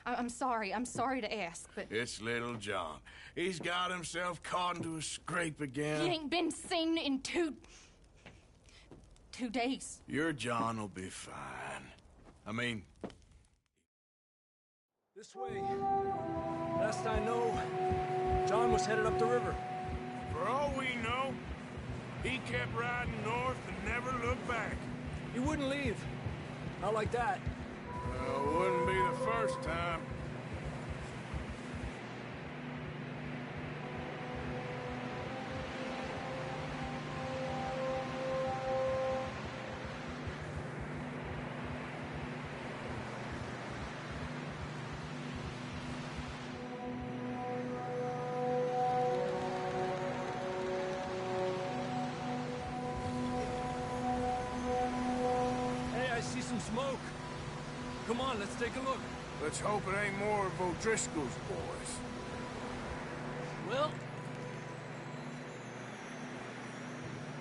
I'm sorry. I'm sorry to ask, but... It's little John. He's got himself caught into a scrape again. He ain't been seen in 2 days. Your John will be fine. I mean... This way. Last I know, John was headed up the river. For all we know, he kept riding north and never looked back. He wouldn't leave. Not like that. Wouldn't be the first time. Hey, I see some smoke. Come on, let's take a look. Let's hope it ain't more of O'Driscoll's boys. Well...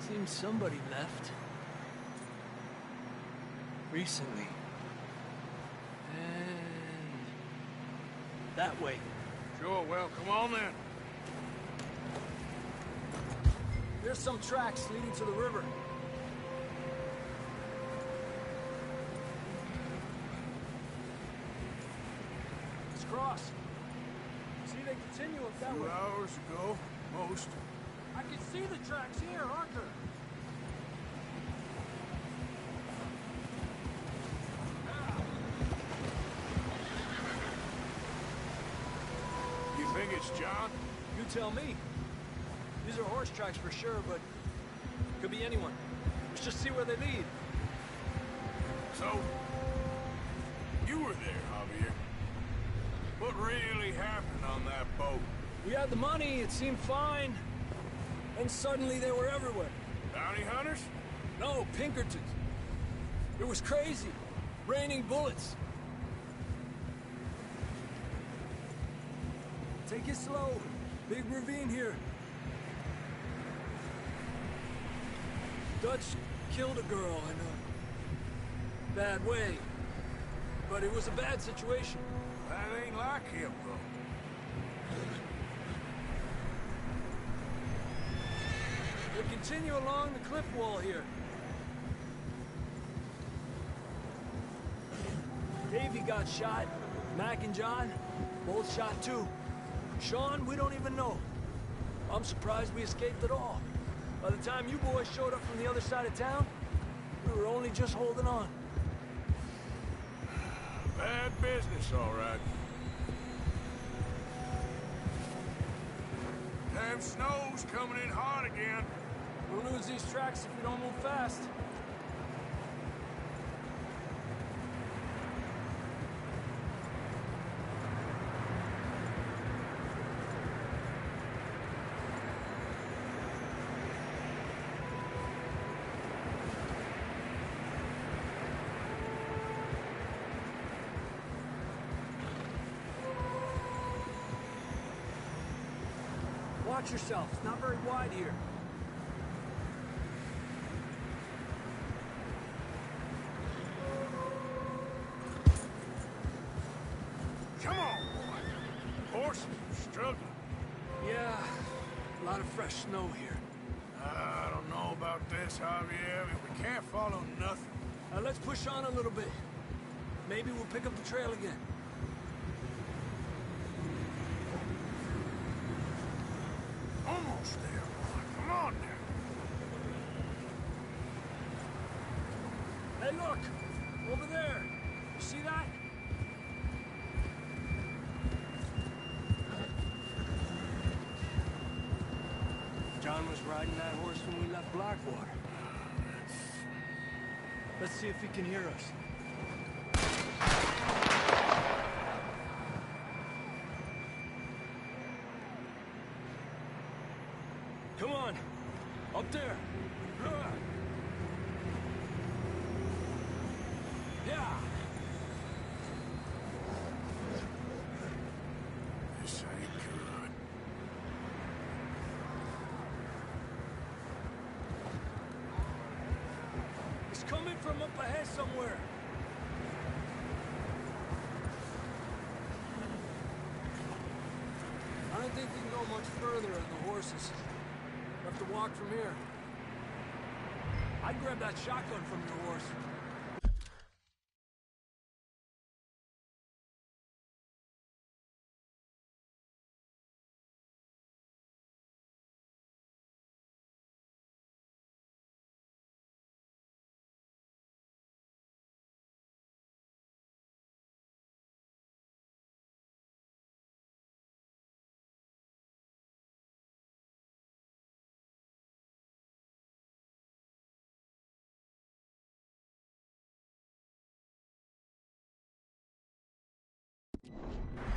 seems somebody left. Recently. And... that way. Sure, well, come on then. There's some tracks leading to the river. Let's cross. See, they continue up that 2 way. hours ago, most. I can see the tracks here, Arthur. You think it's John? You tell me. These are horse tracks for sure, but could be anyone. Let's just see where they lead. So, you were there, Javier. What really happened on that boat? We had the money, it seemed fine. And suddenly they were everywhere. Bounty hunters? No, Pinkertons. It was crazy. Raining bullets. Take it slow. Big ravine here. Dutch killed a girl in a bad way. But it was a bad situation. That ain't like him, though. We'll continue along the cliff wall here. Davey got shot. Mac and John, both shot too. Sean, we don't even know. I'm surprised we escaped at all. By the time you boys showed up from the other side of town, we were only just holding on. Bad business, all right. Damn snow's coming in hard again. We'll lose these tracks if we don't move fast. Watch yourself. It's not very wide here. Come on, boy. Horses are struggling. Yeah, a lot of fresh snow here. I don't know about this, Javier. We can't follow nothing. Let's push on a little bit. Maybe we'll pick up the trail again. Almost there, boy. Come on now. Hey, look! Over there! You see that? John was riding that horse when we left Blackwater. Let's see if he can hear us. Come on! Up there! Yeah! This ain't good. It's coming from up ahead somewhere. don't think we can go much further on the horses. We'll have to walk from here. I'd grab that shotgun from your horse.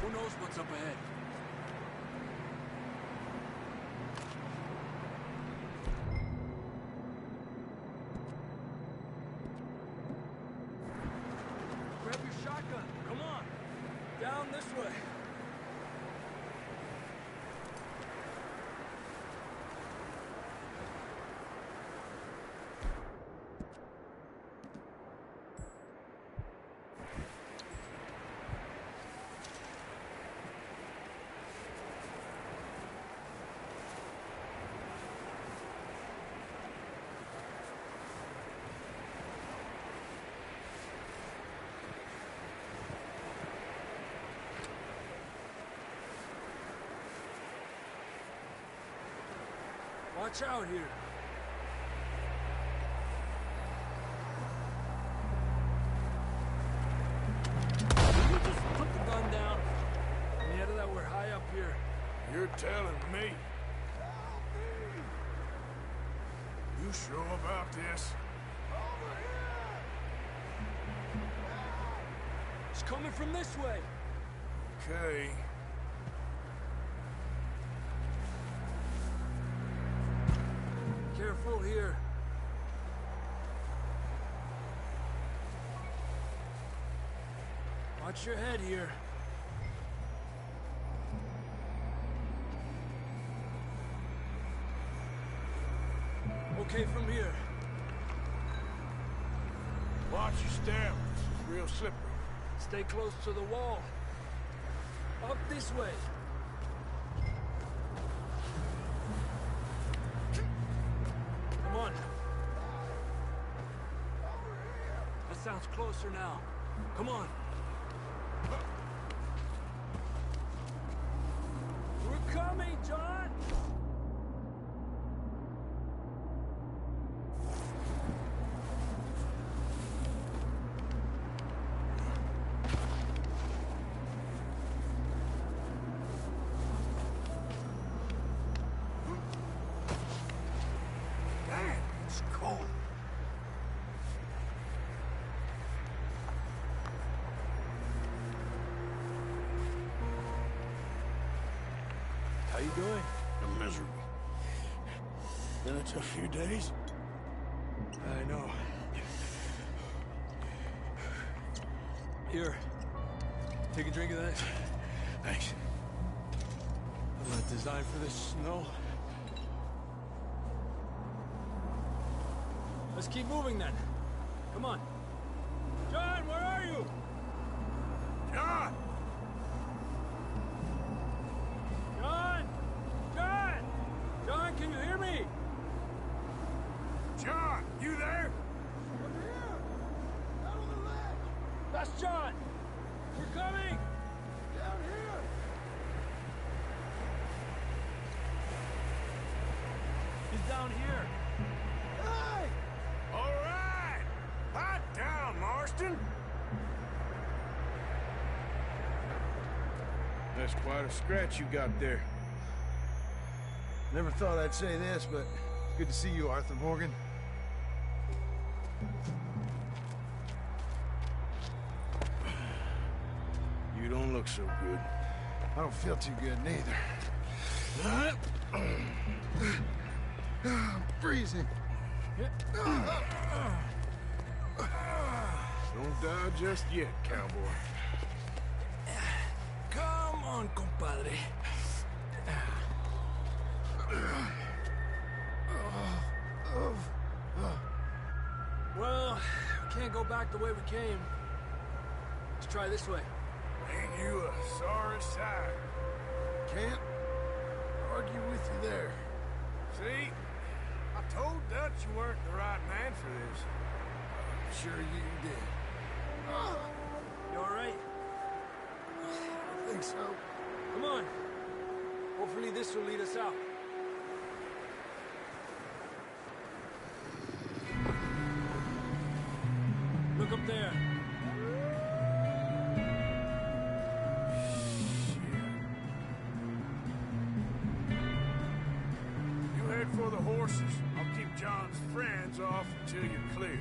Who knows what's up ahead? Grab your shotgun. Come on. Down this way. Watch out here. You just put the gun down. And the that we're high up here. You're telling me. You sure about this? It's coming from this way. Okay. Careful here. Watch your head here. Okay from here. Watch your step. This is real slippery. Stay close to the wall. Up this way. Come on. That sounds closer now. Come on. We're coming, John! Damn, it's cold. How you doing? I'm miserable. Been a tough few days. I know. Here. Take a drink of that. Thanks. I'm not designed for this snow. Let's keep moving then. Come on. John, where are you? John! John! John! John, can you hear me? John, you there? I'm here! Out on the ledge! That's John! We're coming! Down here! He's down here! Hey! All right! Hot down, Marston! That's quite a scratch you got there. Never thought I'd say this, but it's good to see you, Arthur Morgan. You don't look so good. I don't feel too good, neither. I'm freezing. Don't die just yet, cowboy. Come on, compadre. Well, we can't go back the way we came. Let's try this way. Ain't you a sorry sight? Can't? you there. See? I told Dutch you weren't the right man for this. I'm sure you did. You alright? I think so. Come on. Hopefully this will lead us out. Look up there. You head for the horses. I'll keep John's friends off until you're clear.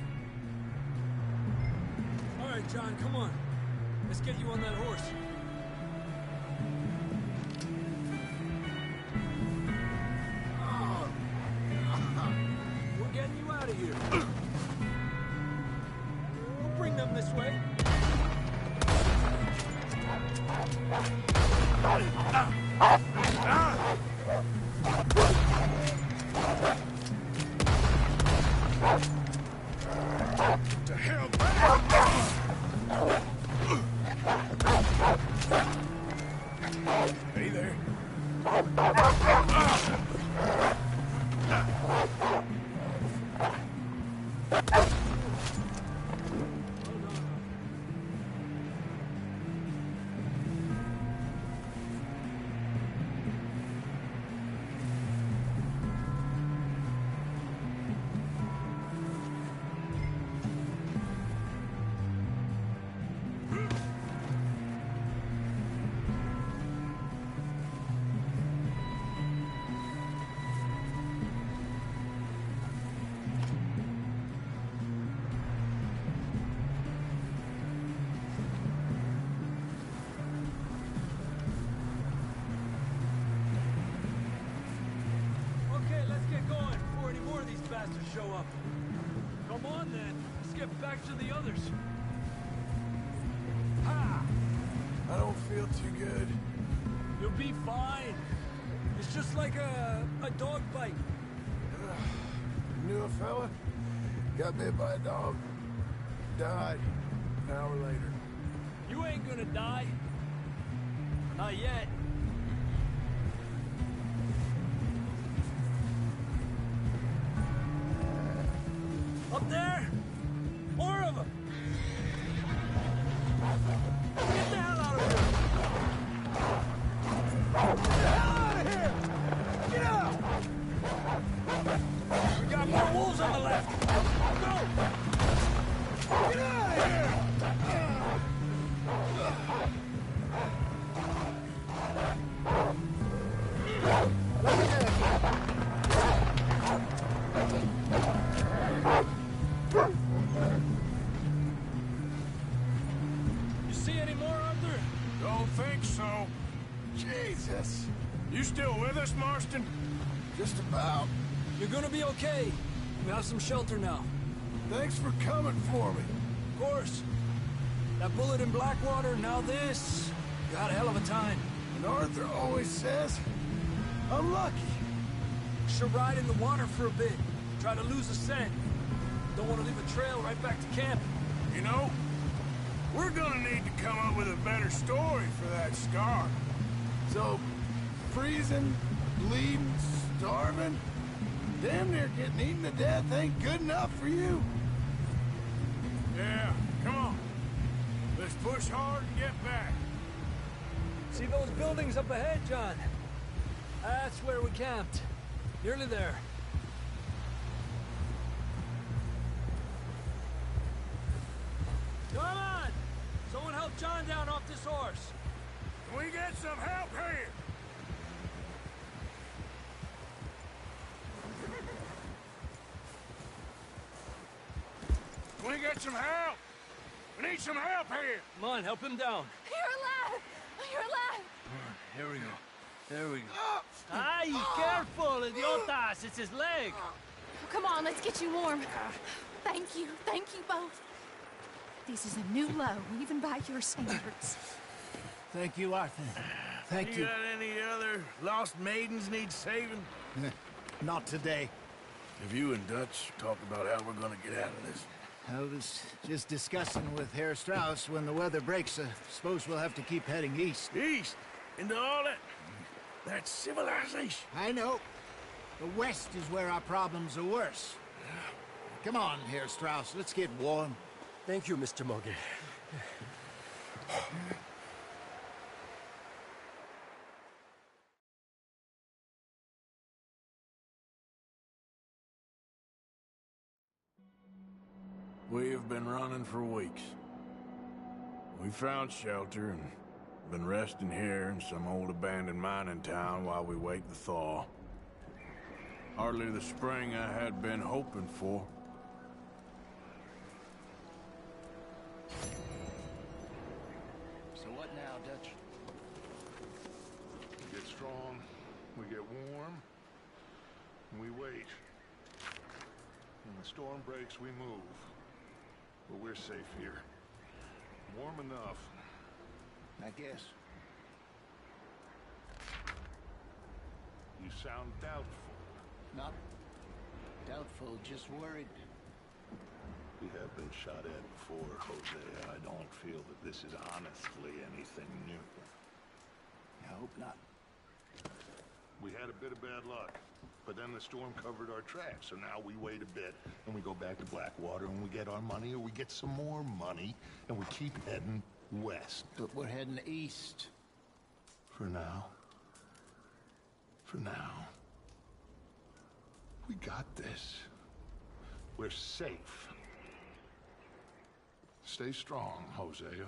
All right, John, come on. Let's get you on that horse. We're getting you out of here. We'll bring them this way. What the hell? Hey there. Show up. Come on then. Let's get back to the others. Ha! I don't feel too good. You'll be fine. It's just like a dog bite. Knew a fella? Got bit by a dog. Died an hour later. You ain't gonna die. Not yet. Up there? More of them! Get the hell out of here! Get the hell out of here! Get out! We got more wolves on the left! Go! Get out of here! You see any more, Arthur? Don't think so. Jesus! You still with us, Marston? Just about. You're gonna be okay. We have some shelter now. Thanks for coming for me. Of course. That bullet in Blackwater, now this. You had a hell of a time. And Arthur always says, I'm lucky. Should ride in the water for a bit. Try to lose the scent. Don't want to leave a trail right back to camp. You know, we're gonna need to come up with a better story for that scar. So, freezing, bleeding, starving, damn near getting eaten to death ain't good enough for you. Yeah, come on. Let's push hard and get back. See those buildings up ahead, John? That's where we camped. Nearly there. Come on! Someone help John down off this horse. Can we get some help here? Can we get some help? We need some help here. Come on, help him down. You're alive! You're alive! Here we go. There we go. Ay, careful, idiotas! It's his leg! Oh, come on, let's get you warm. Thank you both. This is a new low, even by your standards. Thank you, Arthur. Thank you. Got any other lost maidens need saving? Not today. Have you and Dutch talked about how we're gonna get out of this? I was just discussing with Herr Strauss when the weather breaks. Suppose we'll have to keep heading east. East? Into all that? That's civilization. I know. The West is where our problems are worse. Come on, Herr Strauss, let's get warm. Thank you, Mr. Morgan. We've been running for weeks. We found shelter and been resting here in some old abandoned mining town while we wait the thaw. Hardly the spring I had been hoping for. So what now, Dutch? We get strong, we get warm, and we wait. When the storm breaks, we move. But we're safe here. Warm enough. I guess. You sound doubtful. Not doubtful, just worried. We have been shot at before, Hosea. I don't feel that this is honestly anything new. I hope not. We had a bit of bad luck, but then the storm covered our tracks, so now we wait a bit, and we go back to Blackwater, and we get our money, or we get some more money, and we keep heading west. But we're heading east. For now. For now. We got this. We're safe. Stay strong, Hosea.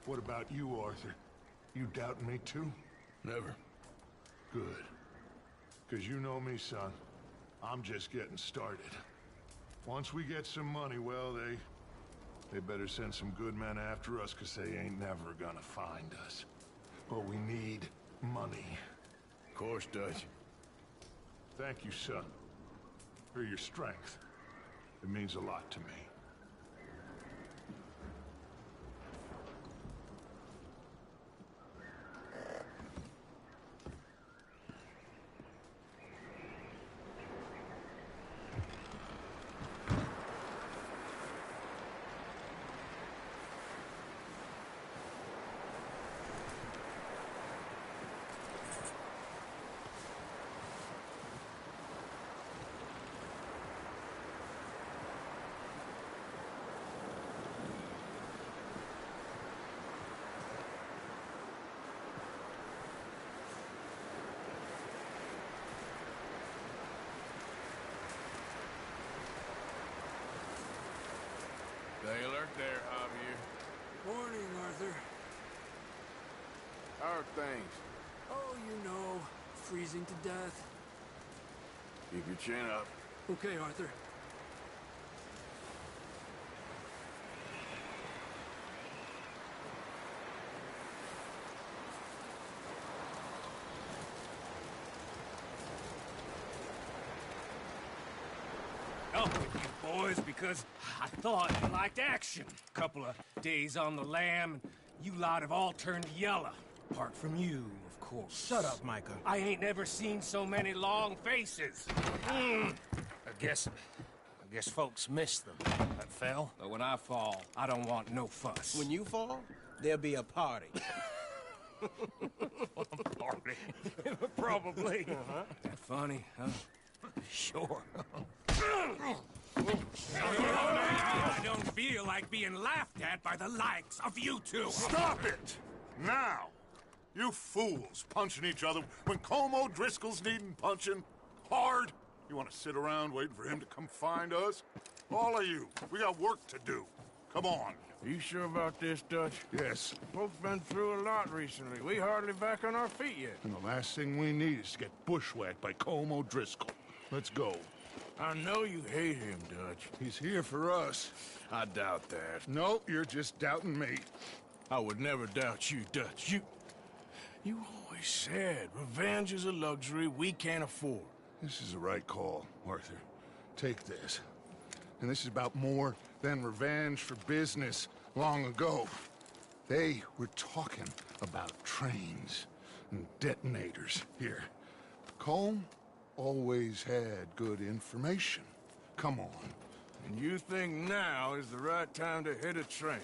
What about you, Arthur? You doubting me too? Never. Good. Because you know me, son. I'm just getting started. Once we get some money, well, they better send some good men after us, because they ain't never gonna find us. But we need money. Of course, Dutch. Thank you, son. For your strength. It means a lot to me. They alert there, Javier. Morning, Arthur. How are things? Oh, you know, freezing to death. Keep your chin up. Okay, Arthur. Up with you boys because I thought you liked action. Couple of days on the lam, and you lot have all turned yellow. Apart from you, of course. Shut up, Micah. I ain't never seen so many long faces. I guess folks miss them. That fell. But when I fall, I don't want no fuss. When you fall, there'll be a party. Party. Probably. That funny, huh? Sure. I don't feel like being laughed at by the likes of you two. Stop it! Now! You fools punching each other when Como Driscoll's needing punching. Hard! You want to sit around waiting for him to come find us? All of you, we got work to do. Come on. Are you sure about this, Dutch? Yes. Folks been through a lot recently. We hardly back on our feet yet. And the last thing we need is to get bushwhacked by Como Driscoll. Let's go. I know you hate him, Dutch. He's here for us. I doubt that. No, you're just doubting me. I would never doubt you, Dutch. You always said revenge is a luxury we can't afford. This is the right call, Arthur. Take this. And this is about more than revenge for business long ago. They were talking about trains and detonators here. Colm always had good information. Come on. And you think now is the right time to hit a train?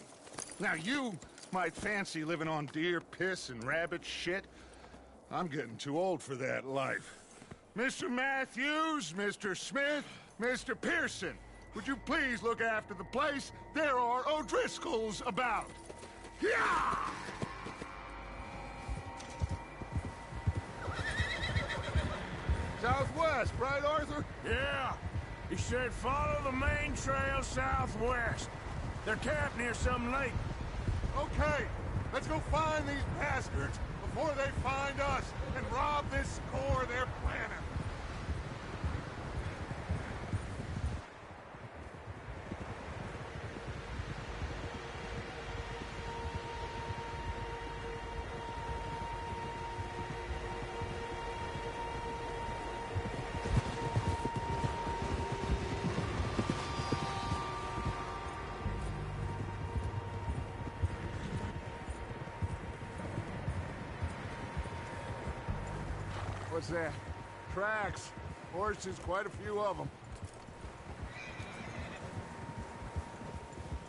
Now you might fancy living on deer piss and rabbit shit. I'm getting too old for that life. Mr. Matthews, Mr. Smith, Mr. Pearson, would you please look after the place? There are O'Driscolls about. Yeah! Southwest, right, Arthur? Yeah. He said follow the main trail southwest. They're camped near some lake. Okay, let's go find these bastards before they find us and rob this score they're planning. What's that? Tracks. Horses, quite a few of them.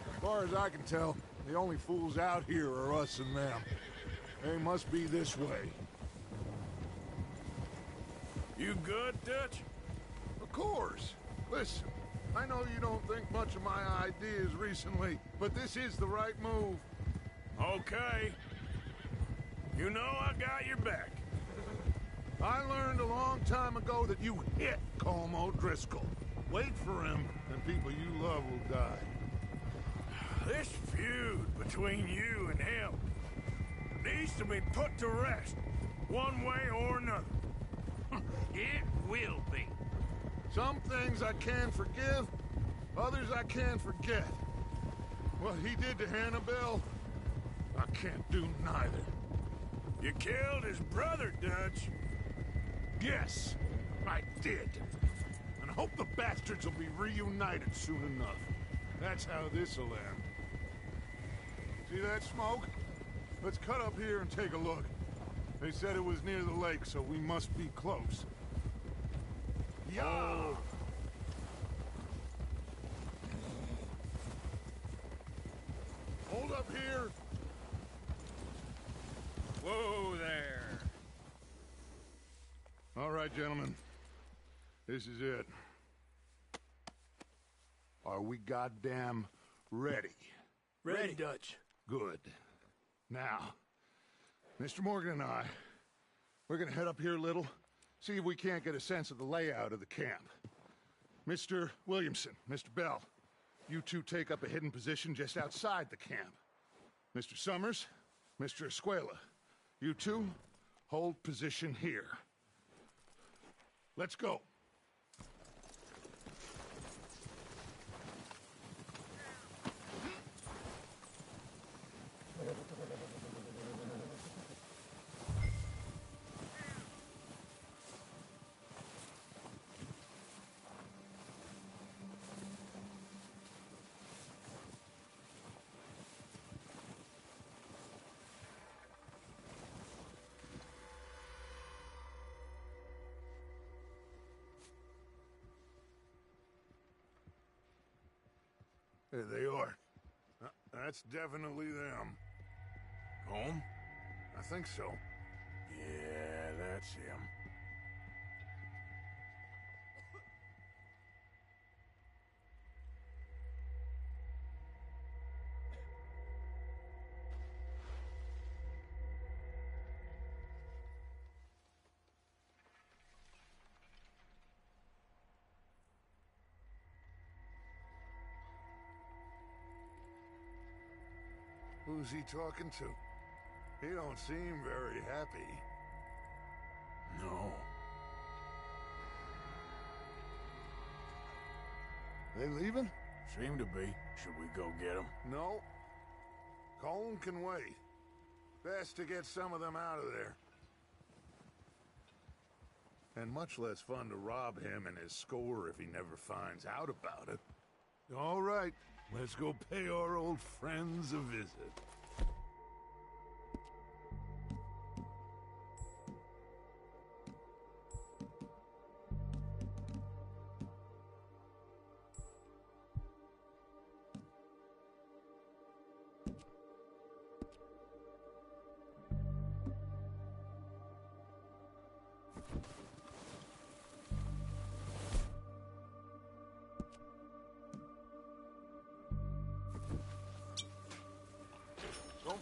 As far as I can tell, the only fools out here are us and them. They must be this way. You good, Dutch? Of course. Listen, I know you don't think much of my ideas recently, but this is the right move. Okay. You know I got your back. I learned a long time ago that you hit Colm O'Driscoll. Wait for him, and people you love will die. This feud between you and him needs to be put to rest, one way or another. It will be. Some things I can forgive, others I can't forget. What he did to Hannibal, I can't do neither. You killed his brother, Dutch. Yes, I did. And I hope the bastards will be reunited soon enough. That's how this'll end. See that smoke? Let's cut up here and take a look. They said it was near the lake, so we must be close. Yeah! Hold up here! Whoa there. All right, gentlemen. This is it. Are we goddamn ready? Ready, Dutch. Good. Now, Mr. Morgan and I, we're gonna head up here a little, see if we can't get a sense of the layout of the camp. Mr. Williamson, Mr. Bell, you two take up a hidden position just outside the camp. Mr. Summers, Mr. Escuela, you two hold position here. Let's go. There they are. That's definitely them. Home? I think so. Yeah, that's him. Who's he talking to? He don't seem very happy. No. They leaving? Seem to be. Should we go get them? No. Colm can wait. Best to get some of them out of there. And much less fun to rob him and his score if he never finds out about it. All right, let's go pay our old friends a visit.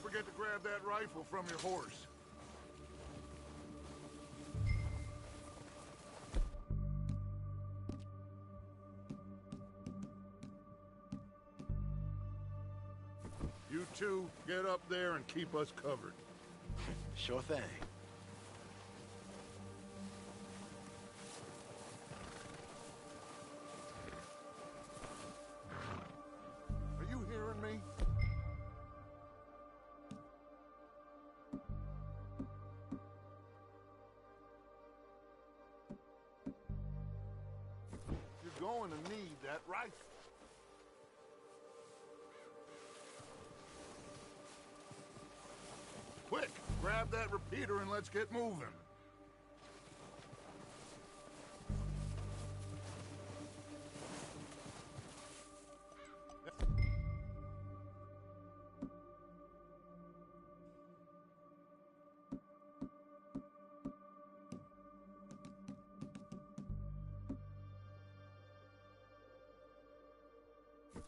forget to grab that rifle from your horse. You two, get up there and keep us covered. Sure thing. Are you hearing me? You're going to need that rifle. Quick, grab that repeater and let's get moving.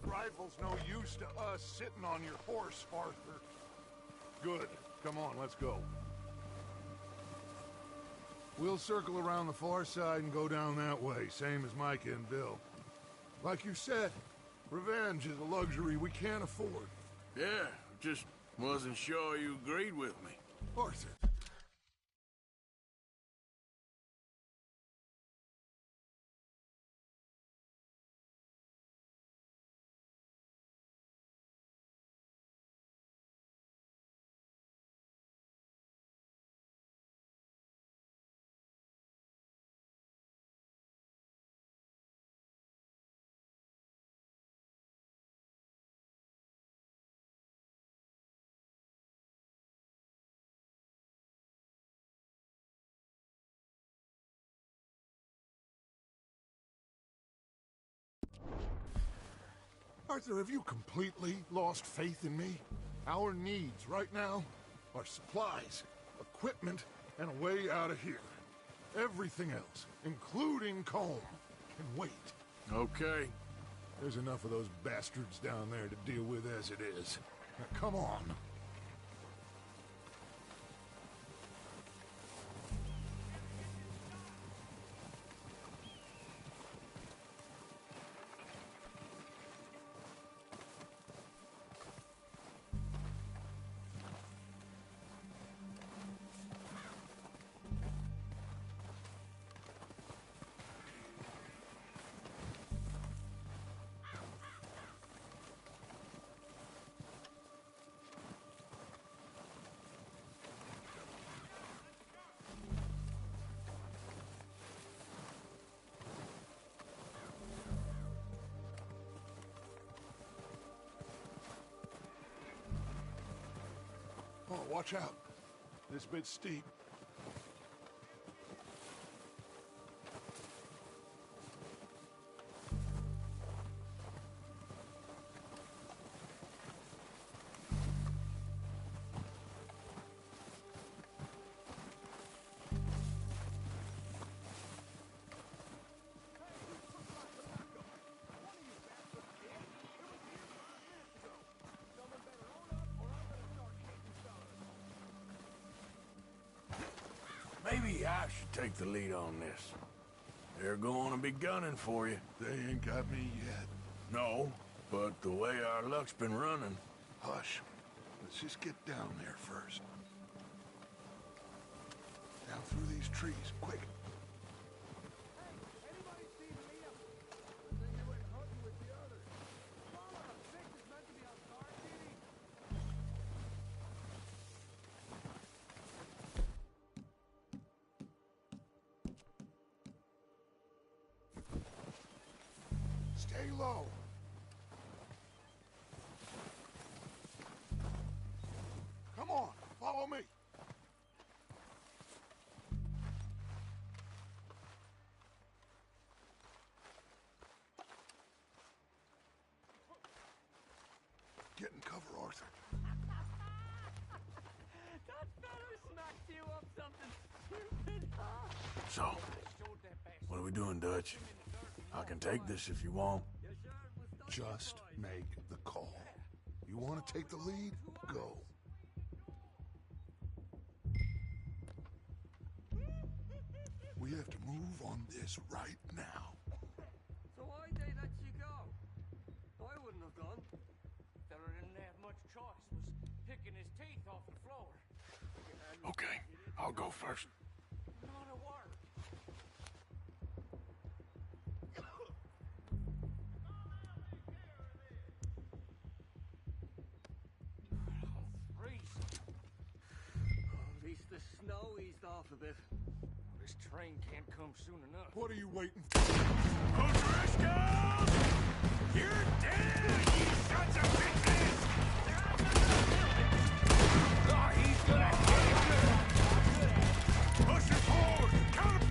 Rifle's no use to us sitting on your horse, Arthur. Good. Come on, let's go. We'll circle around the far side and go down that way, same as Micah and Bill. Like you said, revenge is a luxury we can't afford. Yeah, just wasn't sure you agreed with me. Arthur. Arthur, have you completely lost faith in me? Our needs right now are supplies, equipment, and a way out of here. Everything else, including Colm, can wait. Okay. There's enough of those bastards down there to deal with as it is. Now, come on. Oh, watch out. This bit's steep. Maybe I should take the lead on this. They're going to be gunning for you. They ain't got me yet. No, but the way our luck's been running... Hush. Let's just get down there first. Down through these trees, quick. Stay low. Come on, follow me. Get in cover, Arthur. That fella smacked you up something stupid, huh? So, what are we doing, Dutch? I can take this if you want. Just make the call. You want to take the lead? Go. on this right now. So why'd they let you go? I wouldn't have gone. Fella didn't have much choice, was picking his teeth off the floor. Okay, I'll go first. Not a word. At least the snow eased off a bit. This train can't come soon enough. What are you waiting for? O'Driscoll! You're dead, you sons of bitches! Oh, he's gonna get it! Push it forward! Count him!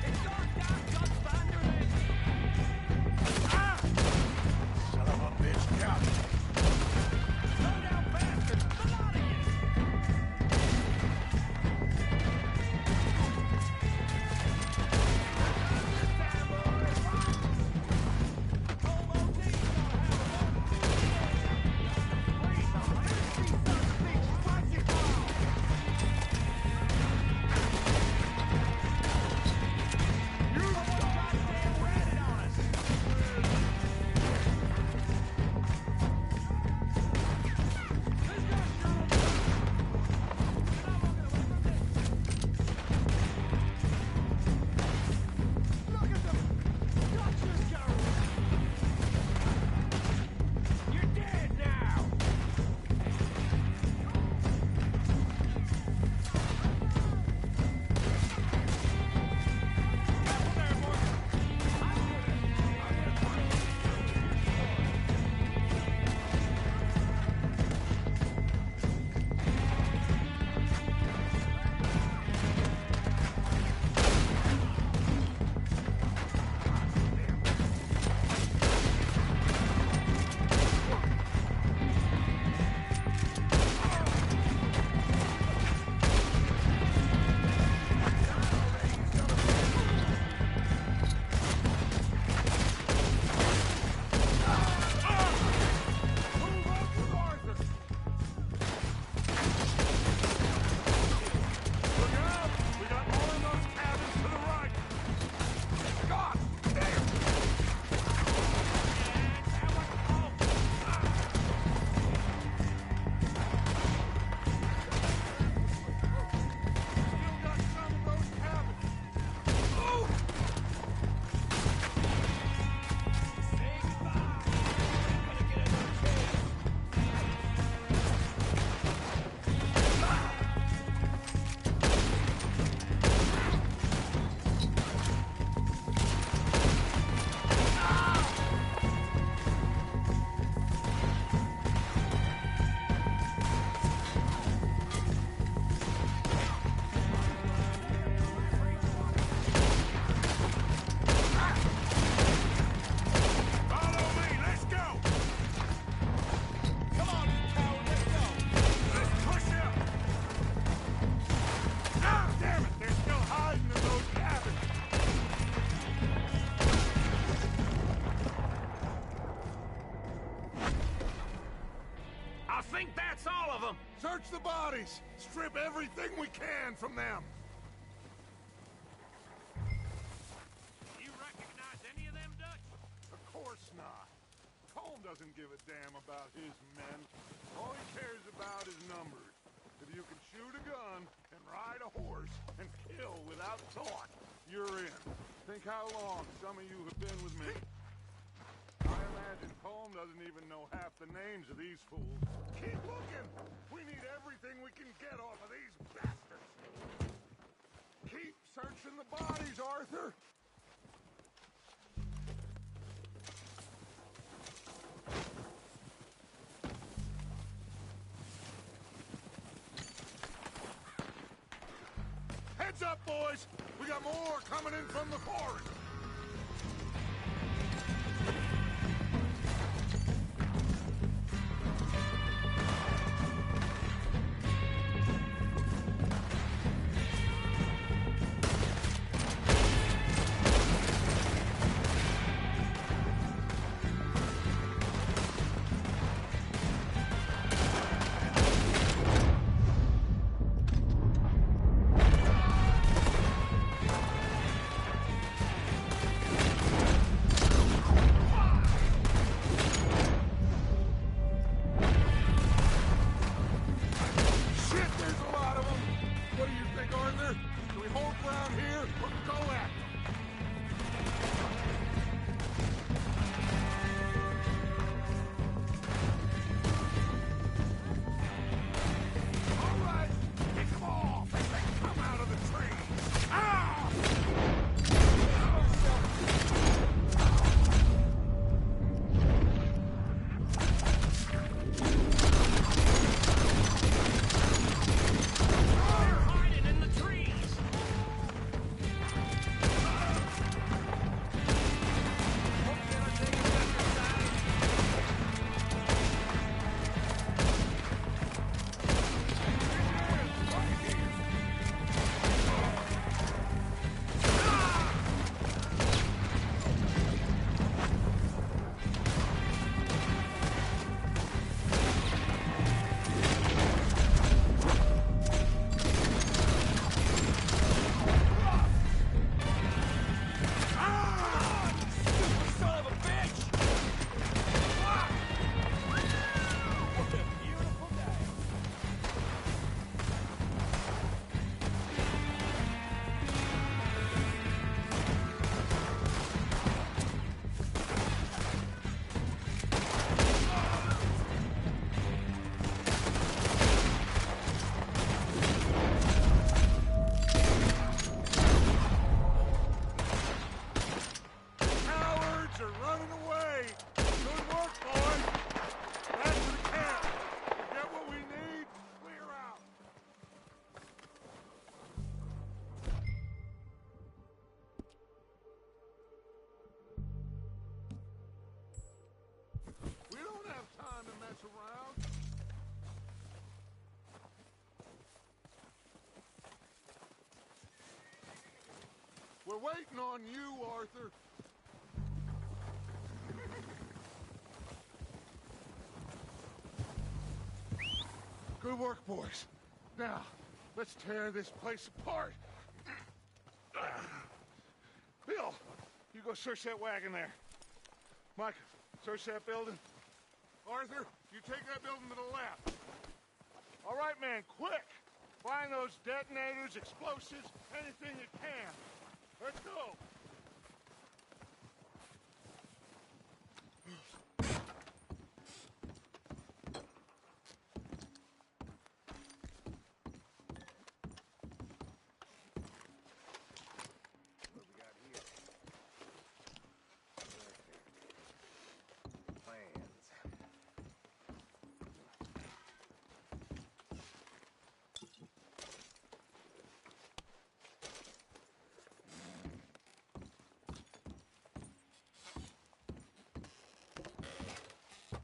It's gone down, God's Vanderlyn! Ah! Son of a bitch, count him! Slow down, bastard! The lot of you! Search the bodies! Strip everything we can from them! You recognize any of them, Dutch? Of course not. Colm doesn't give a damn about his men. All he cares about is numbers. If you can shoot a gun and ride a horse and kill without thought, you're in. Think how long some of you have been with me. I imagine Colm doesn't even know half the names of these fools. Keep looking! We need everything we can get off of these bastards! Keep searching the bodies, Arthur! Heads up, boys! We got more coming in from the forest! here or go at them. All right, pick them off as they come out of the trees. Ah! We're waiting on you, Arthur. Good work, boys. Now, let's tear this place apart. Bill, you go search that wagon there. Mike, search that building. Arthur, you take that building to the left. All right, man, quick. Find those detonators, explosives, anything you can. Let's go.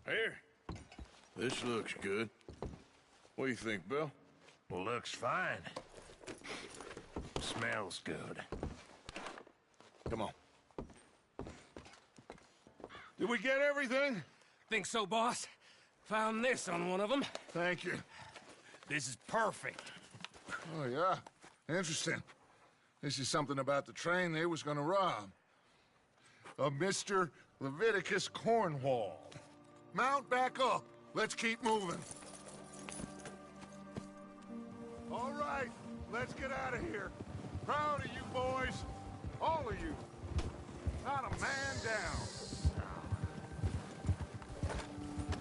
Here. This looks good. What do you think, Bill? Looks fine. Smells good. Come on. Did we get everything? Think so, boss? Found this on one of them. Thank you. This is perfect. Oh, yeah? Interesting. This is something about the train they was gonna rob. A Mr. Leviticus Cornwall. Mount back up. Let's keep moving. All right, let's get out of here. Proud of you boys. All of you. Not a man down.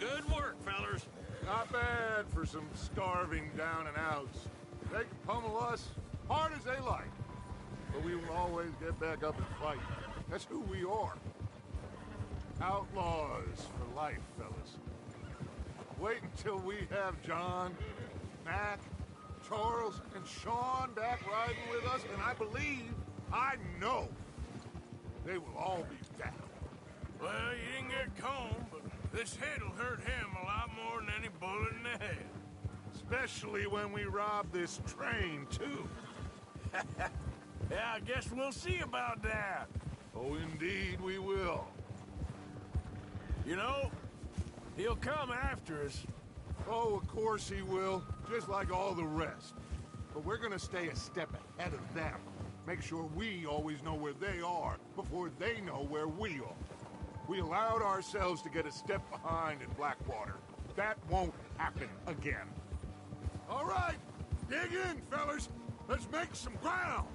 Good work, fellers. Not bad for some starving down and outs. They can pummel us hard as they like. But we will always get back up and fight. That's who we are. Outlaws for life, fellas. Wait until we have John, Mac, Charles, and Sean back riding with us, and I know, they will all be back. Well, you didn't get Combe, but this hit'll hurt him a lot more than any bullet in the head. Especially when we rob this train, too. Yeah, I guess we'll see about that. Oh, indeed we will. You know, he'll come after us. Oh, of course he will, just like all the rest. But we're gonna stay a step ahead of them. Make sure we always know where they are before they know where we are. We allowed ourselves to get a step behind in Blackwater. That won't happen again. All right, dig in, fellas. Let's make some ground.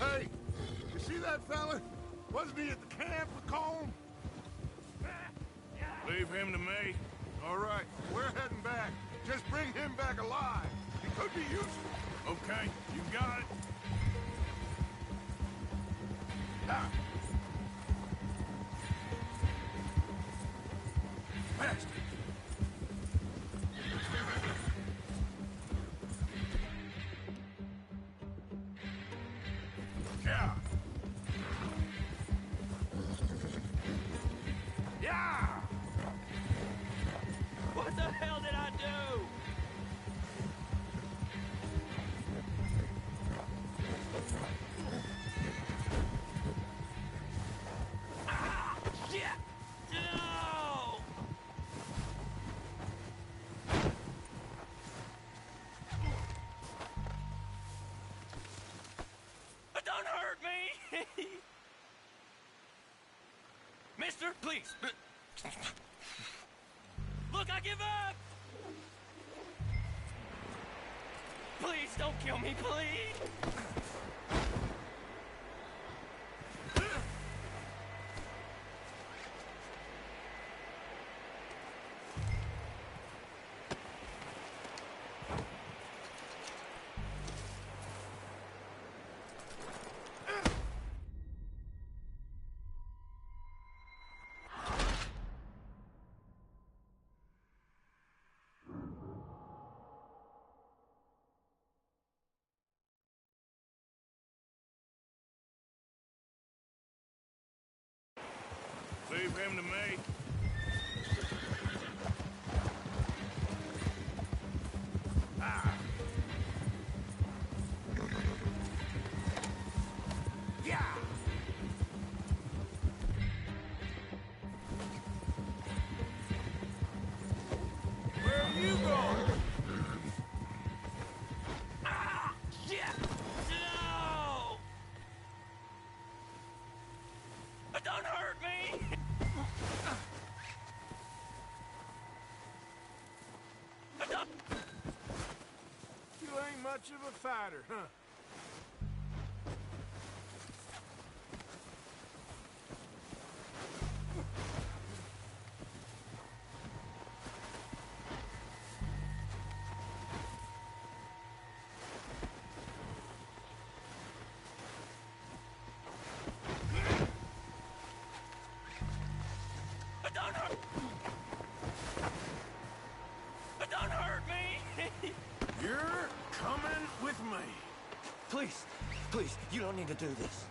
Hey, you see that fella? Wasn't he at the camp with Colm? Leave him to me. All right, we're heading back. Just bring him back alive. He could be useful. Okay, you got it. Ah. Bastard. Yeah. Yeah. What the hell did I do? Ah! Shit! No! Don't hurt me! Mister, please. Look, I give up! Please don't kill me, please! Leave him to me. Ah. Yeah. Where are you going? Ah! Shit! No! Don't hurt me! You ain't much of a fighter, huh? Don't hurt me! You're coming with me. Please, please, you don't need to do this.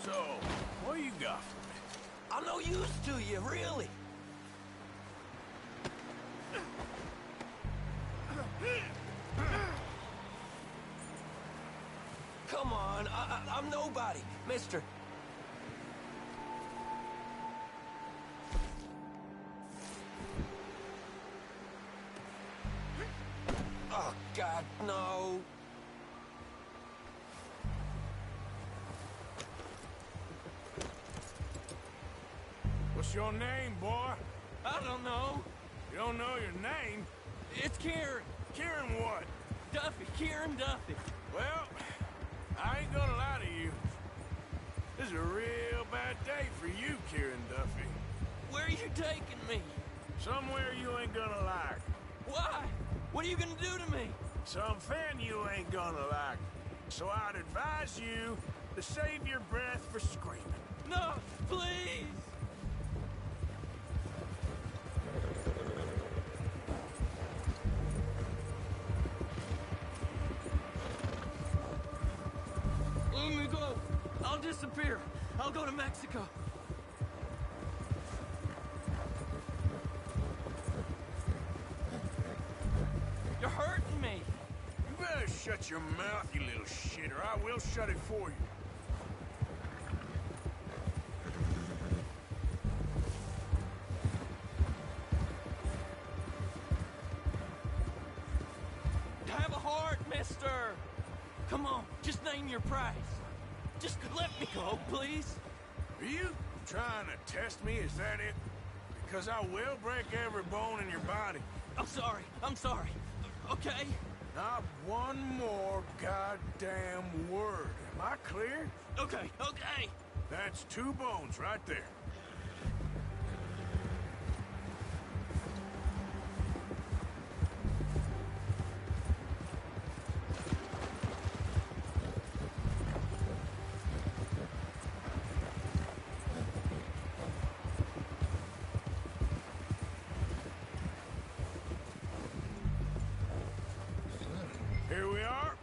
So, what you got for me? I'm no use to you, really. Come on, I'm nobody, mister. Oh, God, no. What's your name, boy? I don't know. You don't know your name? It's Kieran. Kieran what? Duffy, Kieran Duffy. Well, I ain't gonna lie to you. This is a real bad day for you, Kieran Duffy. Where are you taking me? Somewhere you ain't gonna like. Why? What are you gonna do to me? Something you ain't gonna like. So I'd advise you to save your breath for screaming. No, please. Let me go. I'll disappear. I'll go to Mexico. You're hurting me. You better shut your mouth, you little shit, or I will shut it for you. Have a heart, mister. Come on, just name your price. Just let me go, please. Are you trying to test me? Is that it? Because I will break every bone in your body. I'm sorry. I'm sorry. Okay. Not one more goddamn word. Am I clear? Okay, okay. That's 2 bones right there. Here we are,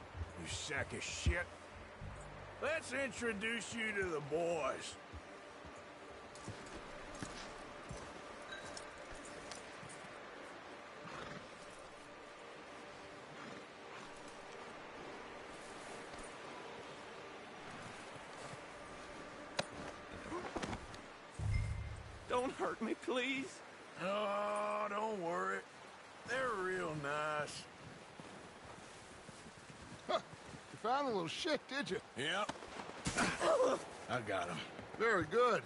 you sack of shit. Let's introduce you to the boys. Don't hurt me, please. Oh, don't worry. They're real nice. Huh. You found a little shit, did you? Yep. I got him. Very good.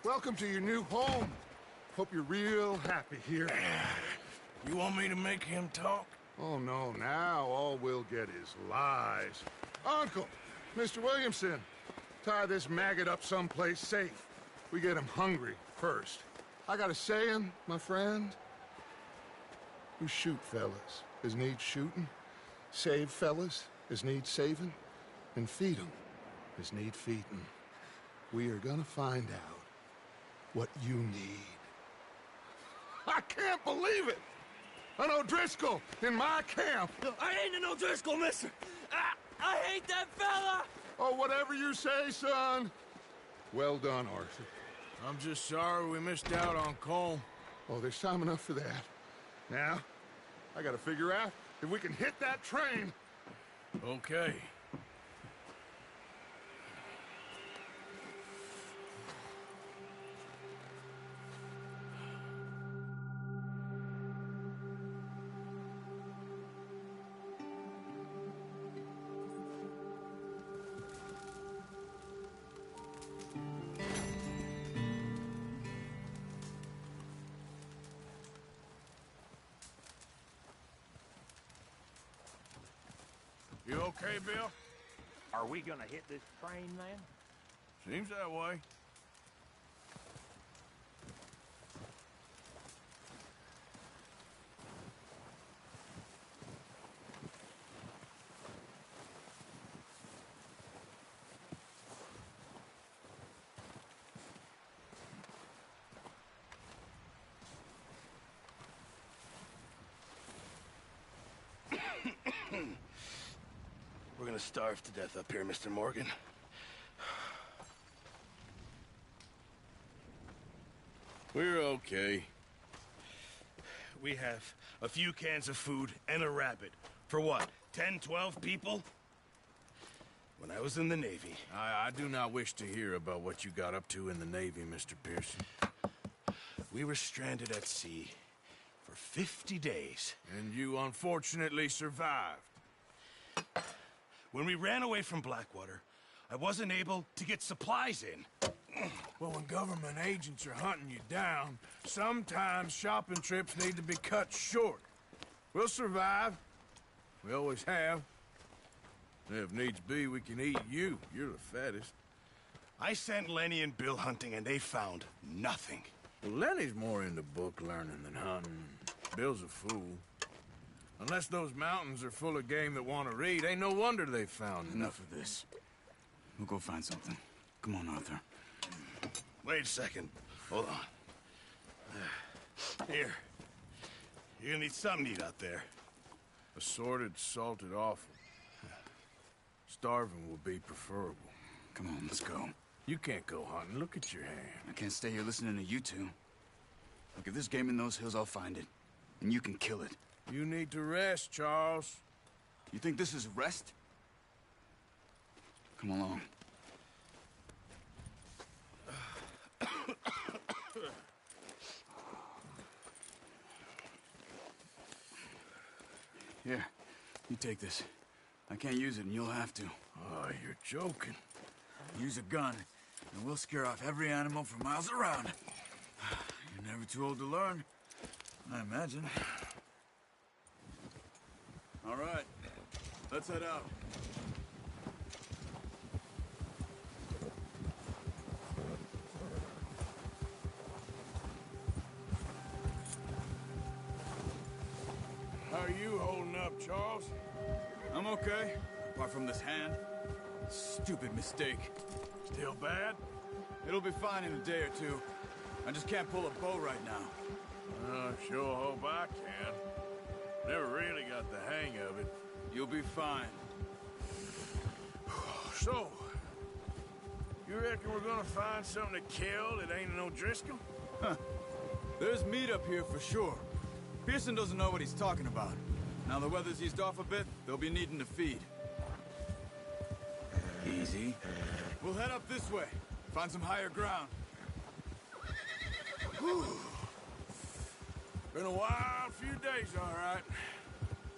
Welcome to your new home. Hope you're real happy here. You want me to make him talk? Oh, no, now all we'll get is lies. Uncle, Mr. Williamson, tie this maggot up someplace safe. We get him hungry first. I got a saying, my friend. You shoot fellas as need shooting, save fellas as need saving, and feed 'em as need feeding. We are gonna find out what you need. I can't believe it! An O'Driscoll in my camp! I ain't an O'Driscoll, mister. I hate that fella. Oh, whatever you say, son. Well done, Arthur. I'm just sorry we missed out on Cole. Oh, there's time enough for that. Now, I gotta figure out if we can hit that train. Okay. You okay, Bill? Are we gonna hit this train, then? Seems that way. We're gonna starve to death up here, Mr. Morgan. We're okay. We have a few cans of food and a rabbit. For what, 10, 12 people? When I was in the Navy... I do not wish to hear about what you got up to in the Navy, Mr. Pearson. We were stranded at sea for 50 days. And you unfortunately survived. When we ran away from Blackwater, I wasn't able to get supplies in. Well, when government agents are hunting you down, sometimes shopping trips need to be cut short. We'll survive. We always have. If needs be, we can eat you. You're the fattest. I sent Lenny and Bill hunting, and they found nothing. Well, Lenny's more into book learning than hunting. Bill's a fool. Unless those mountains are full of game that want to read, ain't no wonder they found Enough of this. We'll go find something. Come on, Arthur. Wait a second. Hold on. Here. You're gonna need something to eat out there. Assorted, salted offal. Starving will be preferable. Come on, let's go. You can't go hunting. Look at your hand. I can't stay here listening to you two. Look, if there's game in those hills, I'll find it. And you can kill it. You need to rest, Charles. You think this is rest? Come along. Here, you take this. I can't use it, and you'll have to. Oh, you're joking. Use a gun, and we'll scare off every animal for miles around. You're never too old to learn, I imagine. All right. Let's head out. How are you holding up, Charles? I'm okay, apart from this hand. Stupid mistake. Still bad? It'll be fine in a day or two. I just can't pull a bow right now. I sure hope I can. Never really got the hang of it. You'll be fine. So, you reckon we're gonna find something to kill that ain't no Driscoll? Huh. There's meat up here for sure. Pearson doesn't know what he's talking about. Now the weather's eased off a bit, they'll be needing to feed. Easy. We'll head up this way. Find some higher ground. Whew. Been a wild few days, all right.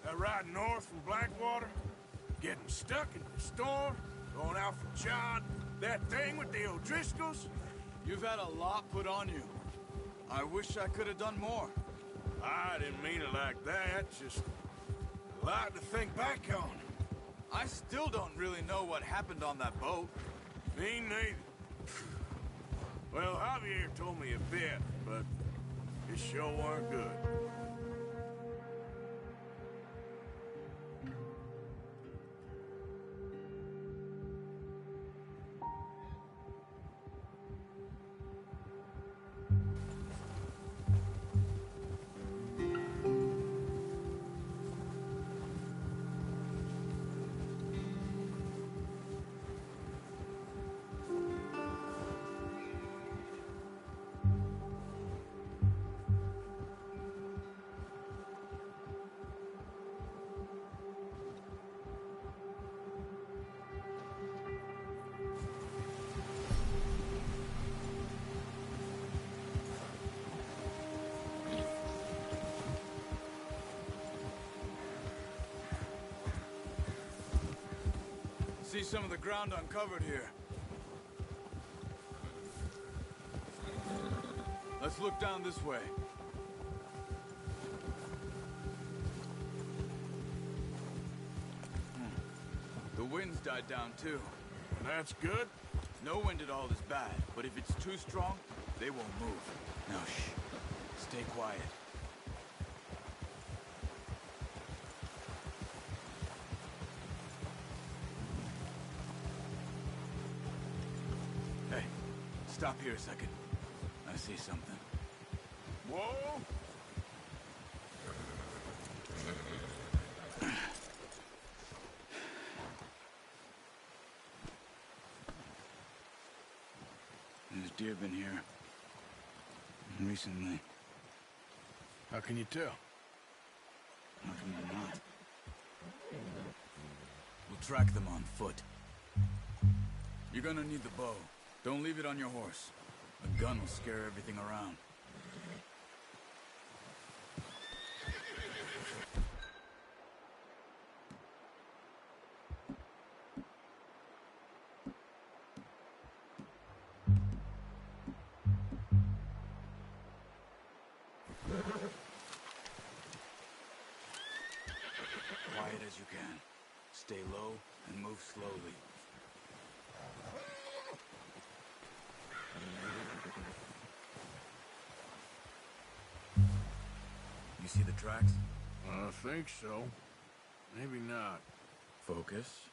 That ride north from Blackwater, getting stuck in the storm, going out for John, that thing with the O'Driscolls. You've had a lot put on you. I wish I could have done more. I didn't mean it like that, just a lot to think back on. I still don't really know what happened on that boat. Me neither. Well, Javier told me a bit, but it sure weren't good. See some of the ground uncovered here. Let's look down this way. The wind's died down too. That's good. No wind at all is bad, but if it's too strong, they won't move. Now shh. Stay quiet. Hey, stop here a second. I see something. Whoa! There's deer been here recently. How can you tell? How can you not? We'll track them on foot. You're gonna need the bow. Don't leave it on your horse. A gun will scare everything around. Quiet as you can. Stay low and move slowly. You see the tracks? I think so. Maybe not. Focus.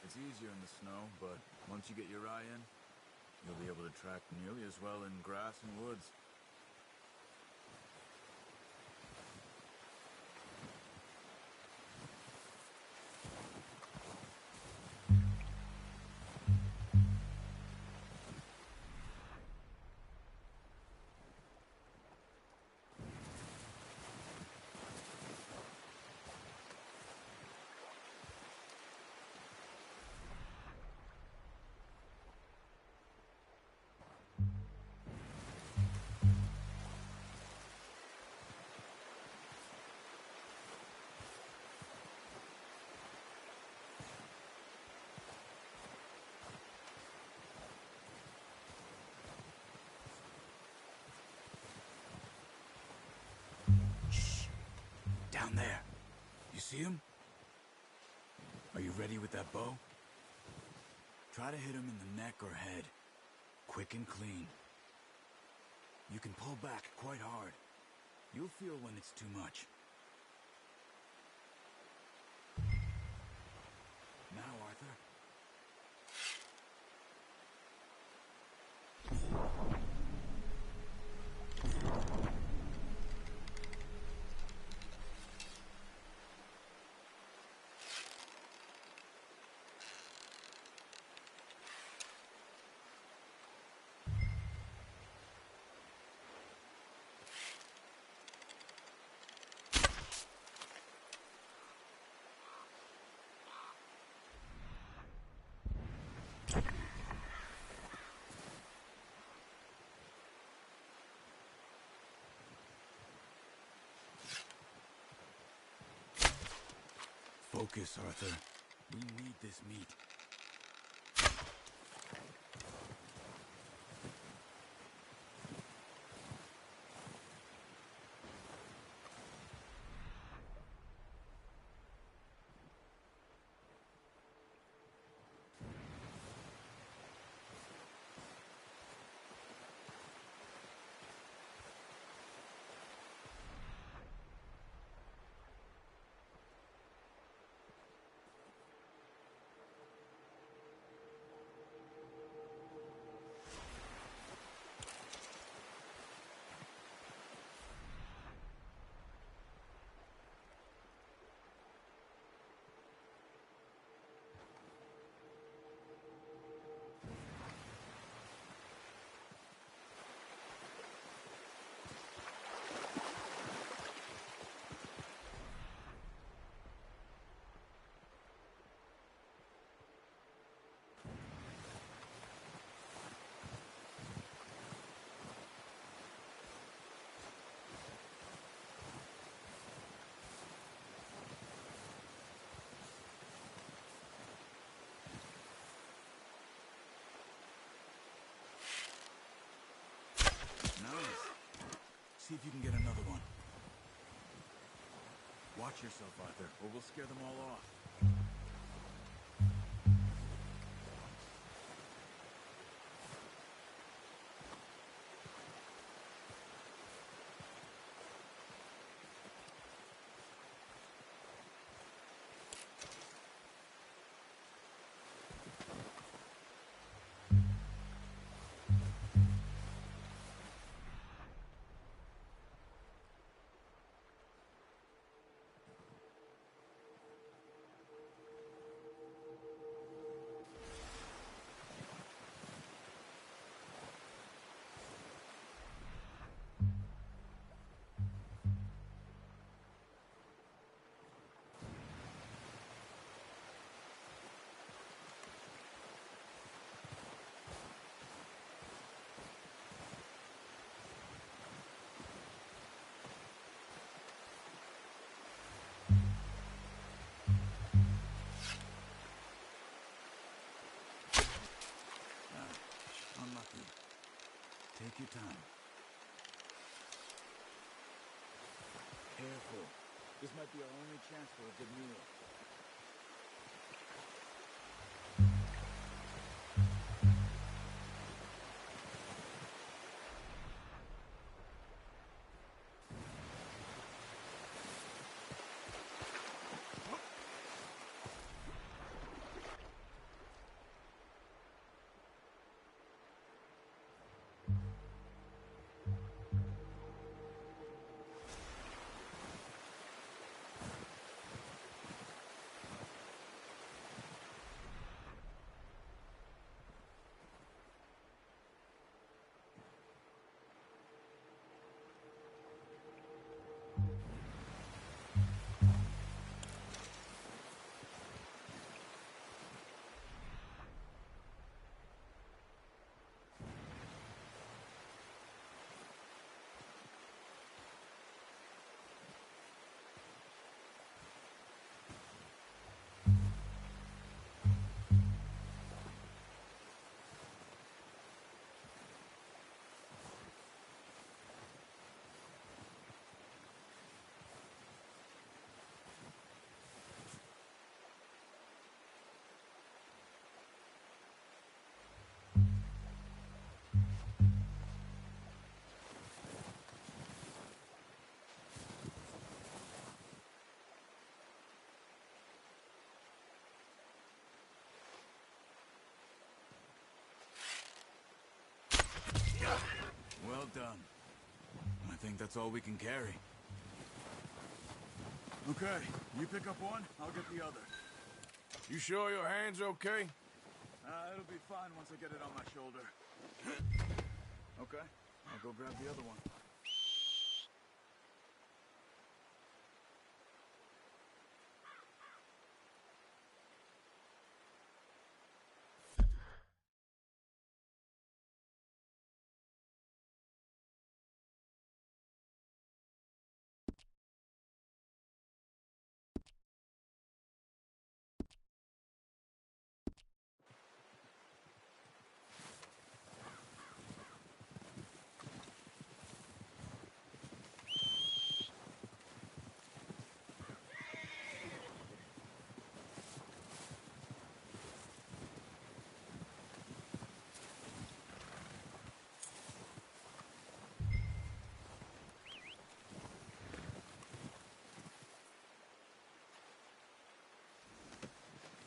It's easier in the snow, but once you get your eye in, you'll be able to track nearly as well in grass and woods. Down there. You see him? Are you ready with that bow? Try to hit him in the neck or head. Quick and clean. You can pull back quite hard. You'll feel when it's too much. Now, Arthur. Focus, Arthur. We need this meat. Nice. See if you can get another one. Watch yourself, Arthur, or we'll scare them all off. Unlucky. Take your time. Careful. This might be our only chance for a good meal. done. I think that's all we can carry. Okay, you pick up one, I'll get the other. You sure your hand's okay? It'll be fine once I get it on my shoulder. Okay, I'll go grab the other one.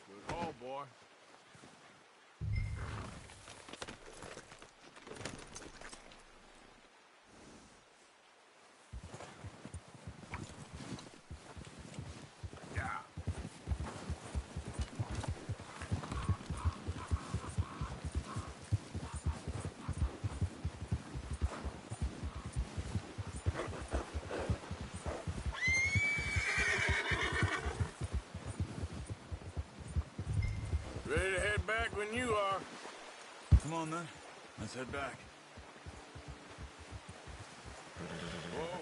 Good haul, boy. Ready to head back when you are. Come on, then. Let's head back. Whoa.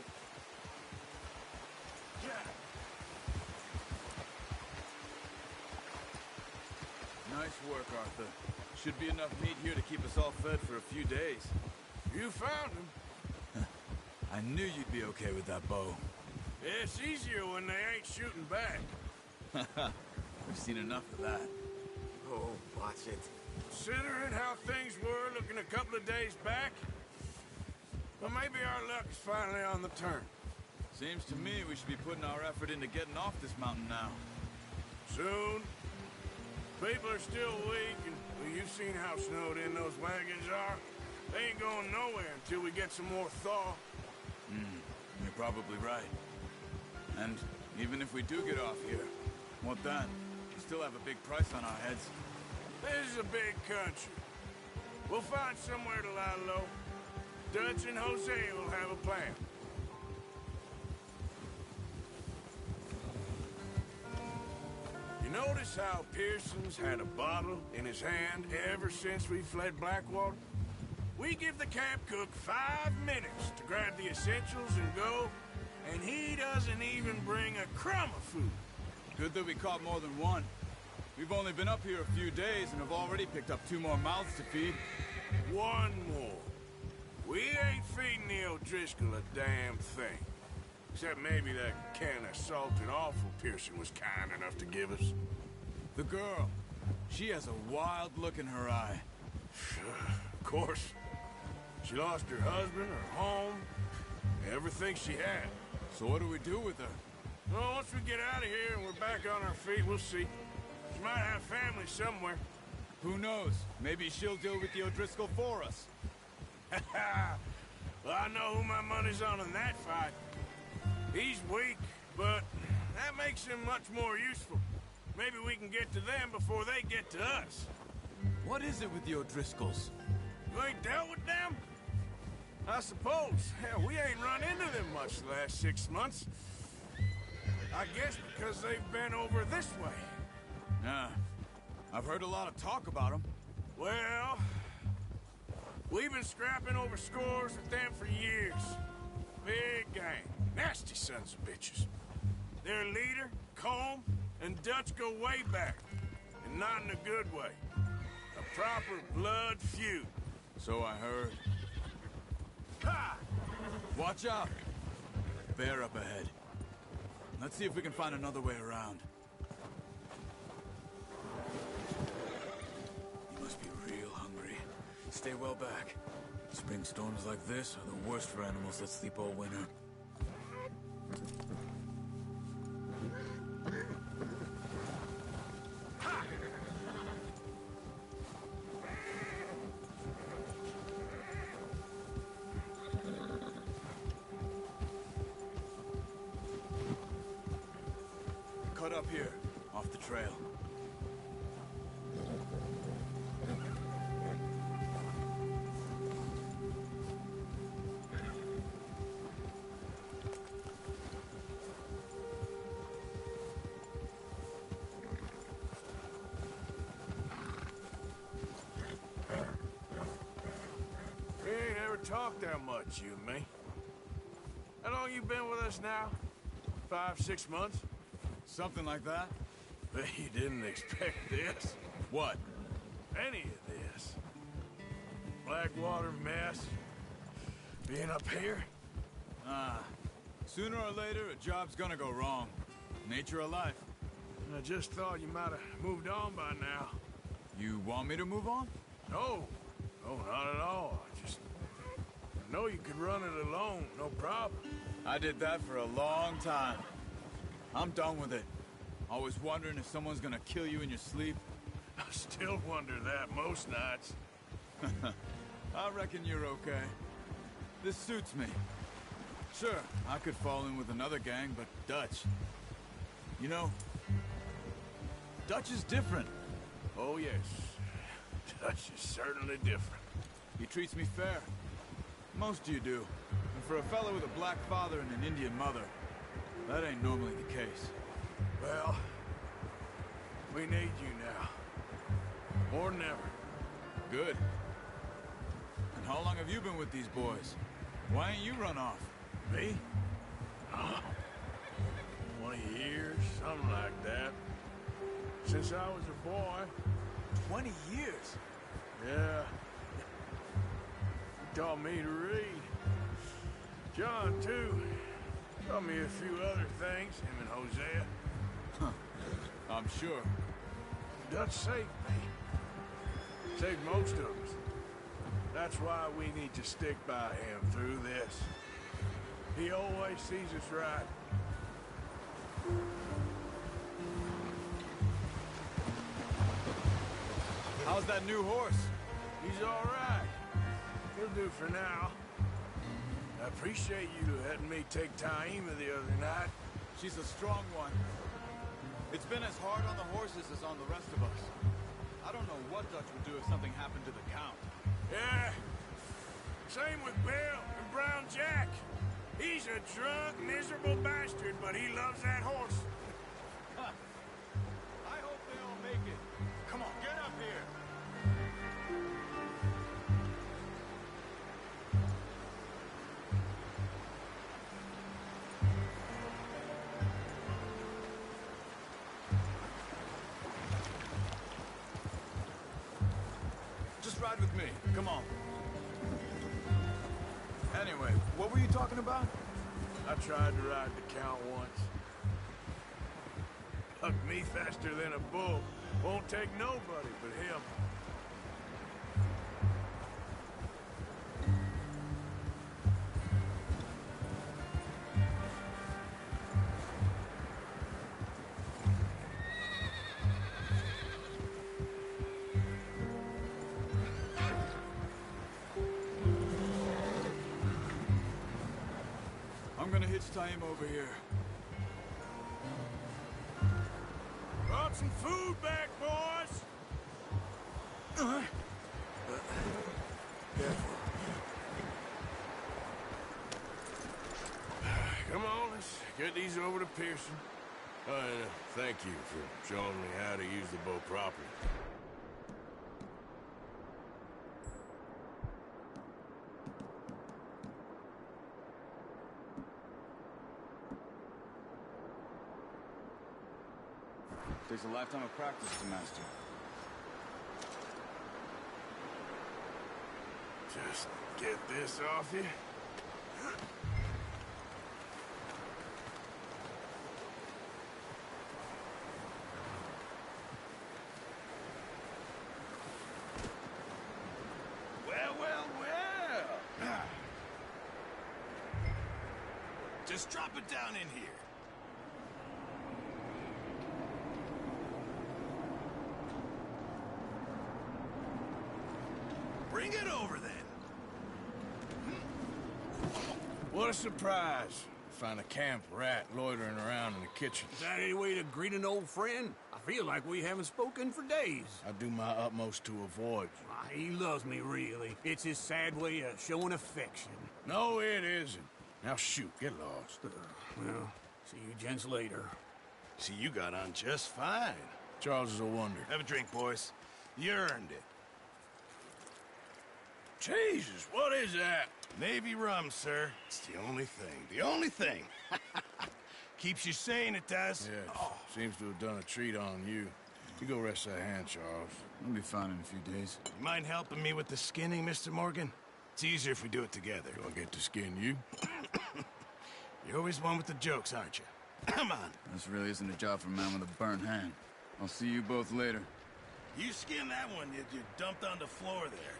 Nice work, Arthur. Should be enough meat here to keep us all fed for a few days. You found him. I knew you'd be okay with that bow. It's easier when they ain't shooting back. We've seen enough of that. Oh, watch it. Considering how things were looking a couple of days back, well, maybe our luck is finally on the turn. Seems to me we should be putting our effort into getting off this mountain now. Soon. People are still weak, and well, you've seen how snowed in those wagons are. They ain't going nowhere until we get some more thaw. You're probably right. And even if we do get off here, what then? We still have a big price on our heads. This is a big country. We'll find somewhere to lie low. Dutch and Jose will have a plan. You notice how Pearson's had a bottle in his hand ever since we fled Blackwater? We give the camp cook 5 minutes to grab the essentials and go, and he doesn't even bring a crumb of food. Good that we caught more than one. We've only been up here a few days and have already picked up 2 more mouths to feed. 1 more. We ain't feeding the O'Driscoll a damn thing. Except maybe that can of salted offal Pearson was kind enough to give us. The girl. She has a wild look in her eye. Of course. She lost her husband, her home, everything she had. So what do we do with her? Well, once we get out of here and we're back on our feet, we'll see. She might have family somewhere. Who knows? Maybe she'll deal with the O'Driscoll for us. Well, I know who my money's on in that fight. He's weak, but that makes him much more useful. Maybe we can get to them before they get to us. What is it with the O'Driscolls? You ain't dealt with them? I suppose. Hell, we ain't run into them much the last 6 months. I guess because they've been over this way. Yeah. I've heard a lot of talk about them. Well, we've been scrapping over scores with them for years. Big gang. Nasty sons of bitches. Their leader, Combe, and Dutch go way back. And not in a good way. A proper blood feud. So I heard. Ha! Watch out! Bear up ahead. Let's see if we can find another way around. You must be real hungry. Stay well back. Spring storms like this are the worst for animals that sleep all winter. up here, off the trail. We ain't ever talked that much, you and me. How long you been with us now? 5, 6 months? Something like that? Bet you didn't expect this. What? Any of this. Blackwater mess. Being up here? Sooner or later, a job's gonna go wrong. Nature of life. I just thought you might have moved on by now. You want me to move on? No. No, not at all. I know you could run it alone, no problem. I did that for a long time. I'm done with it. Always wondering if someone's gonna kill you in your sleep. I still wonder that most nights. I reckon you're okay. This suits me. Sure, I could fall in with another gang, but Dutch... You know, Dutch is different. Oh, yes. Dutch is certainly different. He treats me fair. Most of you do. And for a fellow with a black father and an Indian mother, that ain't normally the case. Well, we need you now. More than ever. Good. And how long have you been with these boys? Why ain't you run off? Me? 20 years, something like that. Since I was a boy. 20 years? Yeah. He taught me to read. John, too. Taught me a few other things, him and Hosea. I'm sure. Dutch saved me. Saved most of us. That's why we need to stick by him through this. He always sees us right. How's that new horse? He's all right. He'll do for now. I appreciate you letting me take Taima the other night. She's a strong one. It's been as hard on the horses as on the rest of us. I don't know what Dutch would do if something happened to the Count. Yeah. Same with Bill and Brown Jack. He's a drunk, miserable bastard, but he loves that horse. Huh. I hope they all make it. Come on, get up here. Just ride with me. Come on. Anyway, what were you talking about? I tried to ride the Count once. Hucked me faster than a bull. Won't take nobody but him. I'm gonna hitch Taima over here. Brought some food back, boys! Careful. Come on, let's get these over to Pearson. Thank you for showing me how to use the bow properly. Takes a lifetime of practice to master. Just get this off you. Well, well, well. Just drop it down in here. Bring it over, then. What a surprise. find a camp rat loitering around in the kitchen. Is that any way to greet an old friend? I feel like we haven't spoken for days. I do my utmost to avoid you. He loves me, really. It's his sad way of showing affection. No, it isn't. Now shoot, get lost. Well, see you gents later. See, you got on just fine. Charles is a wonder. Have a drink, boys. You earned it. Jesus, what is that? Navy rum, sir. It's the only thing. The only thing. Keeps you sane, it does. Yes. Seems to have done a treat on you. You go rest that hand, Charles. I'll be fine in a few days. You mind helping me with the skinning, Mr. Morgan? It's easier if we do it together. Do I get to skin you? You're always one with the jokes, aren't you? Come on. This really isn't a job for a man with a burnt hand. I'll see you both later. You skin that one you dumped on the floor there.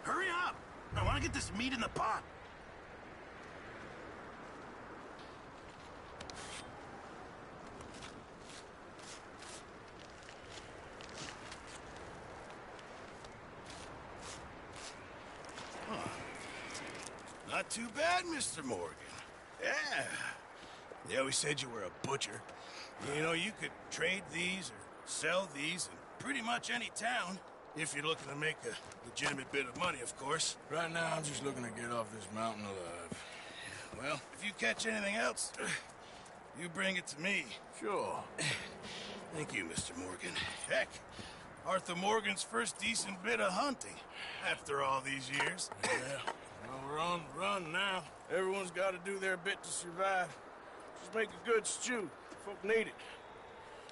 Hurry up! I want to get this meat in the pot. Not too bad, Mr. Morgan. Yeah. They always said you were a butcher. You know, you could trade these or sell these in pretty much any town. If you're looking to make a legitimate bit of money, of course. Right now, I'm just looking to get off this mountain alive. Well, if you catch anything else, you bring it to me. Sure. Thank you, Mr. Morgan. Heck, Arthur Morgan's first decent bit of hunting after all these years. Yeah. Well, we're on the run now. Everyone's got to do their bit to survive. Just make a good stew. Folk need it.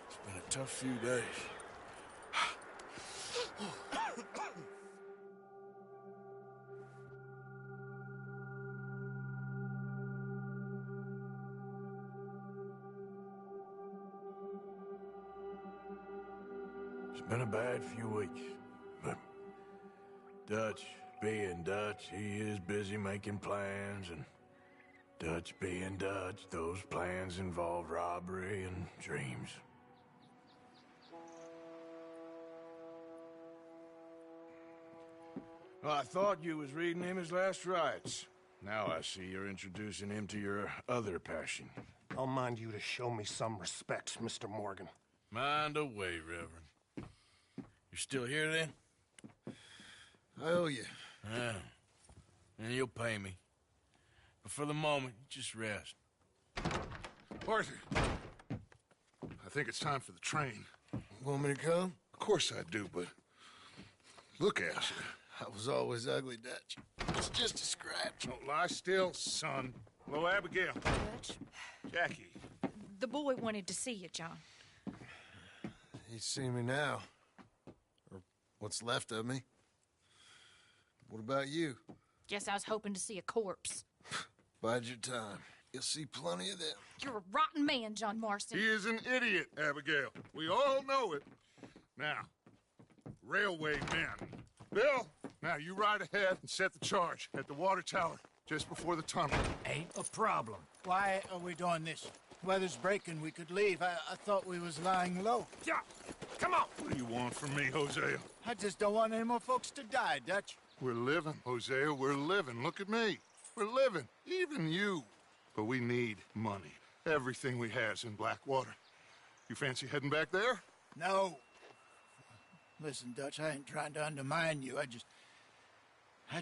It's been a tough few days. It's been a bad few weeks, but Dutch being Dutch, he is busy making plans, and Dutch being Dutch, those plans involve robbery and dreams. Well, I thought you was reading him his last rites. Now I see you're introducing him to your other passion. I'll mind you to show me some respect, Mr. Morgan. Mind away, Reverend. You still here, then? I owe you. Yeah. And you'll pay me. But for the moment, just rest. Arthur, I think it's time for the train. Want me to come? Of course I do, but look at you. I was always ugly, Dutch. It's just a scratch. Don't lie still, son. Hello, Abigail. Dutch, Jackie. the boy wanted to see you, John. He's seen me now. Or what's left of me. What about you? Guess I was hoping to see a corpse. Bide your time. You'll see plenty of them. You're a rotten man, John Marston. He is an idiot, Abigail. We all know it. Now, railway men. Bill, now you ride ahead and set the charge at the water tower just before the tunnel. Ain't a problem. Why are we doing this? Weather's breaking. We could leave. I thought we was lying low. Yeah, come on. What do you want from me, Hosea? I just don't want any more folks to die, Dutch. We're living, Hosea. We're living. Look at me. We're living. Even you. But we need money. Everything we has in Blackwater. You fancy heading back there? No. Listen, Dutch, I ain't trying to undermine you. I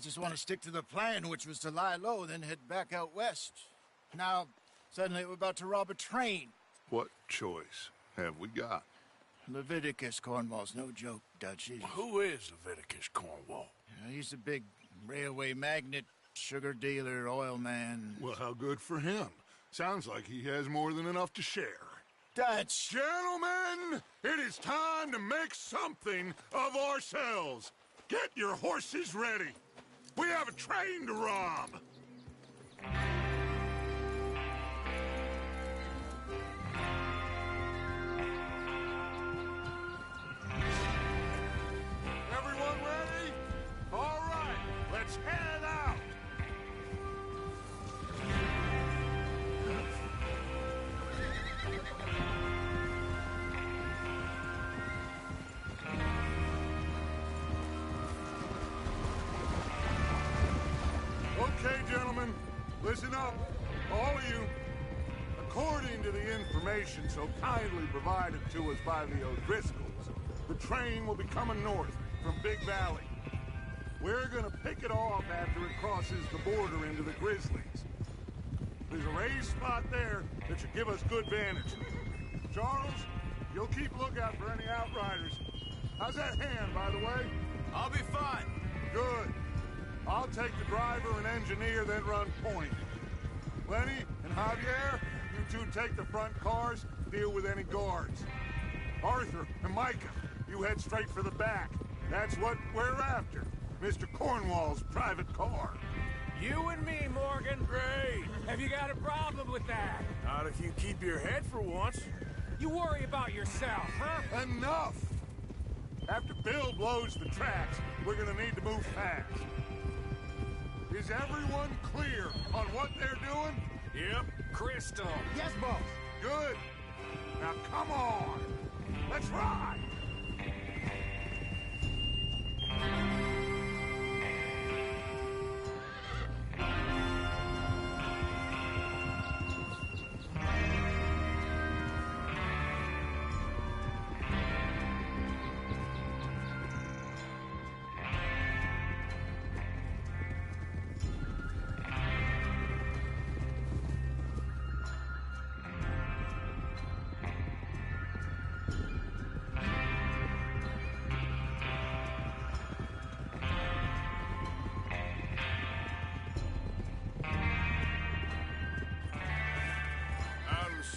just want to stick to the plan, which was to lie low, then head back out west. Now, suddenly we're about to rob a train. What choice have we got? Leviticus Cornwall's no joke, Dutch. Who is Leviticus Cornwall? He's a big railway magnate, sugar dealer, oil man. Well, how good for him. Sounds like he has more than enough to share. Dutch! Gentlemen, it is time to make something of ourselves. Get your horses ready. We have a train to rob. Everyone ready? All right, let's head out. Okay, gentlemen, listen up, all of you. According to the information so kindly provided to us by the O'Driscolls, the train will be coming north from Big Valley. We're gonna pick it off after it crosses the border into the Grizzlies. There's a raised spot there that should give us good vantage. Charles, you'll keep lookout for any outriders. How's that hand, by the way? I'll be fine. Good. I'll take the driver and engineer, then run point. Lenny and Javier, you two take the front cars, deal with any guards. Arthur and Micah, you head straight for the back. That's what we're after. Mr. Cornwall's private car. You and me, Morgan. Great. Have you got a problem with that? Not if you keep your head for once. You worry about yourself, huh? Enough! After Bill blows the tracks, we're gonna need to move fast. Is everyone clear on what they're doing? Yep. Crystal. Yes, boss. Good. Now come on. Let's ride.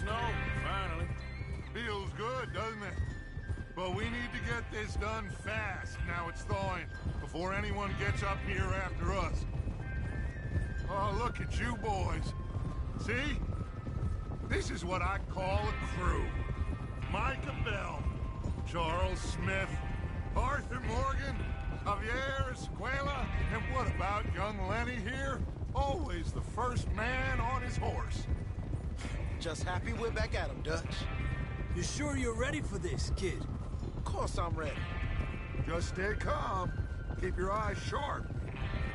Snow, finally. Feels good, doesn't it? But we need to get this done fast, now it's thawing, before anyone gets up here after us. Oh, look at you boys. See? This is what I call a crew. Micah Bell, Charles Smith, Arthur Morgan, Javier Escuela, and what about young Lenny here? Always the first man on his horse. Just happy we're back at him, Dutch. You sure you're ready for this, kid? Of course I'm ready. Just stay calm. Keep your eyes sharp.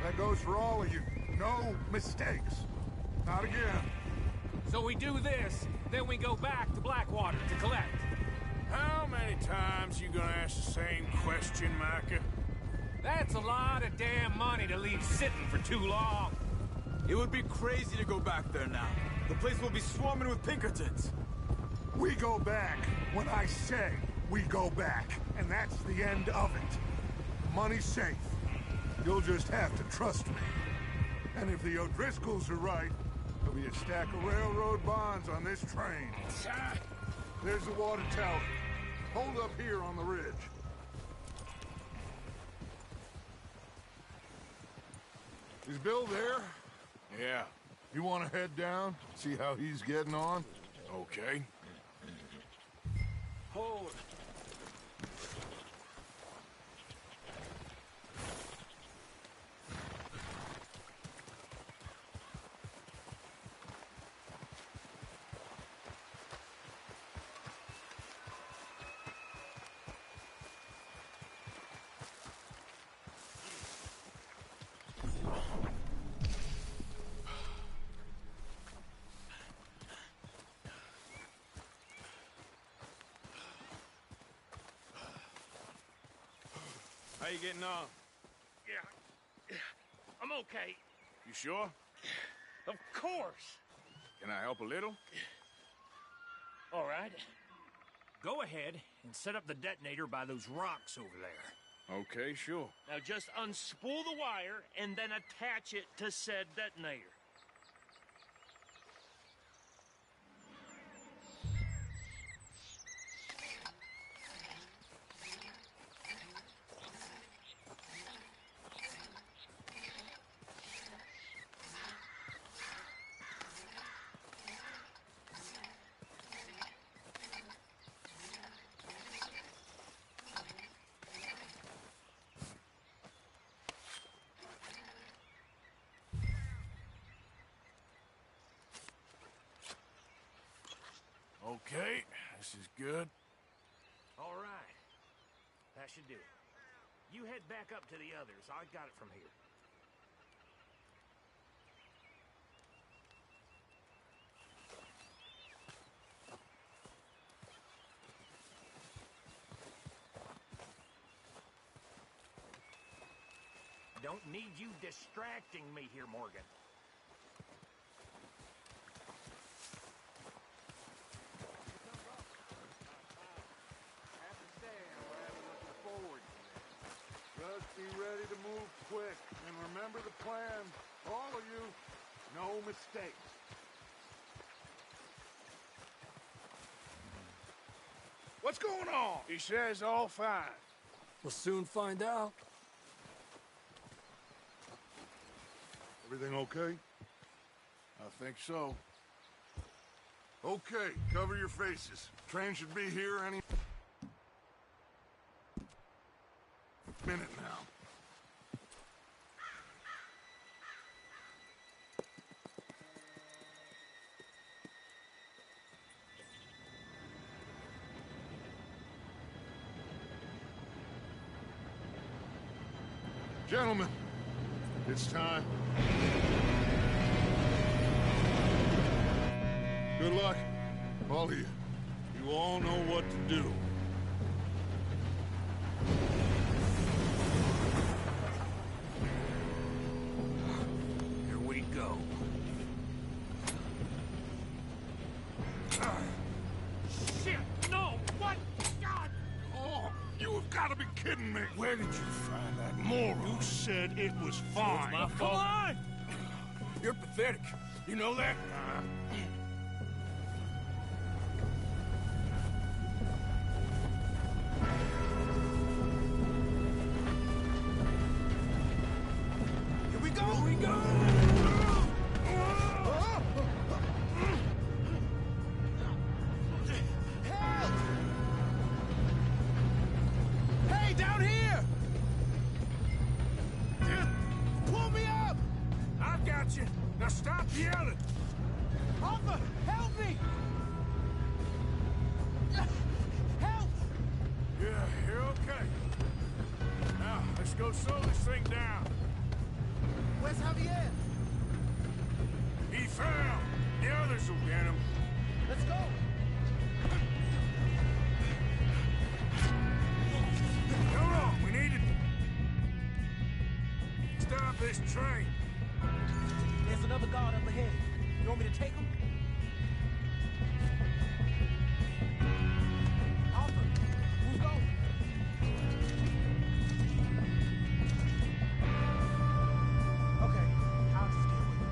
That goes for all of you. No mistakes. Not again. So we do this, then we go back to Blackwater to collect. How many times you gonna ask the same question, Micah? That's a lot of damn money to leave sitting for too long. It would be crazy to go back there now. The place will be swarming with Pinkertons. We go back when I say we go back, and that's the end of it. Money's safe. You'll just have to trust me. And if the O'Driscolls are right, there'll be a stack of railroad bonds on this train. There's the water tower. Hold up here on the ridge. Is Bill there? Yeah. You want to head down, see how he's getting on? Okay. Hold. How you getting on? Yeah. I'm okay. You sure? Of course. Can I help a little? All right. Go ahead and set up the detonator by those rocks over there. Okay, sure. Now just unspool the wire and then attach it to said detonator. Okay, this is good. All right. That should do it. You head back up to the others. I got it from here. don't need you distracting me here, Morgan. Just be ready to move quick, and remember the plan. All of you, no mistakes. What's going on? He says all fine. We'll soon find out. Everything okay? I think so. Okay, cover your faces. Train should be here any minute now. Gentlemen, it's time. Good luck, all of you. You all know what to do. Here we go. Shit! No! What? God! Oh, you have got to be kidding me. Where did you find that moron? You said it was fine. My fault. Come on! You're pathetic. You know that? Here we go! Here we go! Help! Hey, down here! Pull me up! I've got you. Now stop yelling. Arthur, help me! Help! Yeah, you're okay. Now, let's go slow this thing down. Where's Javier? He fell. The others will get him. Let's go! Come on, we need to stop this train. There's another guard up ahead. You want me to take him? Arthur, who's going? Okay, I'll just get with you.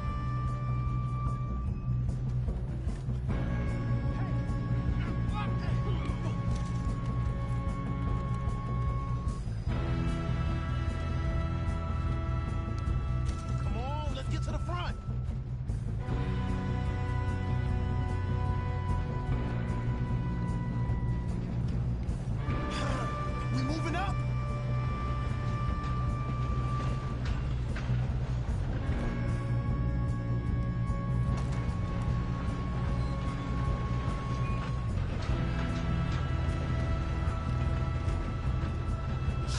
Come on, let's get to the front! We moving up?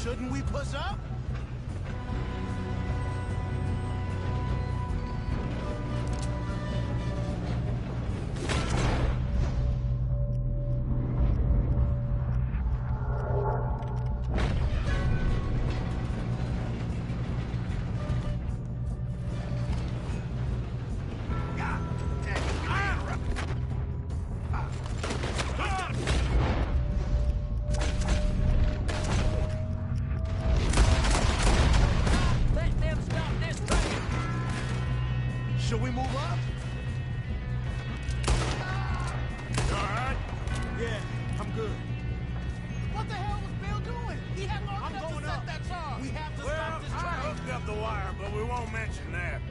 Shouldn't we push up? Let them stop this train! Should we move up? You all right? Yeah, I'm good. What the hell was Bill doing? He had long I'm enough to going set up. that charge. We have to Well, stop this I train. hooked up the wire, but we won't mention that.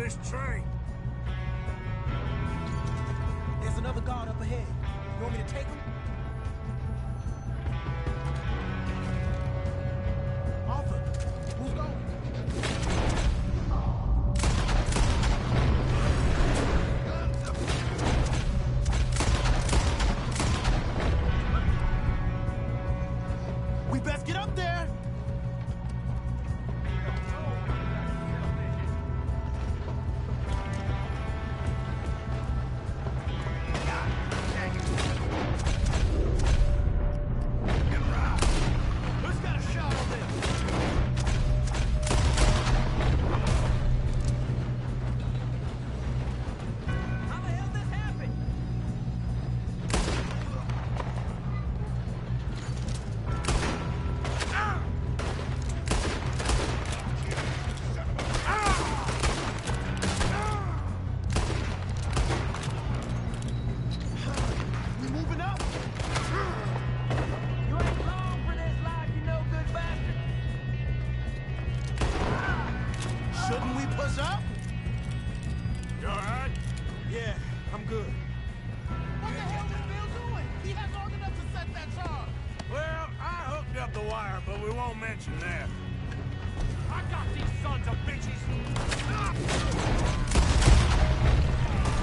this train. There's another guard up ahead. You want me to take him? Arthur, who's going? We best get up there! Who's got a shot on this? How the hell this happened? We moving up? You ain't long for this life, you no good bastard. Shouldn't we push up? You all right? Yeah, I'm good. What the hell was Bill doing? He had long enough to set that charge. Well, I hooked up the wire, but we won't mention that. I got these sons of bitches.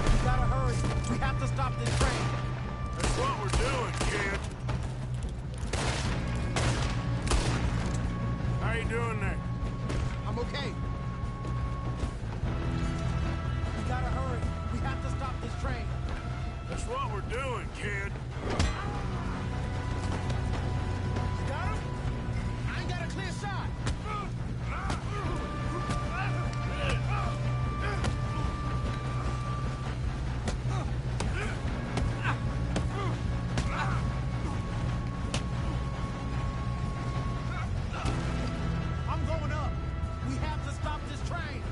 We gotta hurry. We have to stop this train. That's what we're doing, kid. How you doing there? I'm okay. We gotta hurry. We have to stop this train. That's what we're doing, kid. You got him? I ain't got a clear shot. I'm going up. We have to stop this train.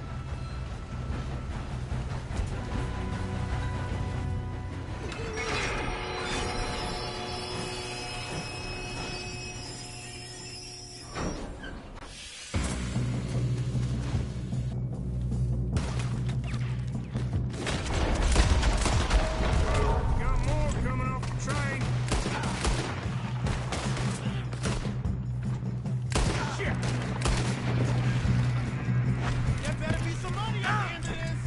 Got more coming off the train. Shit! There better be some money at the end of this.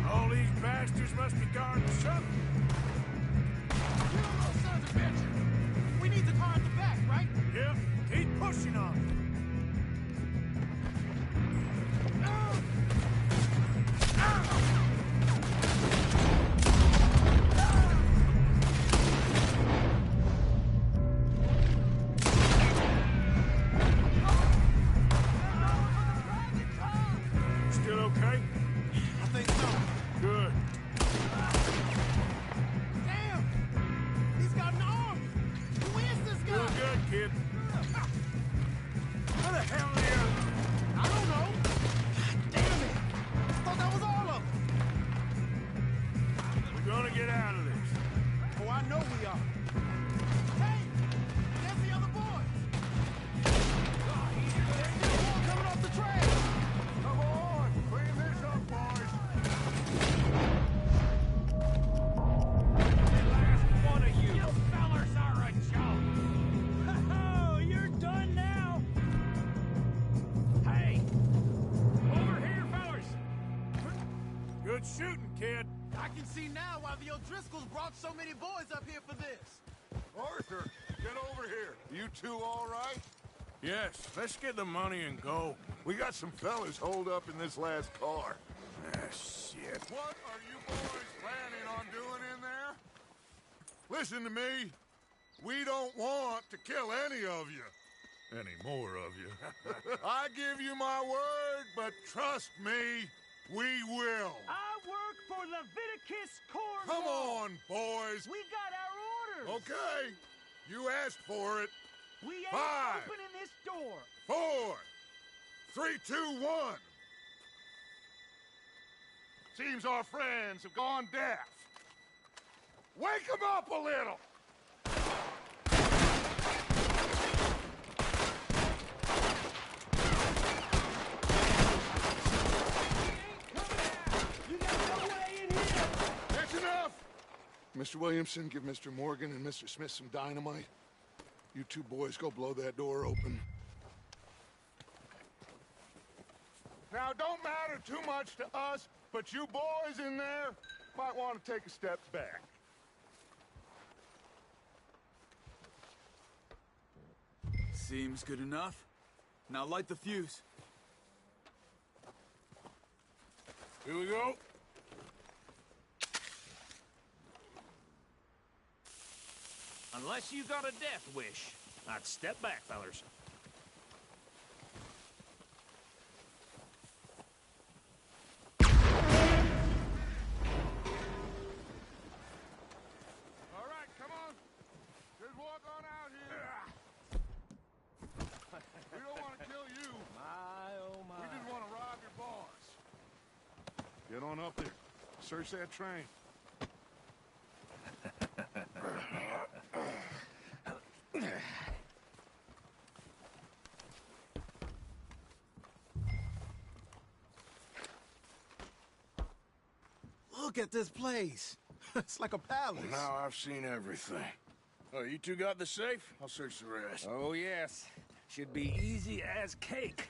All these bastards must be guarding something. You little sons of bitches. We need the car at the back, right? Yep, keep pushing on it. Still okay? I think so. Good. Damn! He's got an arm! Who is this guy? Doing good, kid. Where the hell are you? I don't know. Damn it! I thought that was all of them. We're gonna get out of this. Oh, I know we are. Hey! There's the other boys! There's still more coming off the train! Come on, clean this up, boys. The last one of you. You fellers are a joke. Oh, you're done now. Hey, over here, fellers. Good shooting, kid. I can see now why the O'Driscolls brought so many boys up here for this. Arthur, get over here. You two all right? Yes, let's get the money and go. We got some fellas holed up in this last car. Ah, shit. What are you boys planning on doing in there? Listen to me. We don't want to kill any of you. Any more of you. I give you my word, but trust me, we will. I work for Leviticus Corps. Come on, boys. We got our orders. Okay. You asked for it. We ain't 5, opening this door. 4, 3, 2, 1. Seems our friends have gone deaf. Wake them up a little. Mr. Williamson, give Mr. Morgan and Mr. Smith some dynamite. You two boys go blow that door open. Now, don't matter too much to us, but you boys in there might want to take a step back. Seems good enough. Now light the fuse. Here we go. Unless you got a death wish, I'd step back, fellers. All right, come on. Just walk on out here. We don't want to kill you. My, oh my. We just want to rob your boss. Get on up there. Search that train. Look at this place. It's like a palace. Well, now I've seen everything. Oh, you two got the safe? I'll search the rest. Oh, yes. Should be easy as cake.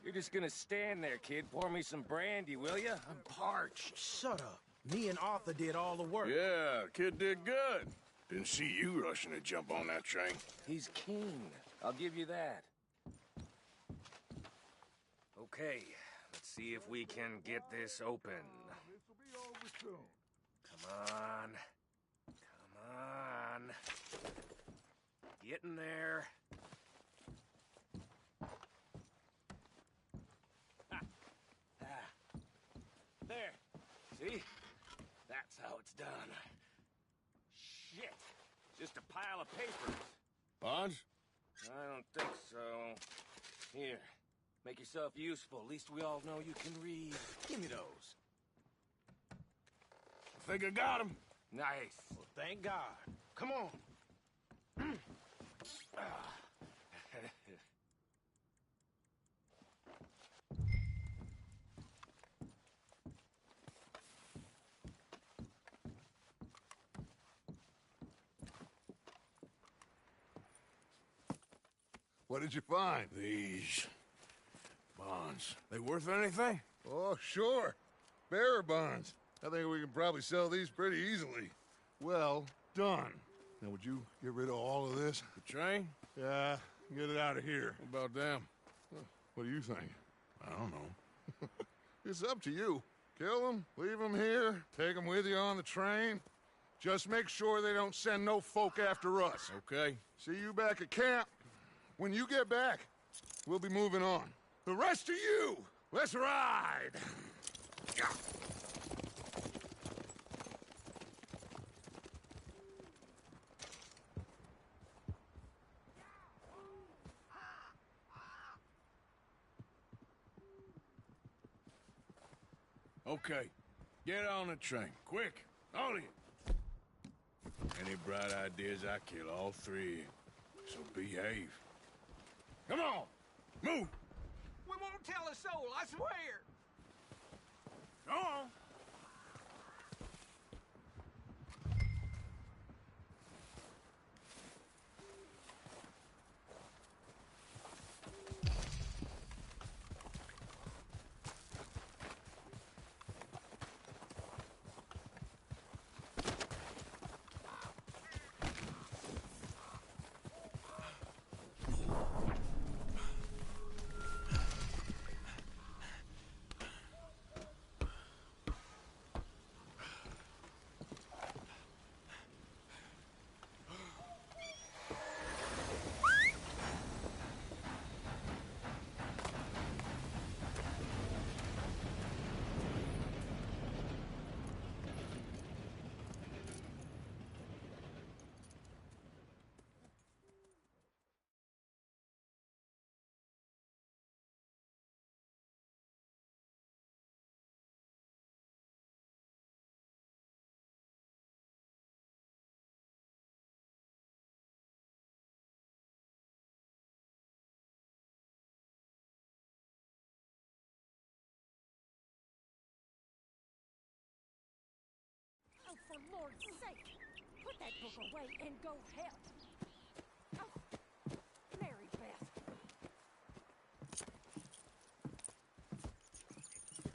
You're just gonna stand there, kid. Pour me some brandy, will you? I'm parched. Shut up. Me and Arthur did all the work. Yeah, kid did good. Didn't see you rushing to jump on that train. He's keen. I'll give you that. Okay, let's see if we can get this open. This'll be over soon. Come on. Come on. Get in there. Ah. Ah. There. See? That's how it's done. Shit. Just a pile of papers. Bonds? I don't think so. Here. Make yourself useful. At least we all know you can read. Give me those. I think I got him. Nice. Well, thank God. Come on. What did you find? These bonds. They worth anything? Oh, sure. Bearer bonds. I think we can probably sell these pretty easily. Well done. Now, would you get rid of all of this? The train? Yeah, get it out of here. What about them? What do you think? I don't know. It's up to you. Kill them, leave them here, take them with you on the train. Just make sure they don't send no folk after us. Okay. See you back at camp. When you get back, we'll be moving on. The rest of you, let's ride! Okay. Get on the train. Quick. All of you. Any bright ideas, I kill all three of you. So behave. Come on! Move! We won't tell a soul, I swear. Go on! Lord's sake! Put that book away and go help! Oh, Mary Beth.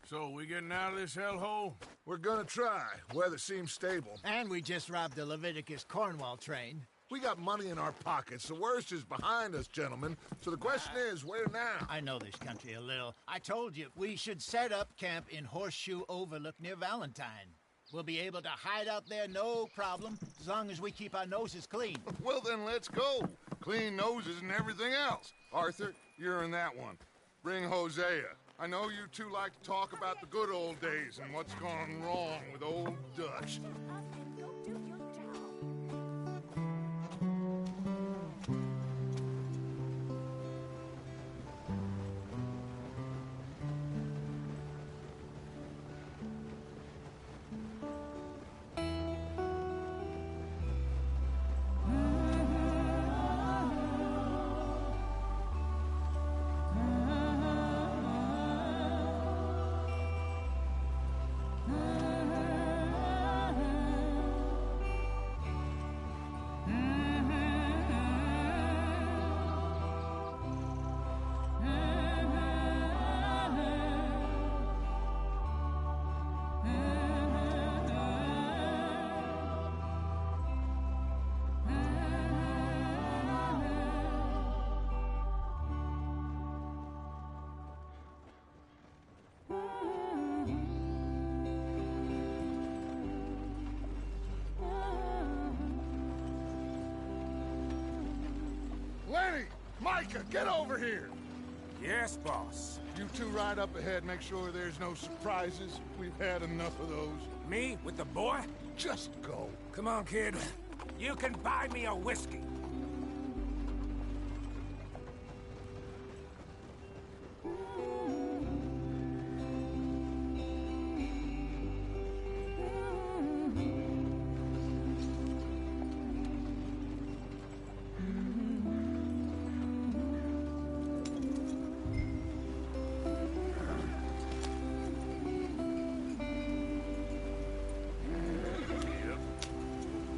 So, we getting out of this hellhole? We're gonna try. Weather seems stable. And we just robbed the Leviticus Cornwall train. We got money in our pockets. The worst is behind us, gentlemen. So the question is, where now? I know this country a little. I told you, we should set up camp in Horseshoe Overlook near Valentine. We'll be able to hide out there, no problem, as long as we keep our noses clean. Well, then let's go. Clean noses and everything else. Arthur, you're in that one. Bring Hosea. I know you two like to talk about the good old days and what's gone wrong with old Dutch. Lenny! Micah, get over here! Yes, boss. You two ride up ahead, make sure there's no surprises. We've had enough of those. Me with the boy? Just go. Come on, kid. You can buy me a whiskey.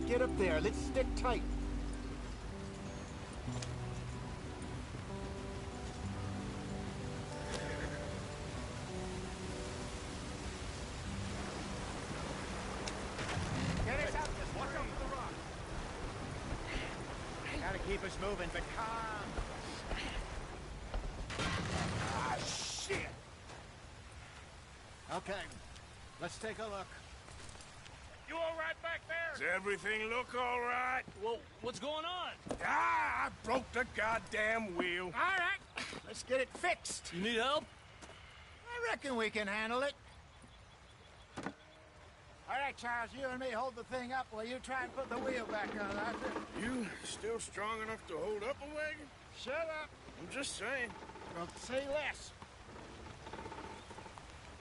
Get up there, let's stick tight. Get us out this way. Watch out for the rock. Gotta keep us moving, but calm. Ah, shit! Okay, let's take a look. You all right back there? Does everything look all right? Well, what's going on? Ah, I broke the goddamn wheel. All right, let's get it fixed. You need help? I reckon we can handle it. All right, Charles, you and me hold the thing up while you try and put the wheel back on, Arthur. You still strong enough to hold up a wagon? Shut up. I'm just saying. Don't say less.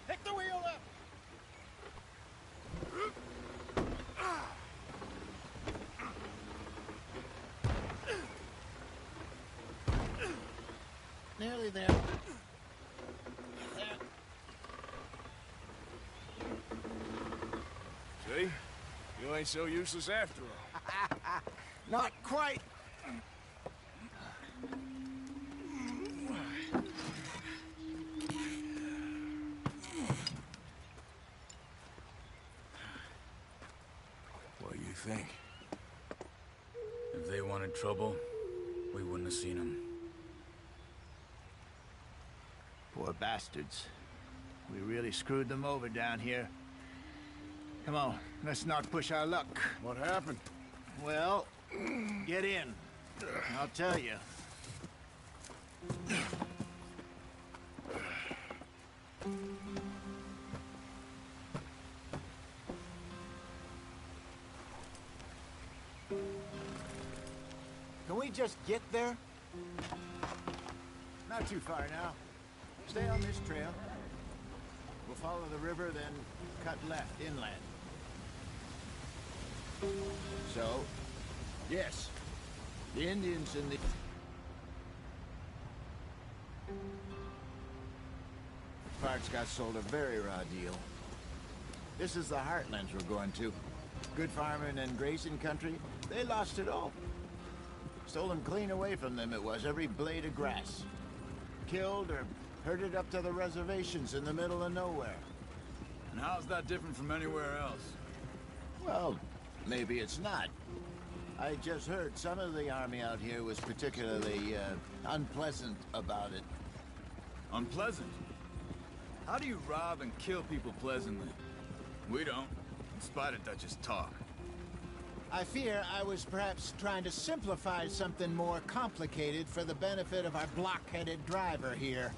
Pick the wheel up. Nearly there. See? You ain't so useless after all. Not quite. What do you think? If they wanted trouble, we wouldn't have seen them. Poor bastards. We really screwed them over down here. Come on, let's not push our luck. What happened? Well, get in. I'll tell you. Can we just get there? Not too far now. Stay on this trail. We'll follow the river, then cut left inland. So, yes, the Indians and the parts got sold a very raw deal. This is the heartlands we're going to. Good farming and grazing country, they lost it all. Stolen clean away from them it was, every blade of grass. Killed or herded up to the reservations in the middle of nowhere. And how's that different from anywhere else? Well, maybe it's not. I just heard some of the army out here was particularly, unpleasant about it. Unpleasant? How do you rob and kill people pleasantly? We don't, in spite of Dutch's talk. I fear I was perhaps trying to simplify something more complicated for the benefit of our block-headed driver here.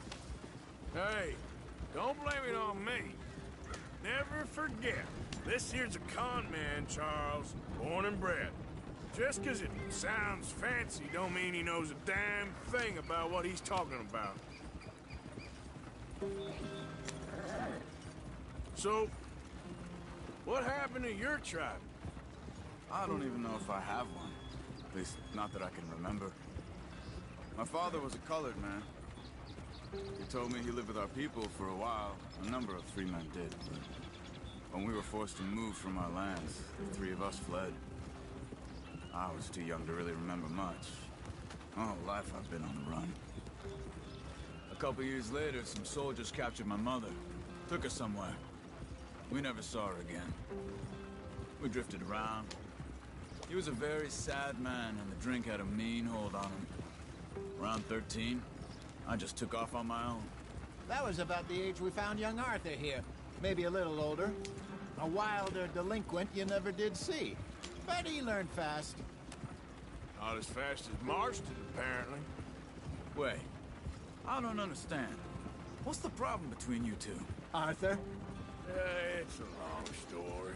Hey, don't blame it on me. Never forget, this here's a con man, Charles, born and bred. Just 'cause it sounds fancy don't mean he knows a damn thing about what he's talking about. So, what happened to your tribe? I don't even know if I have one. At least, not that I can remember. My father was a colored man. He told me he lived with our people for a while. A number of free men did. But when we were forced to move from our lands, the three of us fled. I was too young to really remember much. My whole life I've been on the run. A couple years later, some soldiers captured my mother. Took her somewhere. We never saw her again. We drifted around. He was a very sad man, and the drink had a mean hold on him. Around 13, I just took off on my own. That was about the age we found young Arthur here. Maybe a little older. A wilder delinquent you never did see. But he learned fast. Not as fast as Marston, apparently. Wait, I don't understand. What's the problem between you two? Arthur? It's a long story.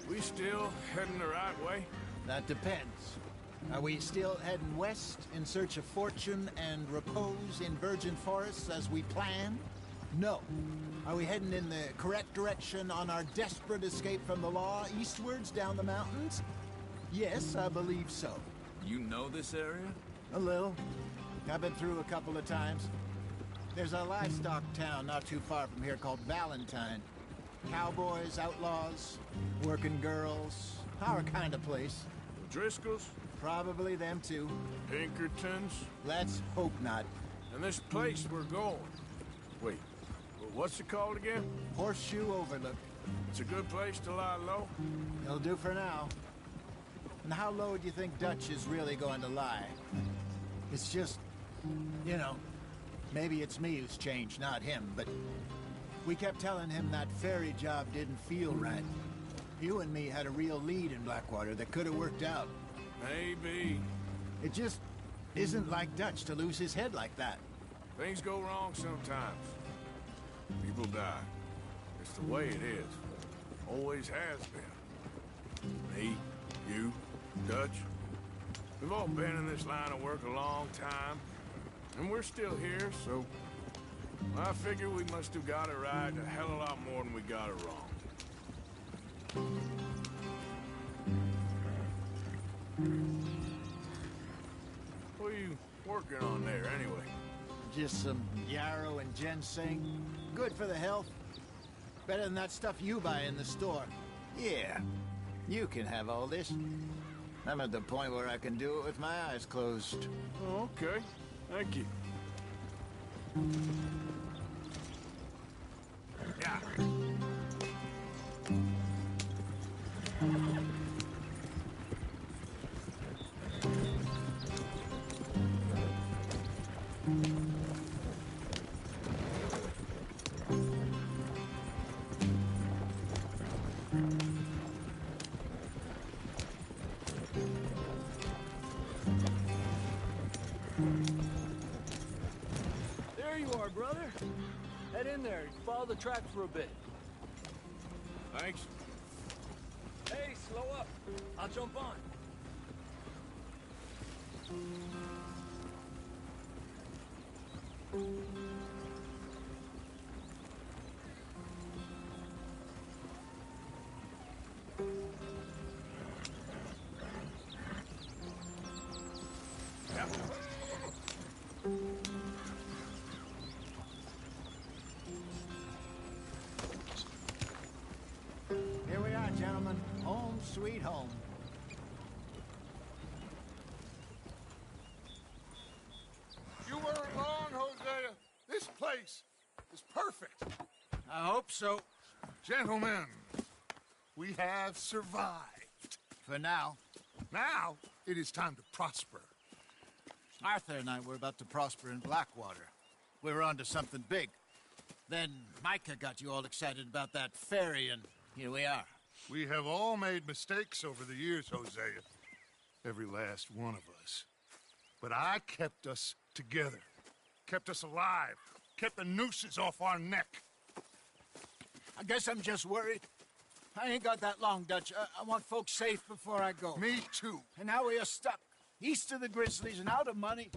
We still heading the right way? That depends. Are we still heading west in search of fortune and repose in virgin forests as we planned? No. Are we heading in the correct direction on our desperate escape from the law eastwards down the mountains? Yes, I believe so. You know this area? A little. I've been through a couple of times. There's a livestock town not too far from here called Valentine. Cowboys, outlaws, working girls, our kind of place. The Driscolls? Probably them too. Pinkertons? Let's hope not. And this place we're going. Wait, what's it called again? Horseshoe Overlook. It's a good place to lie low? It'll do for now. And how low do you think Dutch is really going to lie? It's just, you know, maybe it's me who's changed, not him, but we kept telling him that ferry job didn't feel right. You and me had a real lead in Blackwater that could have worked out. Maybe. It just isn't like Dutch to lose his head like that. Things go wrong sometimes. People die. It's the way it is. Always has been. Me, you, Dutch. We've all been in this line of work a long time. And we're still here, so I figure we must have got it right a hell of a lot more than we got it wrong. What are you working on there, anyway? Just some yarrow and ginseng. Good for the health. Better than that stuff you buy in the store. Yeah, you can have all this. I'm at the point where I can do it with my eyes closed. Oh, okay. Thank you. Yeah. There you are, brother. Head in there. Follow the tracks for a bit. Thanks. Hey, slow up. I'll jump on. sweet home. You weren't wrong, Hosea. This place is perfect. I hope so. Gentlemen, we have survived. For now. Now, it is time to prosper. Arthur and I were about to prosper in Blackwater. We were onto something big. Then Micah got you all excited about that ferry, and here we are. We have all made mistakes over the years, Hosea. Every last one of us. But I kept us together. Kept us alive. Kept the nooses off our neck. I guess I'm just worried. I ain't got that long, Dutch. I want folks safe before I go. Me too. And now we are stuck. East of the Grizzlies and out of money.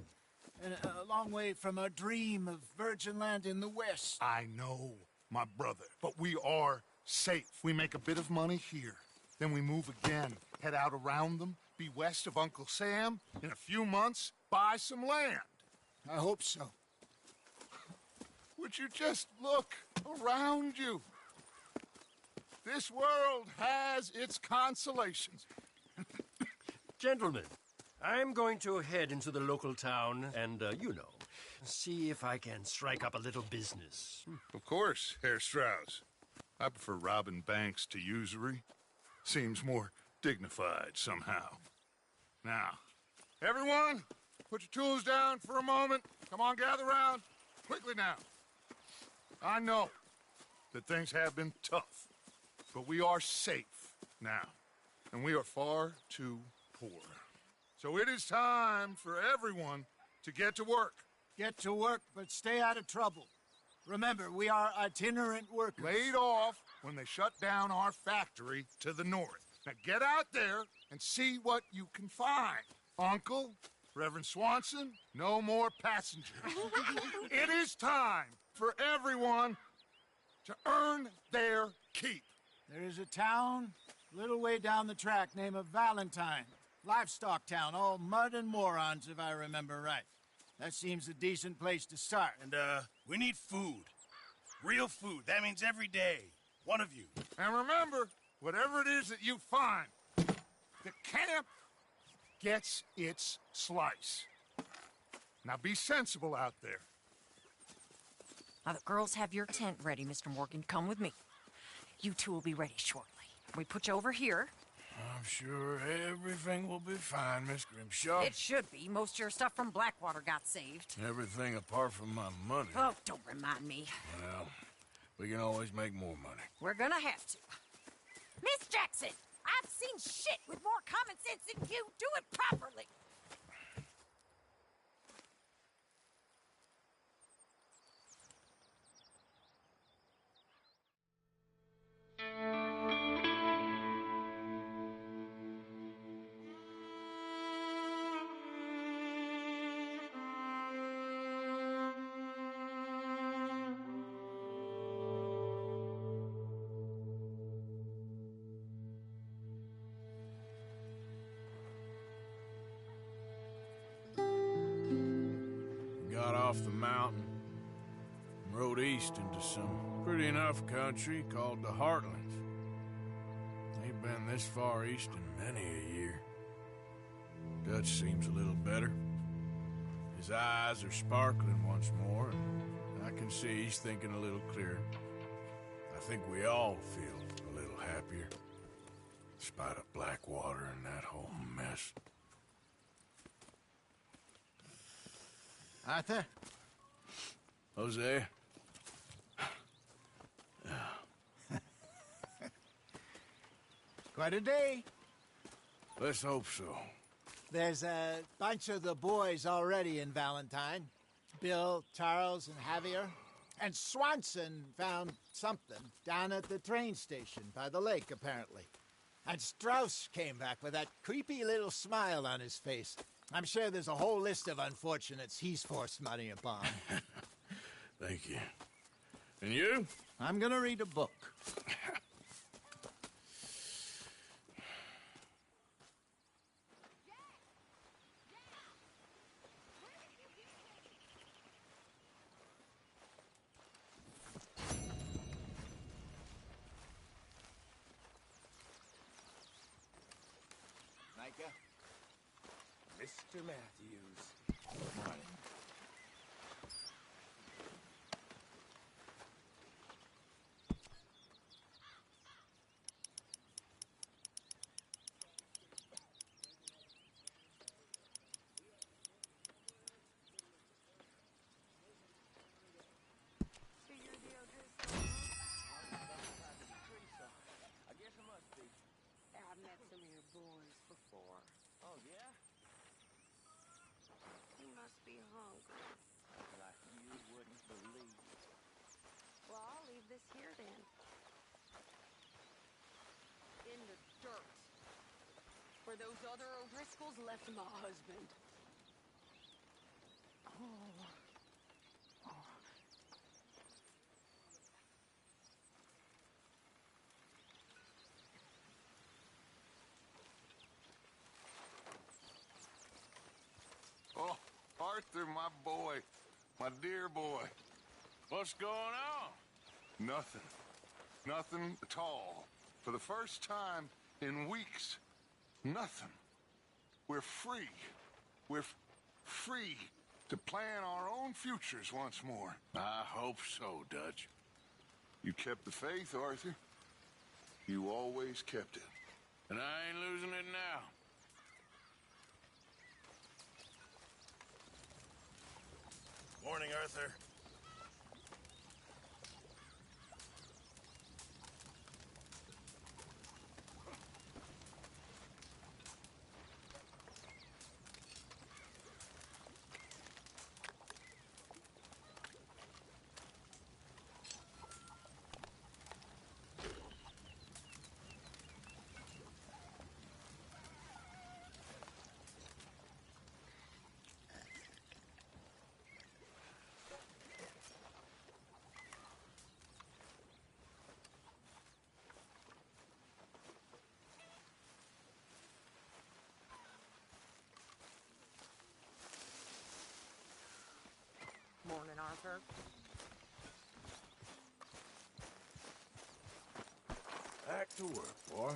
And a long way from our dream of virgin land in the west. I know, my brother. But we are safe. We make a bit of money here. Then we move again. Head out around them. Be west of Uncle Sam. In a few months, buy some land. I hope so. Would you just look around you? This world has its consolations. Gentlemen, I'm going to head into the local town and, see if I can strike up a little business. Of course, Herr Strauss. I prefer robbing banks to usury. Seems more dignified somehow. Now, everyone, put your tools down for a moment. Come on, gather round. Quickly now. I know that things have been tough, but we are safe now, and we are far too poor. So it is time for everyone to get to work. Get to work, but stay out of trouble. Remember, we are itinerant workers. Laid off when they shut down our factory to the north. Now get out there and see what you can find. Uncle, Reverend Swanson, no more passengers. It is time for everyone to earn their keep. There is a town a little way down the track named Valentine. Livestock town, all mud and morons, if I remember right. That seems a decent place to start. And, we need food. Real food. That means every day. One of you. And remember, whatever it is that you find, the camp gets its slice. Now be sensible out there. Now, the girls have your tent ready, Mr. Morgan. Come with me. You two will be ready shortly. We put you over here. I'm sure everything will be fine, Miss Grimshaw. It should be. Most of your stuff from Blackwater got saved. Everything apart from my money. Oh, don't remind me. Well, we can always make more money. We're gonna have to. Miss Jackson, I've seen shit with more common sense than you. Do it properly. Got off the mountain and rode east into some pretty enough country called the Heartlands. Ain't been this far east in many a year. Dutch seems a little better. His eyes are sparkling once more, and I can see he's thinking a little clearer. I think we all feel a little happier, in spite of Blackwater and that whole mess. Arthur? Jose? Quite a day. Let's hope so. There's a bunch of the boys already in Valentine. Bill, Charles, and Javier. And Swanson found something down at the train station by the lake, apparently. And Strauss came back with that creepy little smile on his face. I'm sure there's a whole list of unfortunates he's forced money upon. Thank you. And you? I'm gonna read a book. Micah? Mr. Matthews. Morning. I guess it must be. I've met some of your boys before. Oh, yeah? You must be hungry. Like you wouldn't believe. Well, I'll leave this here then. In the dirt. Where those other O'Driscolls left my husband. Oh, Arthur, my boy. My dear boy. What's going on? Nothing. Nothing at all. For the first time in weeks, nothing. We're free. We're free to plan our own futures once more. I hope so, Dutch. You kept the faith, Arthur. You always kept it. And I ain't losing it now. Morning, Arthur. Morning, Arthur. Back to work, boy.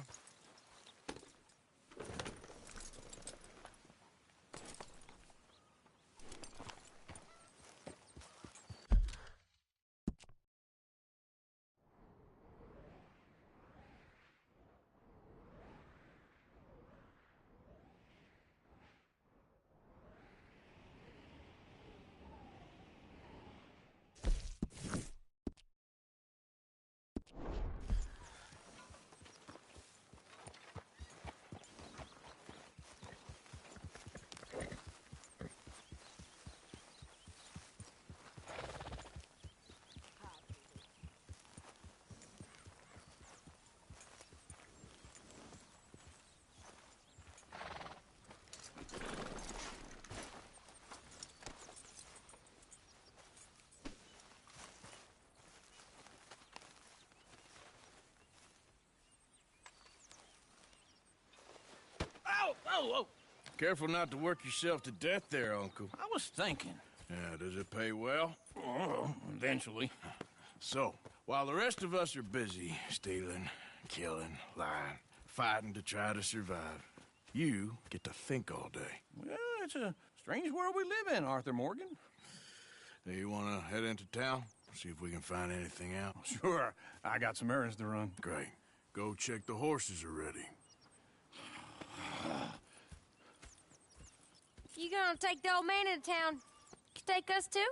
Oh! Careful not to work yourself to death there, Uncle. I was thinking. Yeah, does it pay well? Oh, eventually. So, while the rest of us are busy stealing, killing, lying, fighting to try to survive, you get to think all day. Well, it's a strange world we live in, Arthur Morgan. Hey, you want to head into town? See if we can find anything out? Sure. I got some errands to run. Great. Go check the horses are ready. You gonna take the old man into town? Take us too?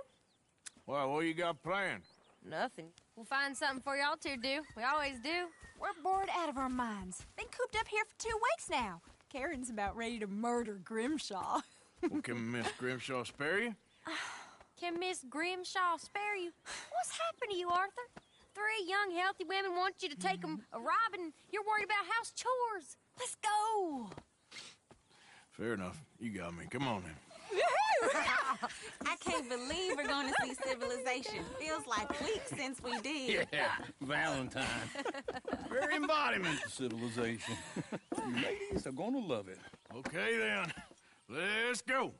Well, what you got planned? Nothing. We'll find something for y'all to do. We always do. We're bored out of our minds. Been cooped up here for 2 weeks now. Karen's about ready to murder Grimshaw. Well, can Miss Grimshaw spare you? Can Miss Grimshaw spare you? What's happened to you, Arthur? 3 young, healthy women want you to take them a robbing. You're worried about house chores. Let's go. Fair enough. You got me. Come on then. I can't believe we're going to see civilization. Feels like weeks since we did. Yeah, Valentine. Very embodiment of civilization. You ladies are going to love it. Okay then. Let's go.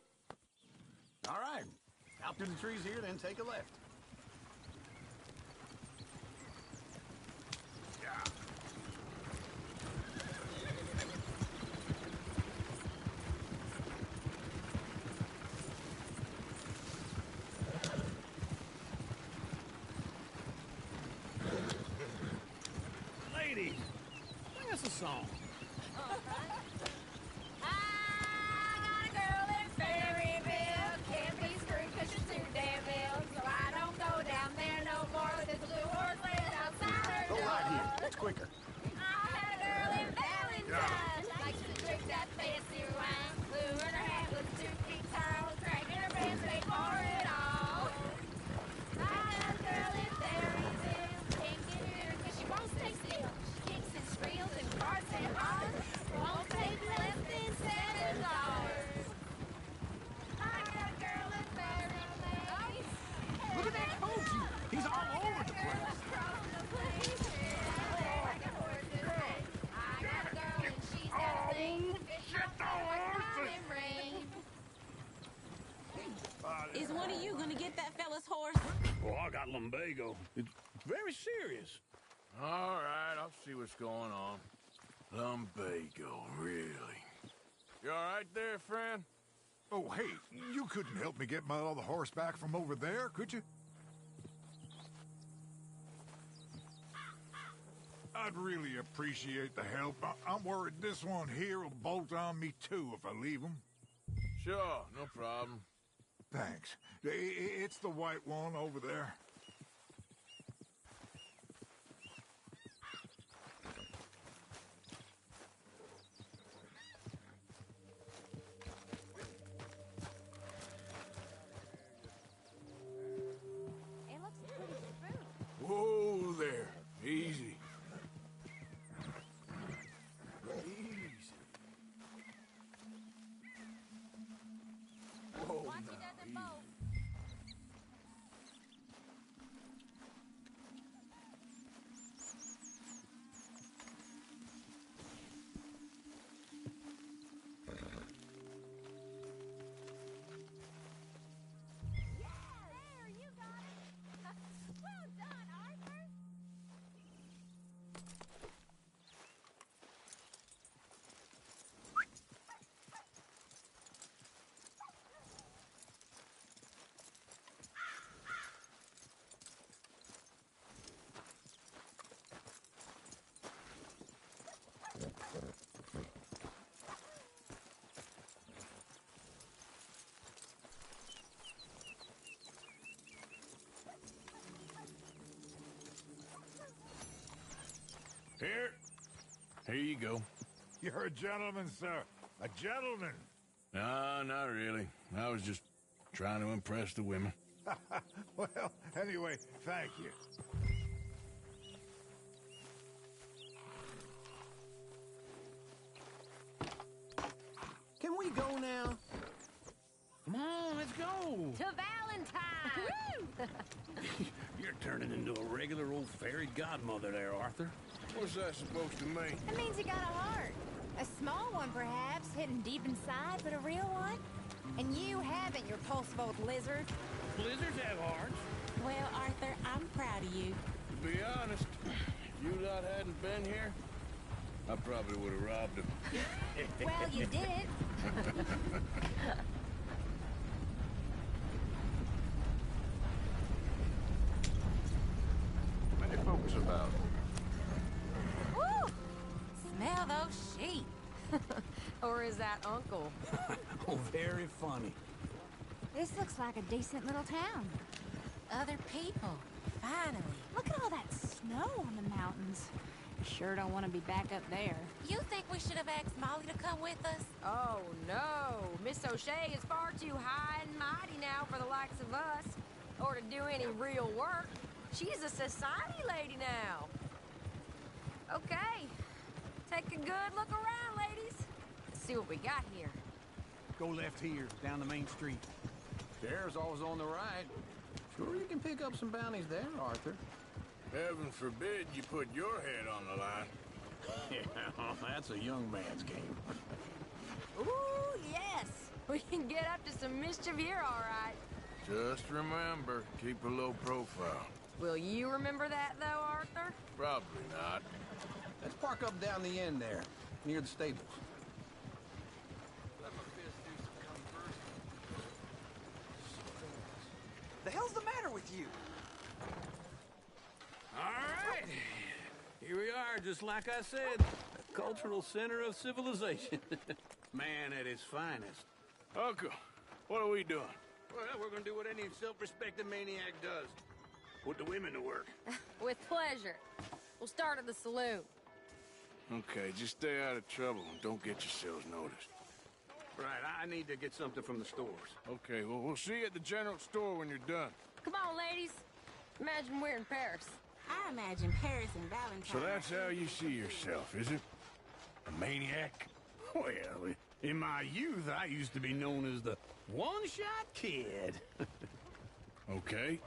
All right. Out through the trees here, then take a left. got fancy wine. Blue and her hat was 2 feet tall. Cracking her pants made for it all. I got a girl in Berryville. Can't get her 'cause she won't stay still. She kicks and squeals and farts and hollers. Won't take less than $7. I got a girl in Berryville. Look at that Koji! He's all over the place. Is one of you gonna get that fella's horse? Oh, I got lumbago. It's very serious. All right, I'll see what's going on. Lumbago, really? You all right there, friend? Oh, hey, you couldn't help me get my other horse back from over there, could you? I'd really appreciate the help. I'm worried this one here will bolt on me too if I leave him. Sure, no problem. Thanks. It's the white one over there. It looks pretty smooth. Whoa there. Easy. Whoa, Watch now, it doesn't easy. bolt. There, you got it. Well done, Arthur. Here you go. You're a gentleman, sir. A gentleman. No, not really. I was just trying to impress the women. Well, anyway, thank you. Can we go now? Come on, let's go. To Valentine! You're turning into a regular old fairy godmother there, Arthur. What's that supposed to mean? It means you got a heart. A small one, perhaps, hidden deep inside, but a real one. And you haven't, you repulsive old lizard. Blizzards have hearts. Well, Arthur, I'm proud of you. To be honest, if you lot hadn't been here, I probably would have robbed him. Well, you did. Many folks about. Woo! Smell those sheep. Or is that Uncle? Oh, very funny. This looks like a decent little town. Other people. Finally. Look at all that snow on the mountains. Sure don't want to be back up there. You think we should have asked Molly to come with us? Oh, no. Miss O'Shea is far too high and mighty now for the likes of us. Or to do any real work. She's a society lady now. Okay. Take a good look around, ladies. Let's see what we got here. Go left here, down the main street. There's always on the right. Sure, you can pick up some bounties there, Arthur. Heaven forbid you put your head on the line. Yeah, that's a young man's game. Ooh, yes. We can get up to some mischief here, all right. Just remember, keep a low profile. Will you remember that, though, Arthur? Probably not. Let's park up down the end there, near the stables. The hell's the matter with you? All right. Here we are, just like I said. A cultural center of civilization. Man at his finest. Uncle, what are we doing? Well, we're gonna do what any self-respecting maniac does. Put the women to work. With pleasure. We'll start at the saloon. Okay, just stay out of trouble and don't get yourselves noticed. Right, I need to get something from the stores. Okay, well, we'll see you at the general store when you're done. Come on, ladies. Imagine we're in Paris. I imagine Paris and Valentine. So that's how you see yourself, is it? A maniac? Well, in my youth, I used to be known as the one-shot kid. Okay.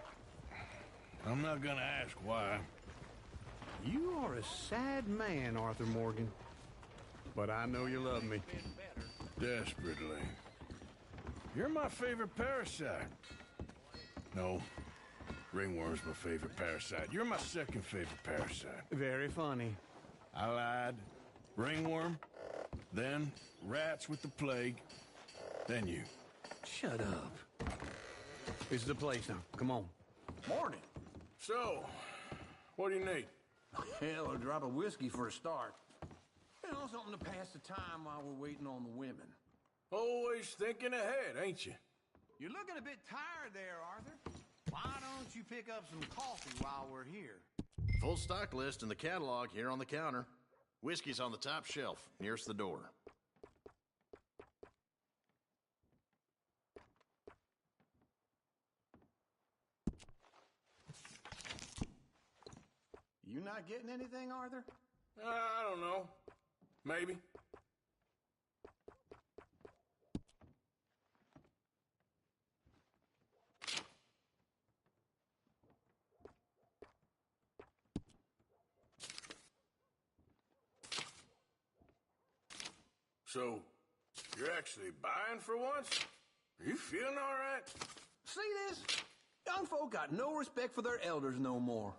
I'm not gonna ask why. You are a sad man, Arthur Morgan. But I know you love me. Desperately. You're my favorite parasite. No, ringworm's my favorite parasite. You're my second favorite parasite. Very funny. I lied. Ringworm, then rats with the plague, then you. Shut up. This is the place now. Come on. Morning. So, what do you need? Hell, a drop of whiskey for a start. You know, something to pass the time while we're waiting on the women. Always thinking ahead, ain't you? You're looking a bit tired there, Arthur. Why don't you pick up some coffee while we're here? Full stock list in the catalog here on the counter. Whiskey's on the top shelf, nearest the door. You not getting anything, Arthur? I don't know. Maybe. So, you're actually buying for once? Are you feeling all right? See this? Young folk got no respect for their elders no more.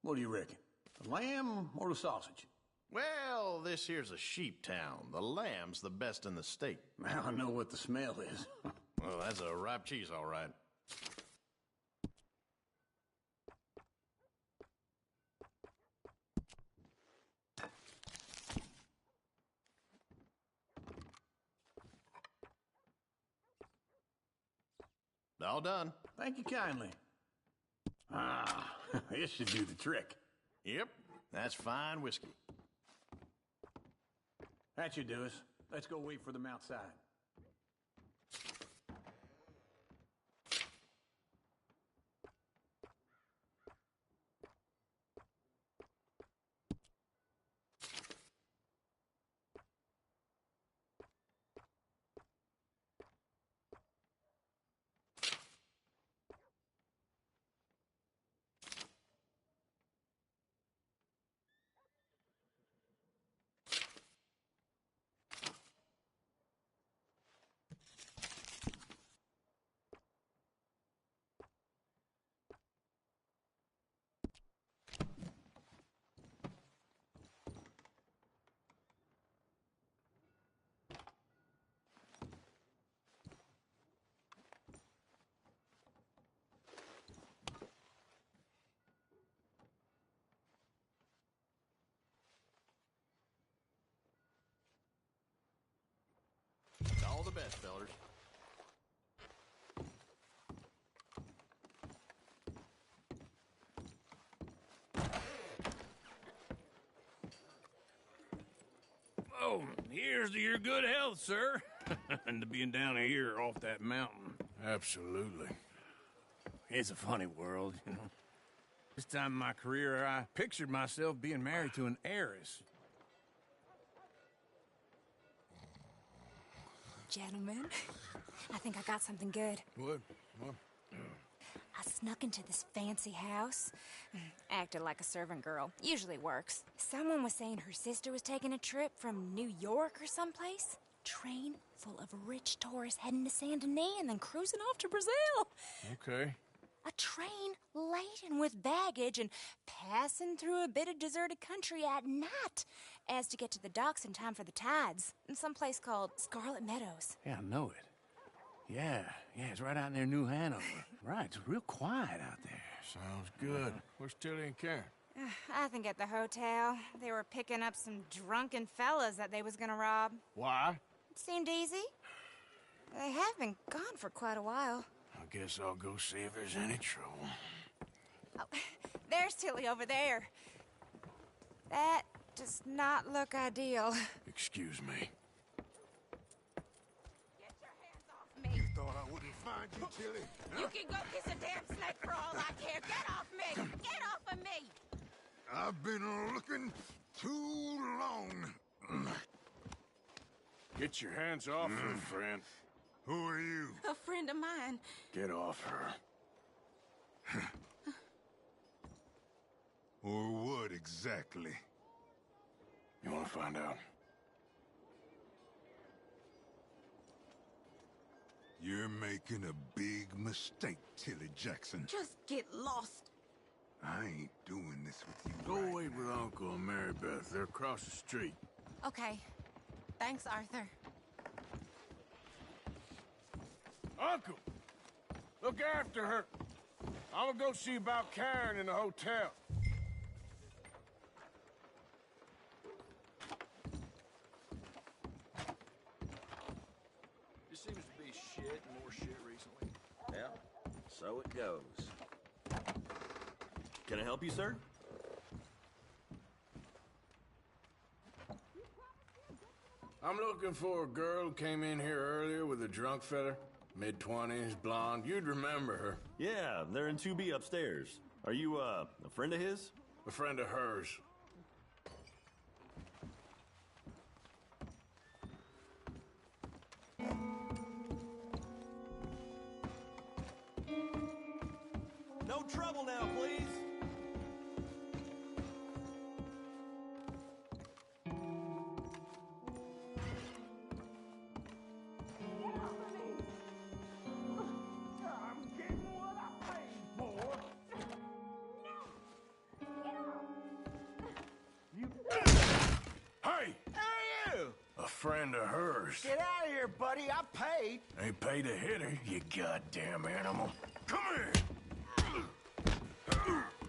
What do you reckon? The lamb or the sausage? Well, this here's a sheep town. The lamb's the best in the state. I know what the smell is. Well, that's a ripe cheese, all right. All done. Thank you kindly. Ah, this should do the trick. Yep, that's fine whiskey. That should do us. Let's go wait for them outside. All the best, fellers. Oh, here's to your good health, sir. And to being down here off that mountain. Absolutely. It's a funny world, you know. This time in my career, I pictured myself being married to an heiress. Gentlemen, I think I got something good. What? I snuck into this fancy house. Acted like a servant girl. Usually works. Someone was saying her sister was taking a trip from New York or someplace. Train full of rich tourists heading to Saint Denis and then cruising off to Brazil. Okay. A train laden with baggage and passing through a bit of deserted country at night as to get to the docks in time for the tides in some place called Scarlet Meadows. Yeah, I know it. Yeah, it's right out near New Hanover. Right, it's real quiet out there. Sounds good. Where's Tilly and Karen? I think at the hotel. They were picking up some drunken fellas that they was gonna rob. Why? It seemed easy. They have been gone for quite a while. I guess I'll go see if there's any trouble. Oh, there's Tilly over there. That does not look ideal. Excuse me. Me. You thought I wouldn't find you, Tilly? You can go kiss a damn snake for all I care. Get off me! Get off of me! I've been looking too long. Get your hands off her, friend. Who are you? A friend of mine. Get off her. Or what exactly? You want to find out? You're making a big mistake, Tilly Jackson. Just get lost. I ain't doing this with you. Go wait with Uncle and Mary Beth. They're across the street. Okay. Thanks, Arthur. Uncle! Look after her. I'm gonna go see about Karen in the hotel. This seems to be shit and more shit recently. Yeah, so it goes. Can I help you, sir? I'm looking for a girl who came in here earlier with a drunk fella. Mid-20s, blonde. You'd remember her. Yeah, they're in 2B upstairs. Are you, a friend of his? A friend of hers. No trouble now, please. Hey! Who are you? A friend of hers. Get out of here, buddy. I paid. Ain't paid to hit her, you goddamn animal. Come here!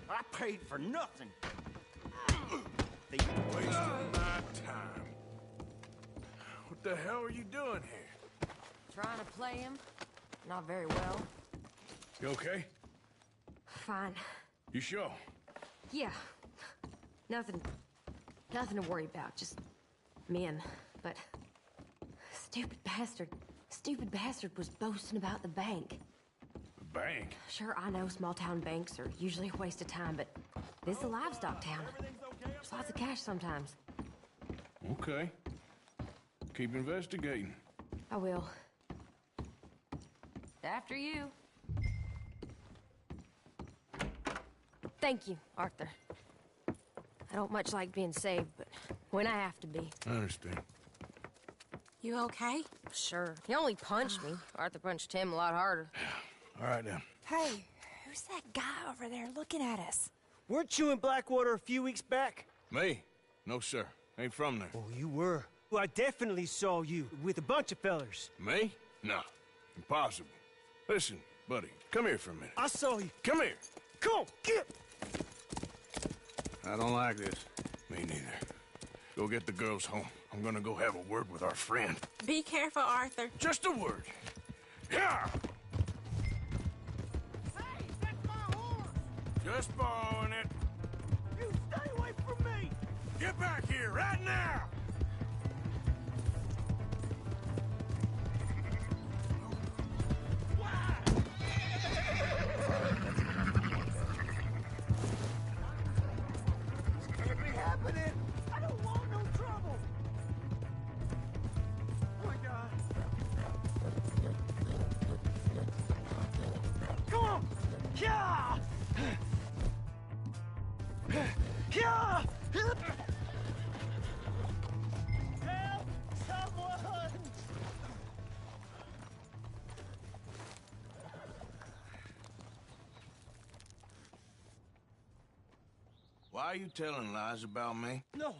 I paid for nothing. Wasting my time. What the hell are you doing here? Trying to play him. Not very well. You okay? Fine. You sure? Yeah. Nothing to worry about. Just men. But stupid bastard was boasting about the bank. The bank? Sure, I know small town banks are usually a waste of time, but this is a livestock town. There's lots of cash sometimes. Okay. Keep investigating. I will. After you. Thank you, Arthur. I don't much like being saved, but when I have to be. I understand. You okay? Sure. He only punched me. Arthur punched him a lot harder. All right, then. Hey, who's that guy over there looking at us? Weren't you in Blackwater a few weeks back? Me? No, sir. Ain't from there. Oh, you were. Well, I definitely saw you with a bunch of fellers. Me? No. Impossible. Listen, buddy, come here for a minute. I saw you. Come here. Come on, get! I don't like this. Me neither. Go get the girls home. I'm gonna go have a word with our friend. Be careful, Arthur. Just a word. Yeah! Hey, that's my horse! Just borrowing it. You stay away from me! Get back here, right now! Can't be happening! I don't want no trouble! Oh my God! Come on! Yeah! Yeah! Help! Someone! Why are you telling lies about me? No.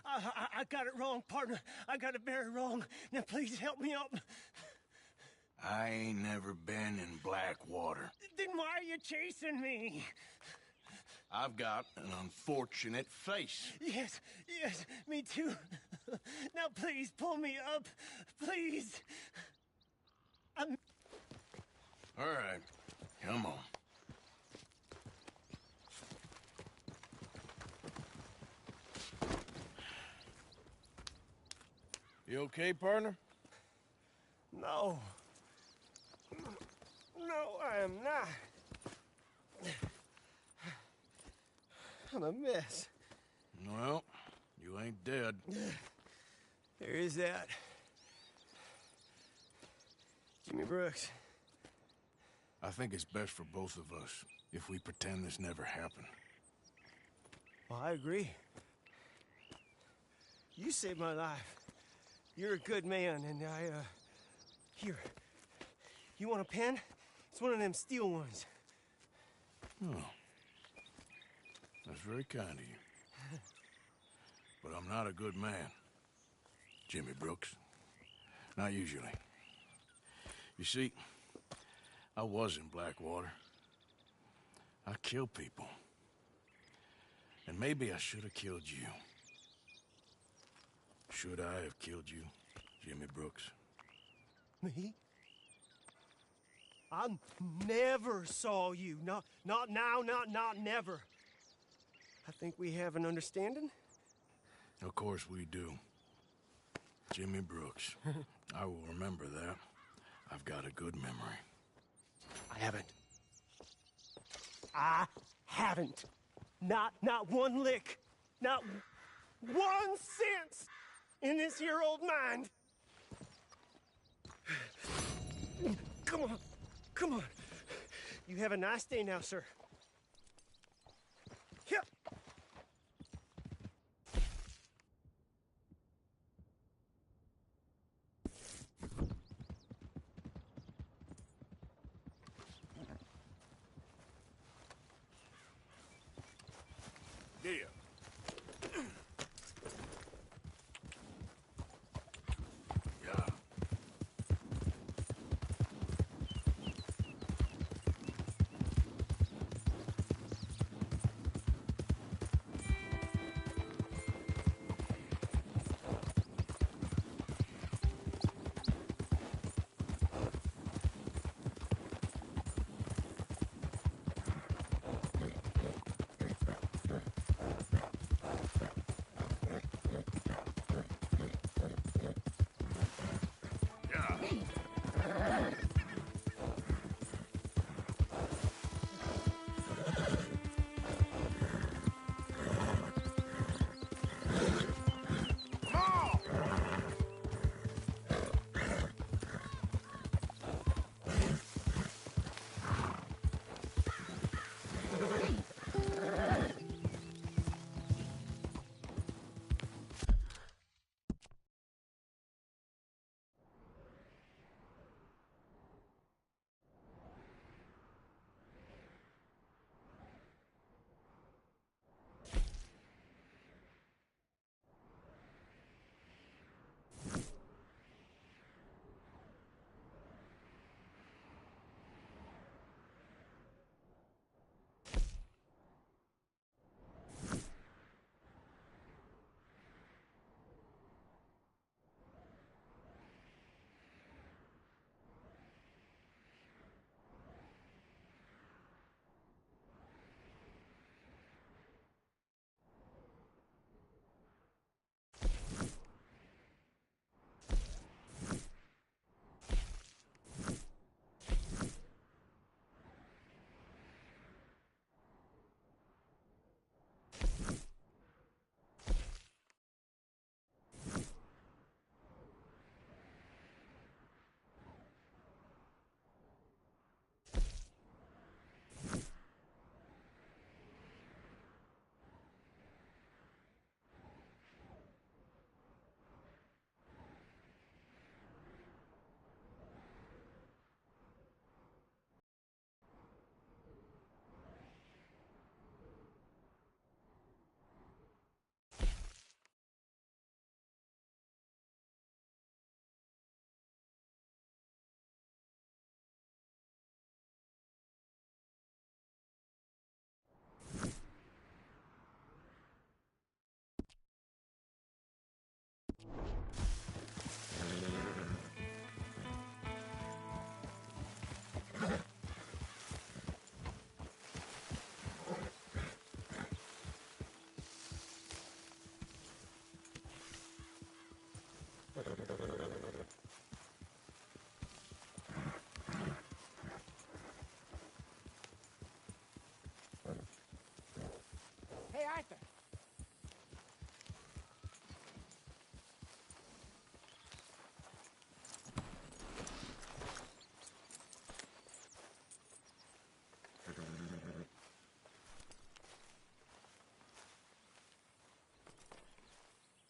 I got it wrong, partner. I got it very wrong. Now, please help me up. I ain't never been in Blackwater. Then why are you chasing me? I've got an unfortunate face. Yes, me too. Now, please, pull me up. Please. All right, come on. You okay, partner? No. No, I am not. I'm a mess. Well, you ain't dead. There is that. Jimmy Brooks. I think it's best for both of us if we pretend this never happened. Well, I agree. You saved my life. You're a good man, and here. You want a pen? It's one of them steel ones. Oh. That's very kind of you. But I'm not a good man, Jimmy Brooks. Not usually. You see, I was in Blackwater. I killed people. And maybe I should have killed you. Should I have killed you, Jimmy Brooks? Me? I never saw you. Not now, not never. I think we have an understanding. Of course we do. Jimmy Brooks. I will remember that. I've got a good memory. I haven't. Not one lick. Not 1 cent in this here old mind. Come on. You have a nice day now, sir. Here. Deal. Yeah.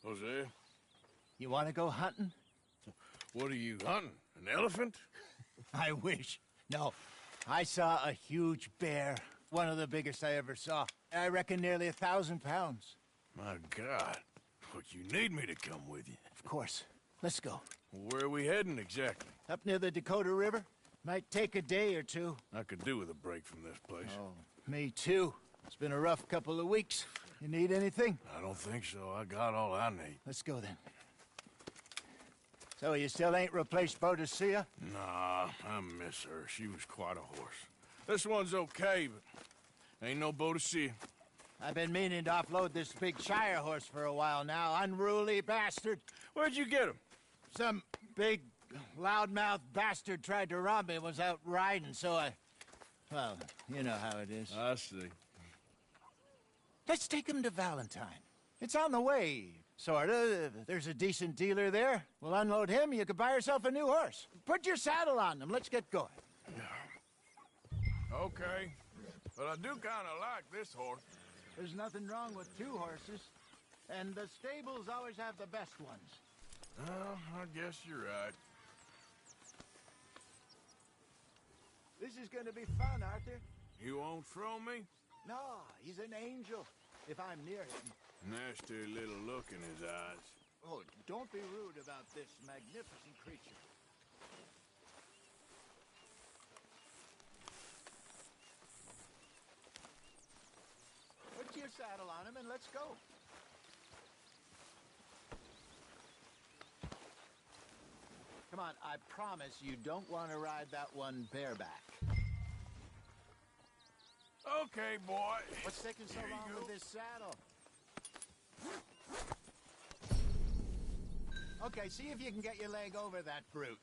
Jose? You want to go hunting? What are you hunting? An elephant? I wish. No. I saw a huge bear. One of the biggest I ever saw. I reckon nearly 1,000 pounds. My God. Look, you need me to come with you. Of course. Let's go. Where are we heading exactly? Up near the Dakota River. Might take a day or two. I could do with a break from this place. Oh, me too. It's been a rough couple of weeks. You need anything? I don't think so. I got all I need. Let's go then. So you still ain't replaced Boadicea? Nah, I miss her. She was quite a horse. This one's okay, but ain't no Boadicea. I've been meaning to offload this big Shire horse for a while now. Unruly bastard. Where'd you get him? Some big, loudmouth bastard tried to rob me and was out riding, so I... Well, you know how it is. I see. Let's take him to Valentine. It's on the way, sorta. There's a decent dealer there. We'll unload him, you could buy yourself a new horse. Put your saddle on him, let's get going. Okay, but I do kind of like this horse. There's nothing wrong with two horses, and the stables always have the best ones. Well, I guess you're right. This is gonna be fun, Arthur. You won't throw me? No, he's an angel, if I'm near him. Nasty little look in his eyes. Oh, don't be rude about this magnificent creature. Put your saddle on him and let's go. Come on, I promise you don't want to ride that one bareback. Okay, boy. What's taking so long with this saddle? Okay, see if you can get your leg over that brute.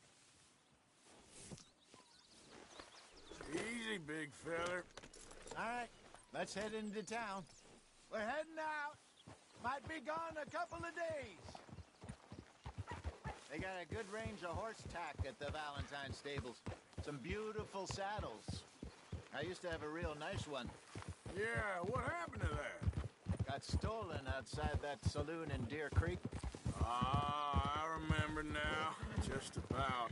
Easy, big feller. All right, let's head into town. We're heading out. Might be gone a couple of days. They got a good range of horse tack at the Valentine stables. Some beautiful saddles. I used to have a real nice one. Yeah, what happened to that? Got stolen outside that saloon in Deer Creek. Ah, I remember now. Just about.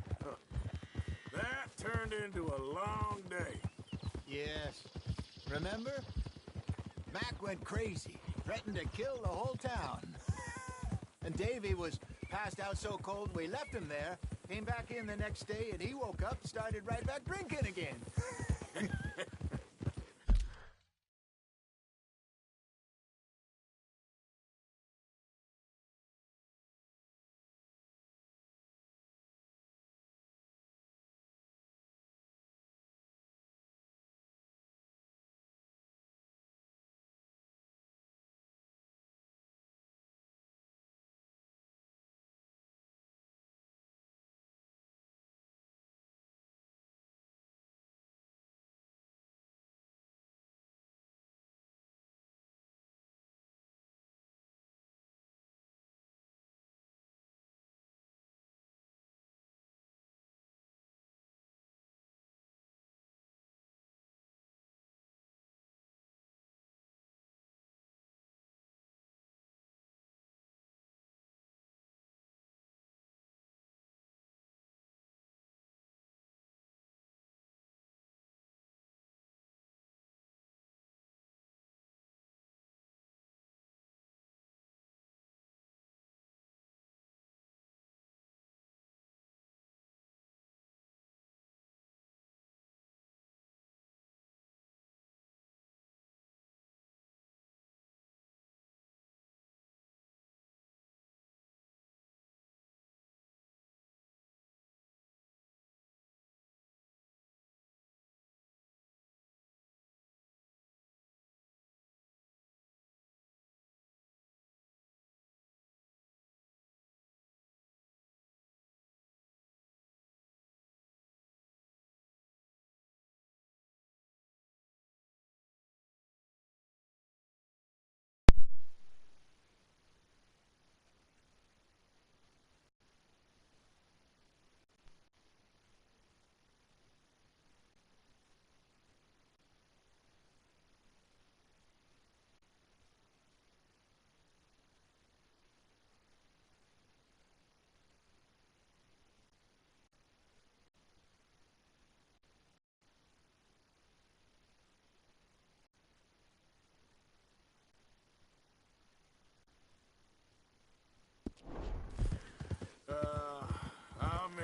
That turned into a long day. Yes. Remember? Mac went crazy, threatened to kill the whole town. And Davy was passed out so cold we left him there, came back in the next day, and he woke up and started right back drinking again.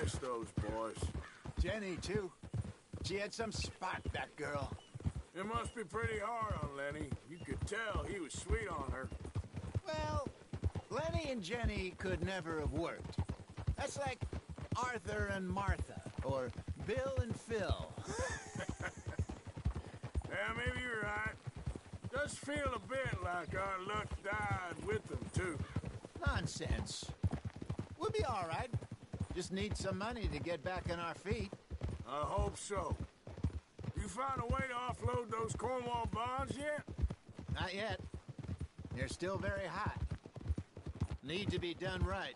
miss those boys. Jenny, too. She had some spot, that girl. It must be pretty hard on Lenny. You could tell he was sweet on her. Well, Lenny and Jenny could never have worked. That's like Arthur and Martha, or Bill and Phil. Yeah, maybe you're right. Does feel a bit like our luck died with them, too. Nonsense. We'll be all right. Just need some money to get back on our feet. I hope so. You found a way to offload those Cornwall bonds yet? Not yet. They're still very hot. Need to be done right.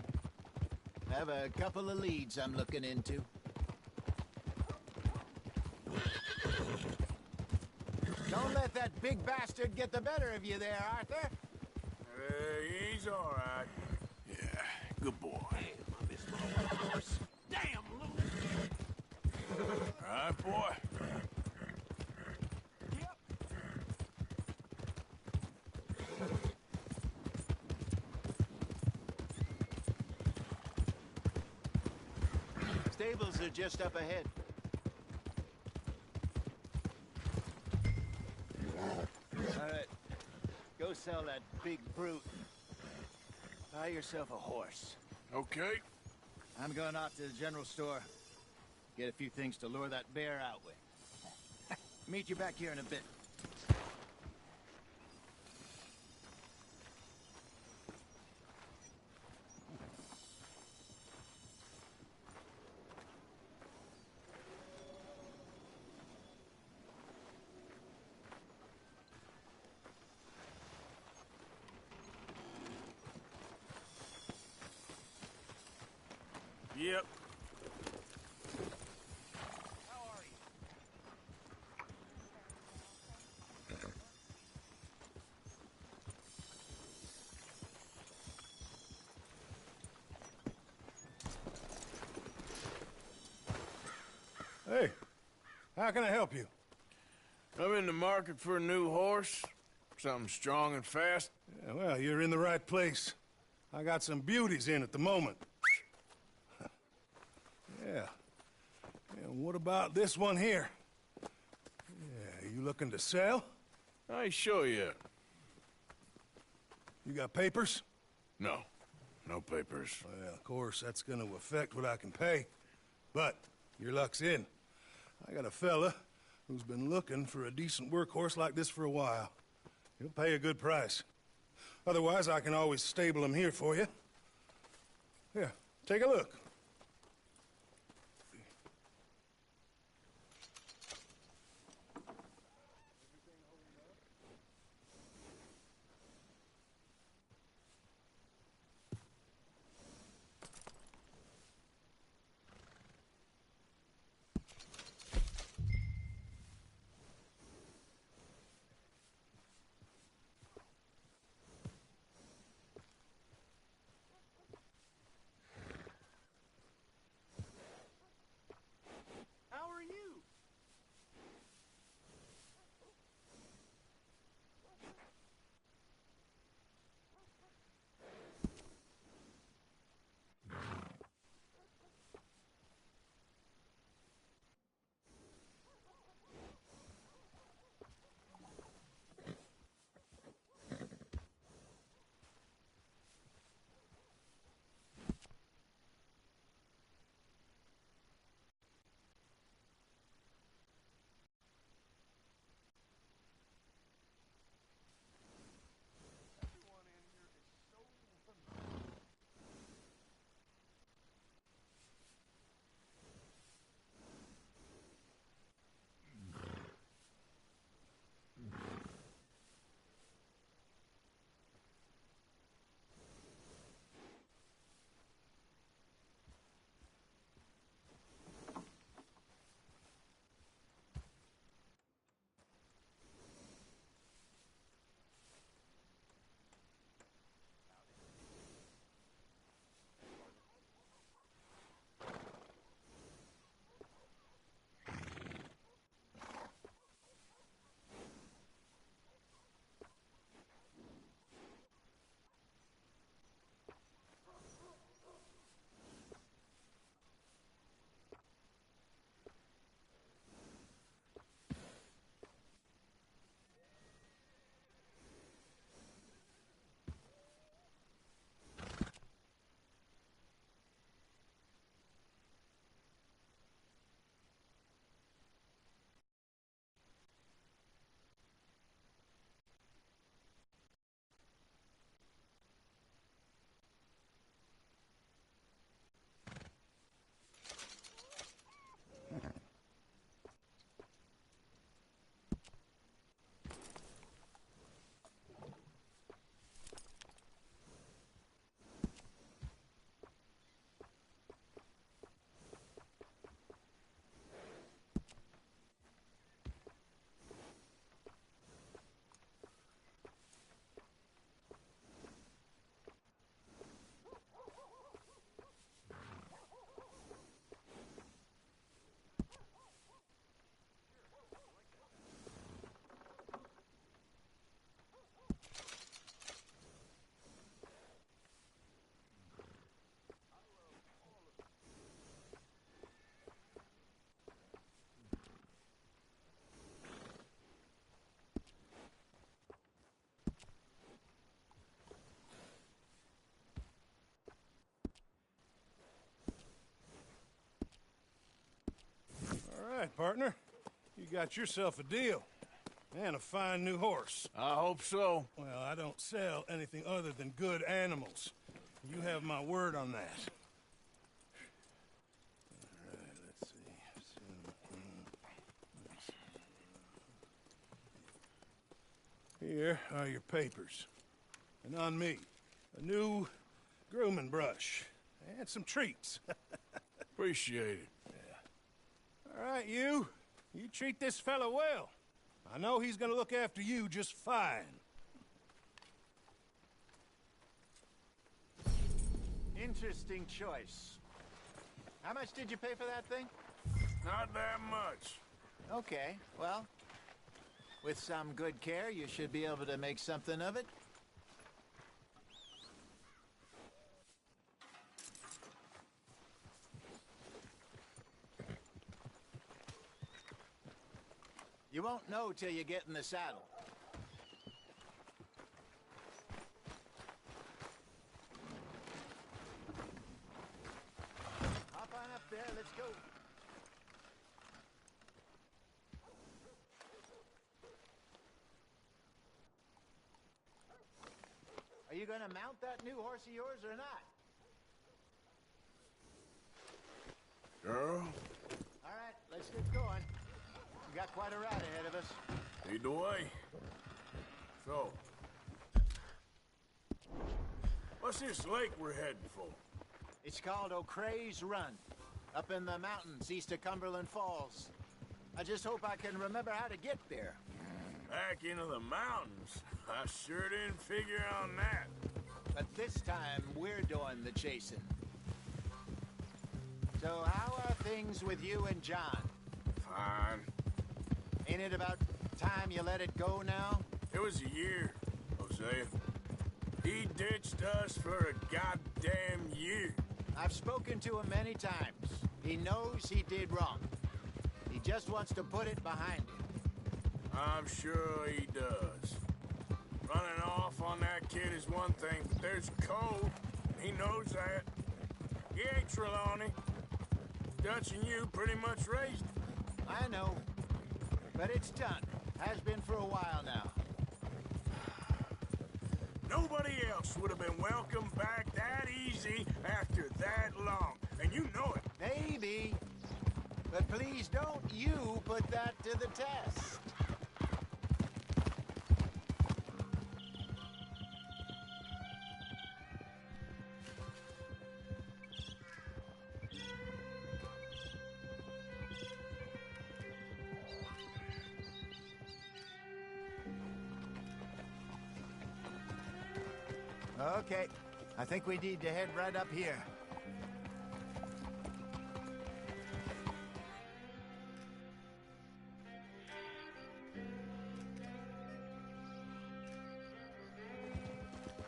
I have a couple of leads I'm looking into. Don't let that big bastard get the better of you there, Arthur. He's all right. Yeah, good boy. Damn, Lou! All right, boy. Stables are just up ahead. All right. Go sell that big brute. Buy yourself a horse. Okay. I'm going off to the general store. Get a few things to lure that bear out with. Meet you back here in a bit. Yep. Hey, how can I help you? I'm in the market for a new horse. Something strong and fast. Yeah, well, you're in the right place. I got some beauties in at the moment. Yeah. And what about this one here? Yeah, you looking to sell? I ain't sure yet. You got papers? No. No papers. Well, of course, that's gonna affect what I can pay. But your luck's in. I got a fella who's been looking for a decent workhorse like this for a while. He'll pay a good price. Otherwise, I can always stable him here for you. Here, take a look. right, partner. You got yourself a deal. And a fine new horse. I hope so. Well, I don't sell anything other than good animals. You have my word on that. All right, let's see. Here are your papers. And on me, a new grooming brush. And some treats. Appreciate it. Yeah. All right, you. You treat this fella well. I know he's gonna look after you just fine. Interesting choice. How much did you pay for that thing? Not that much. Okay, well, with some good care, you should be able to make something of it. You won't know till you get in the saddle. Hop on up there, let's go. Are you gonna mount that new horse of yours or not? Girl? All right, let's get going. We got quite a ride ahead of us. Lead the way. So, what's this lake we're heading for? It's called O'Creagh's Run, up in the mountains east of Cumberland Falls. I just hope I can remember how to get there. Back into the mountains? I sure didn't figure on that. But this time, we're doing the chasing. So how are things with you and John? Fine. Ain't it about time you let it go now? It was a year, Hosea. He ditched us for a goddamn year. I've spoken to him many times. He knows he did wrong. He just wants to put it behind him. I'm sure he does. Running off on that kid is one thing, but there's a code. He knows that. He ain't Trelawney. Dutch and you pretty much raised him. I know. But it's done. Has been for a while now. Nobody else would have been welcomed back that easy after that long. And you know it. Maybe. But please don't you put that to the test. Okay, I think we need to head right up here.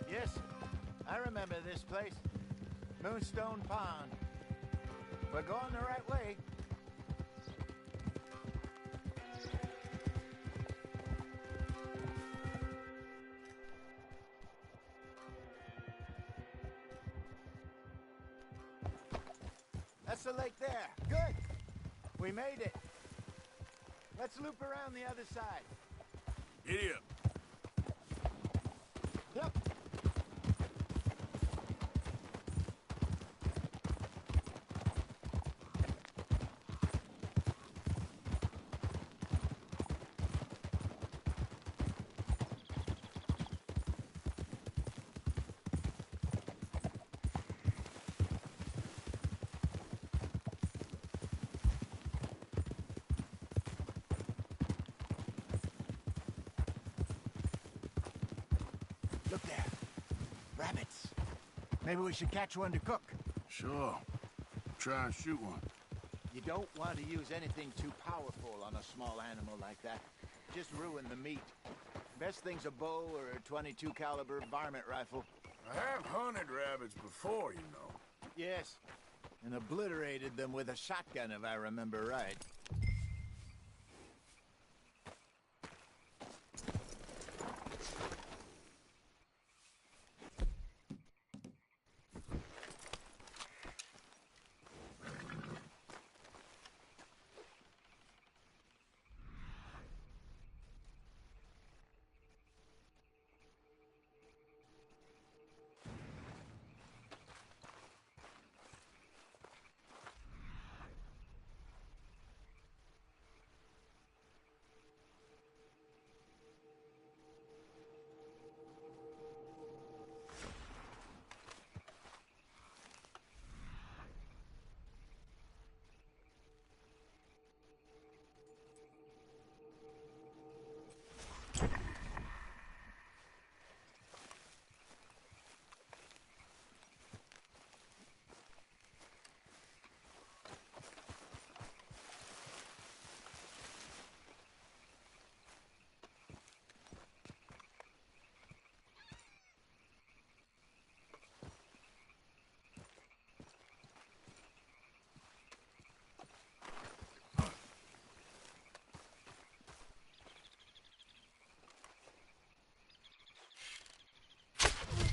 Yes, I remember this place. Moonstone Pond. We're going the right way. That's the lake there. Good. We made it. Let's loop around the other side. Giddy up. Yep. Look there. Rabbits. Maybe we should catch one to cook. Sure. Try and shoot one. You don't want to use anything too powerful on a small animal like that. Just ruin the meat. Best thing's a bow or a .22 caliber varmint rifle. I have hunted rabbits before, you know. Yes, and obliterated them with a shotgun, if I remember right.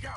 go.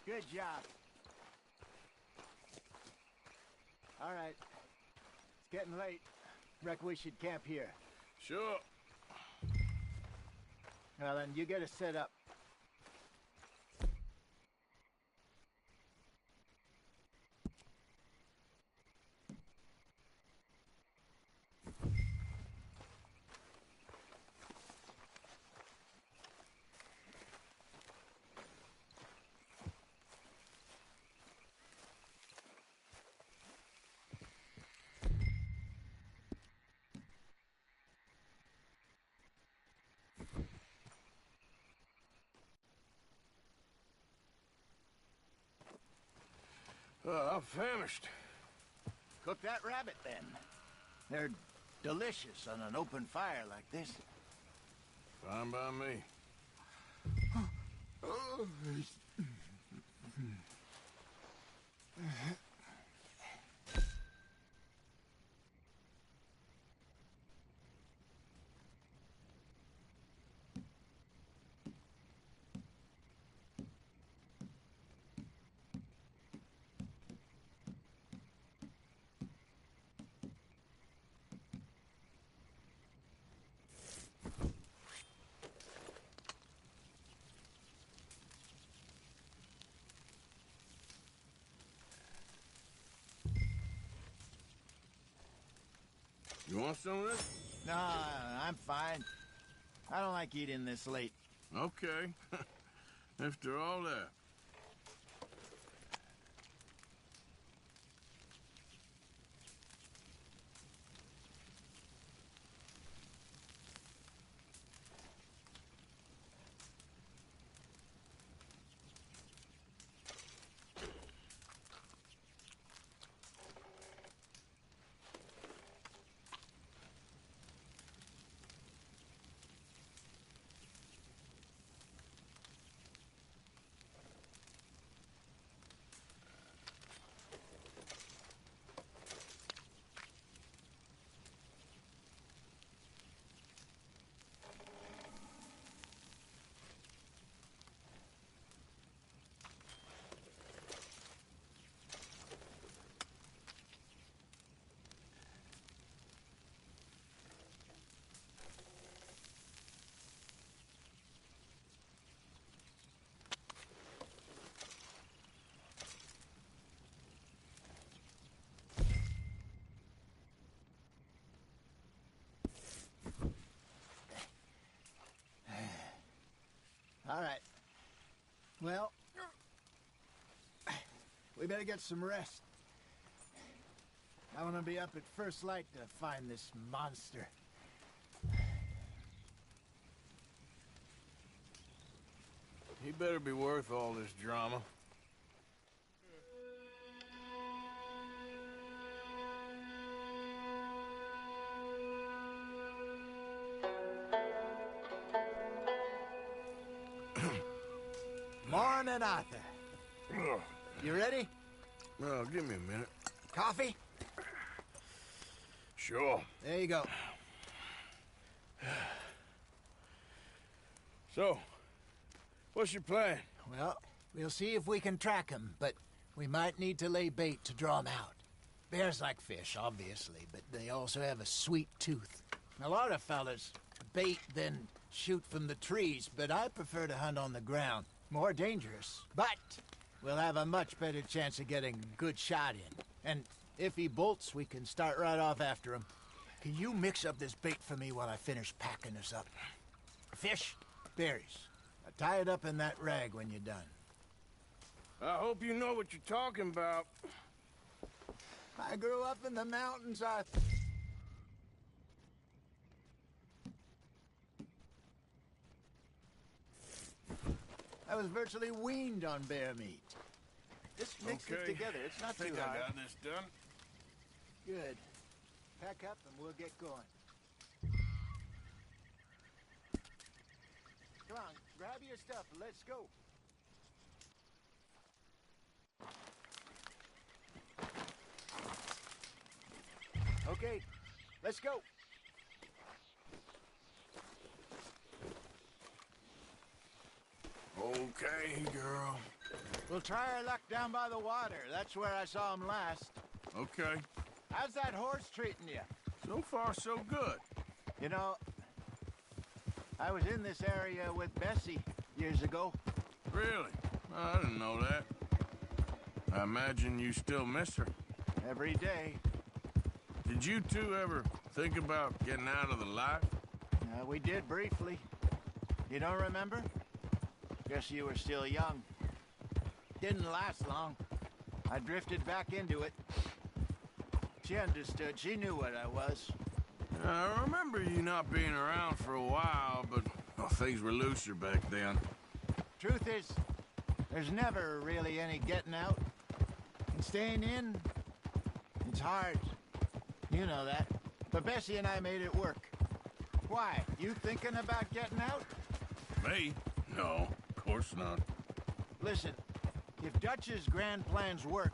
Good job. All right. It's getting late. Reckon we should camp here. Sure. Well, then you get us set up. I'm famished. Cook that rabbit, then. They're delicious on an open fire like this. Fine by me. You want some of this? No, I'm fine. I don't like eating this late. Okay. After all that. All right. Well, we better get some rest. I want to be up at first light to find this monster. He better be worth all this drama. Morning, Arthur. You ready? Well, give me a minute. Coffee? Sure. There you go. So, what's your plan? Well, we'll see if we can track him, but we might need to lay bait to draw him out. Bears like fish, obviously, but they also have a sweet tooth. A lot of fellas bait, then shoot from the trees, but I prefer to hunt on the ground. More dangerous, but we'll have a much better chance of getting a good shot in. And if he bolts, we can start right off after him. Can you mix up this bait for me while I finish packing this up? Fish, berries. Now tie it up in that rag when you're done. I hope you know what you're talking about. I grew up in the mountains. I was virtually weaned on bear meat. Just mix it together. It's not too hard. I got this done. Good. Pack up and we'll get going. Come on, grab your stuff and let's go. Okay, let's go. Okay, girl. We'll try our luck down by the water. That's where I saw him last. Okay. How's that horse treating you? So far, so good. You know, I was in this area with Bessie years ago. Really? I didn't know that. I imagine you still miss her. Every day. Did you two ever think about getting out of the life? We did briefly. You don't remember? Guess you were still young. Didn't last long. I drifted back into it. She understood. She knew what I was. I remember you not being around for a while, but things were looser back then. Truth is, there's never really any getting out. And staying in, it's hard. You know that. But Bessie and I made it work. Why? You thinking about getting out? Me? No, of course not. Listen, if Dutch's grand plans work,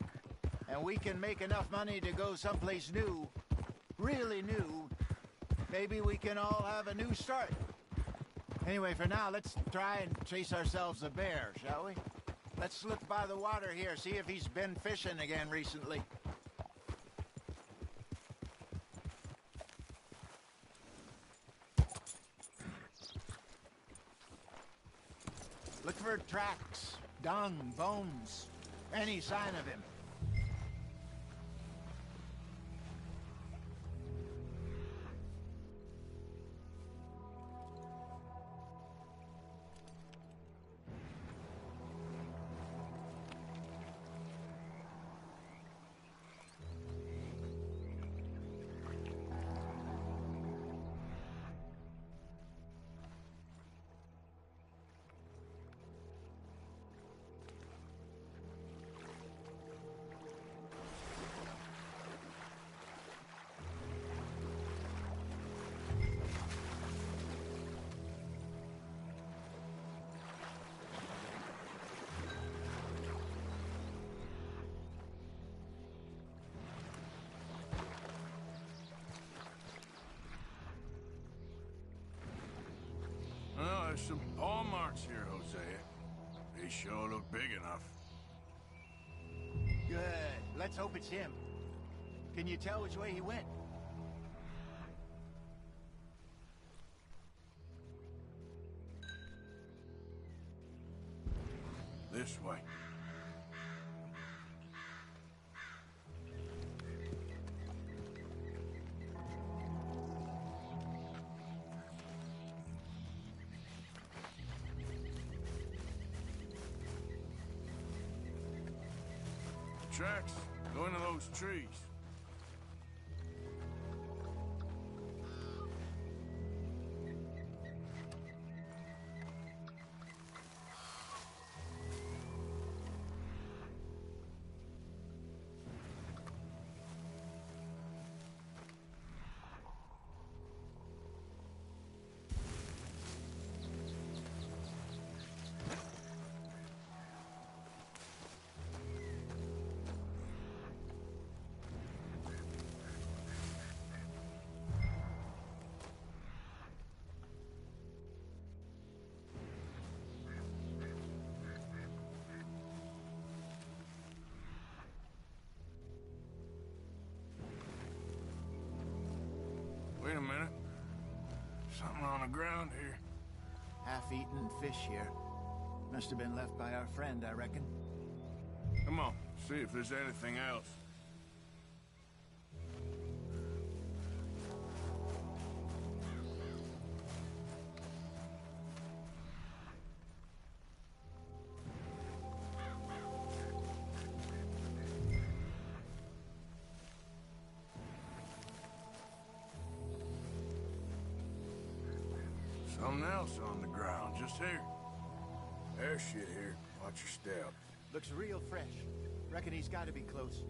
and we can make enough money to go someplace new, really new, maybe we can all have a new start. Anyway, for now, let's try and chase ourselves a bear, shall we? Let's slip by the water here, see if he's been fishing again recently. Look for tracks, dung, bones, any sign of him. Well, there's some paw marks here, Hosea. They sure look big enough. Good. Let's hope it's him. Can you tell which way he went? This way. Tracks go into those trees. Wait a minute. Something on the ground here. Half-eaten fish here. Must have been left by our friend, I reckon. Come on, see if there's anything else. Something else on the ground, just here. There's shit here. Watch your step. Looks real fresh. Reckon he's got to be close.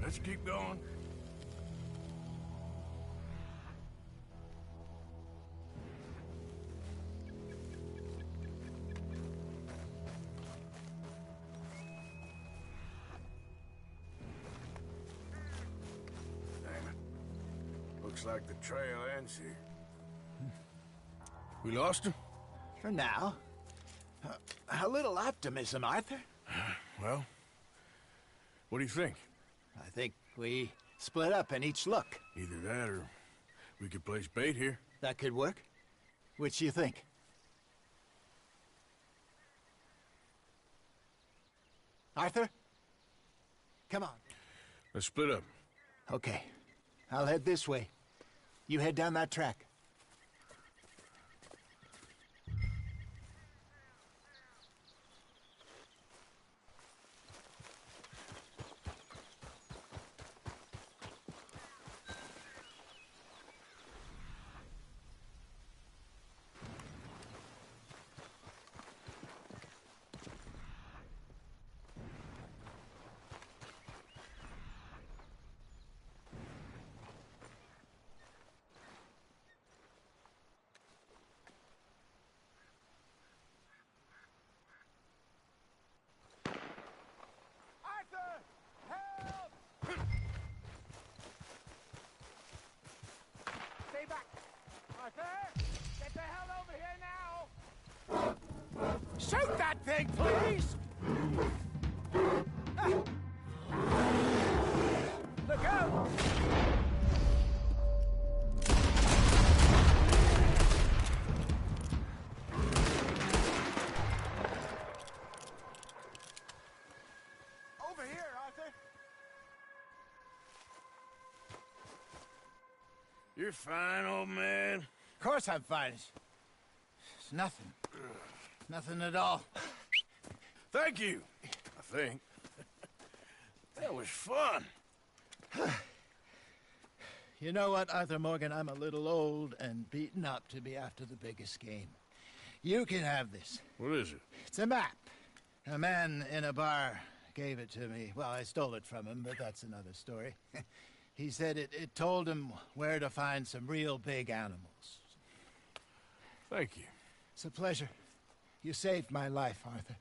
Let's keep going. Damn it. Looks like the trail ends here. We lost him? For now. A little optimism, Arthur. Well, what do you think? I think we split up and each look. Either that or we could place bait here. That could work. Which do you think? Arthur? Come on. Let's split up. Okay. I'll head this way. You head down that track. Stay back! Arthur! Get the hell over here now! Shoot that thing, please! Look out! Over here, Arthur! You're fine, old man. Of course I'm fine. It's nothing. Nothing at all. Thank you, I think. That was fun. You know what, Arthur Morgan? I'm a little old and beaten up to be after the biggest game. You can have this. What is it? It's a map. A man in a bar gave it to me. Well, I stole it from him, but that's another story. He said it told him where to find some real big animals. Thank you. It's a pleasure. You saved my life, Arthur.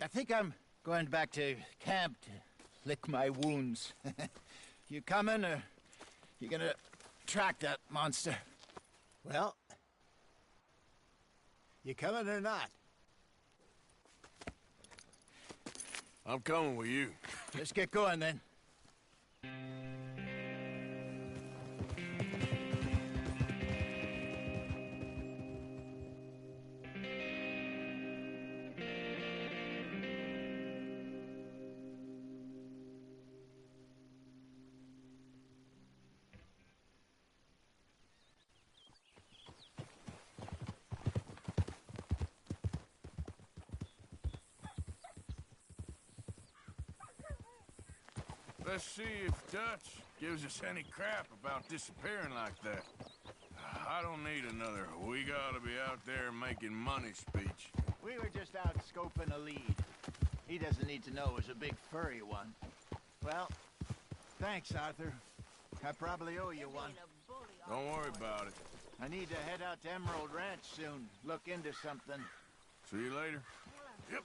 I think I'm going back to camp to lick my wounds. You coming, or you gonna track that monster? Well, you coming or not? I'm coming with you. Let's get going, then. Let's see if Dutch gives us any crap about disappearing like that. I don't need another "we gotta be out there making money" speech. We were just out scoping a lead. He doesn't need to know it was a big furry one. Well, thanks, Arthur. I probably owe you one. Don't worry about it. I need to head out to Emerald Ranch soon. Look into something. See you later. Yep.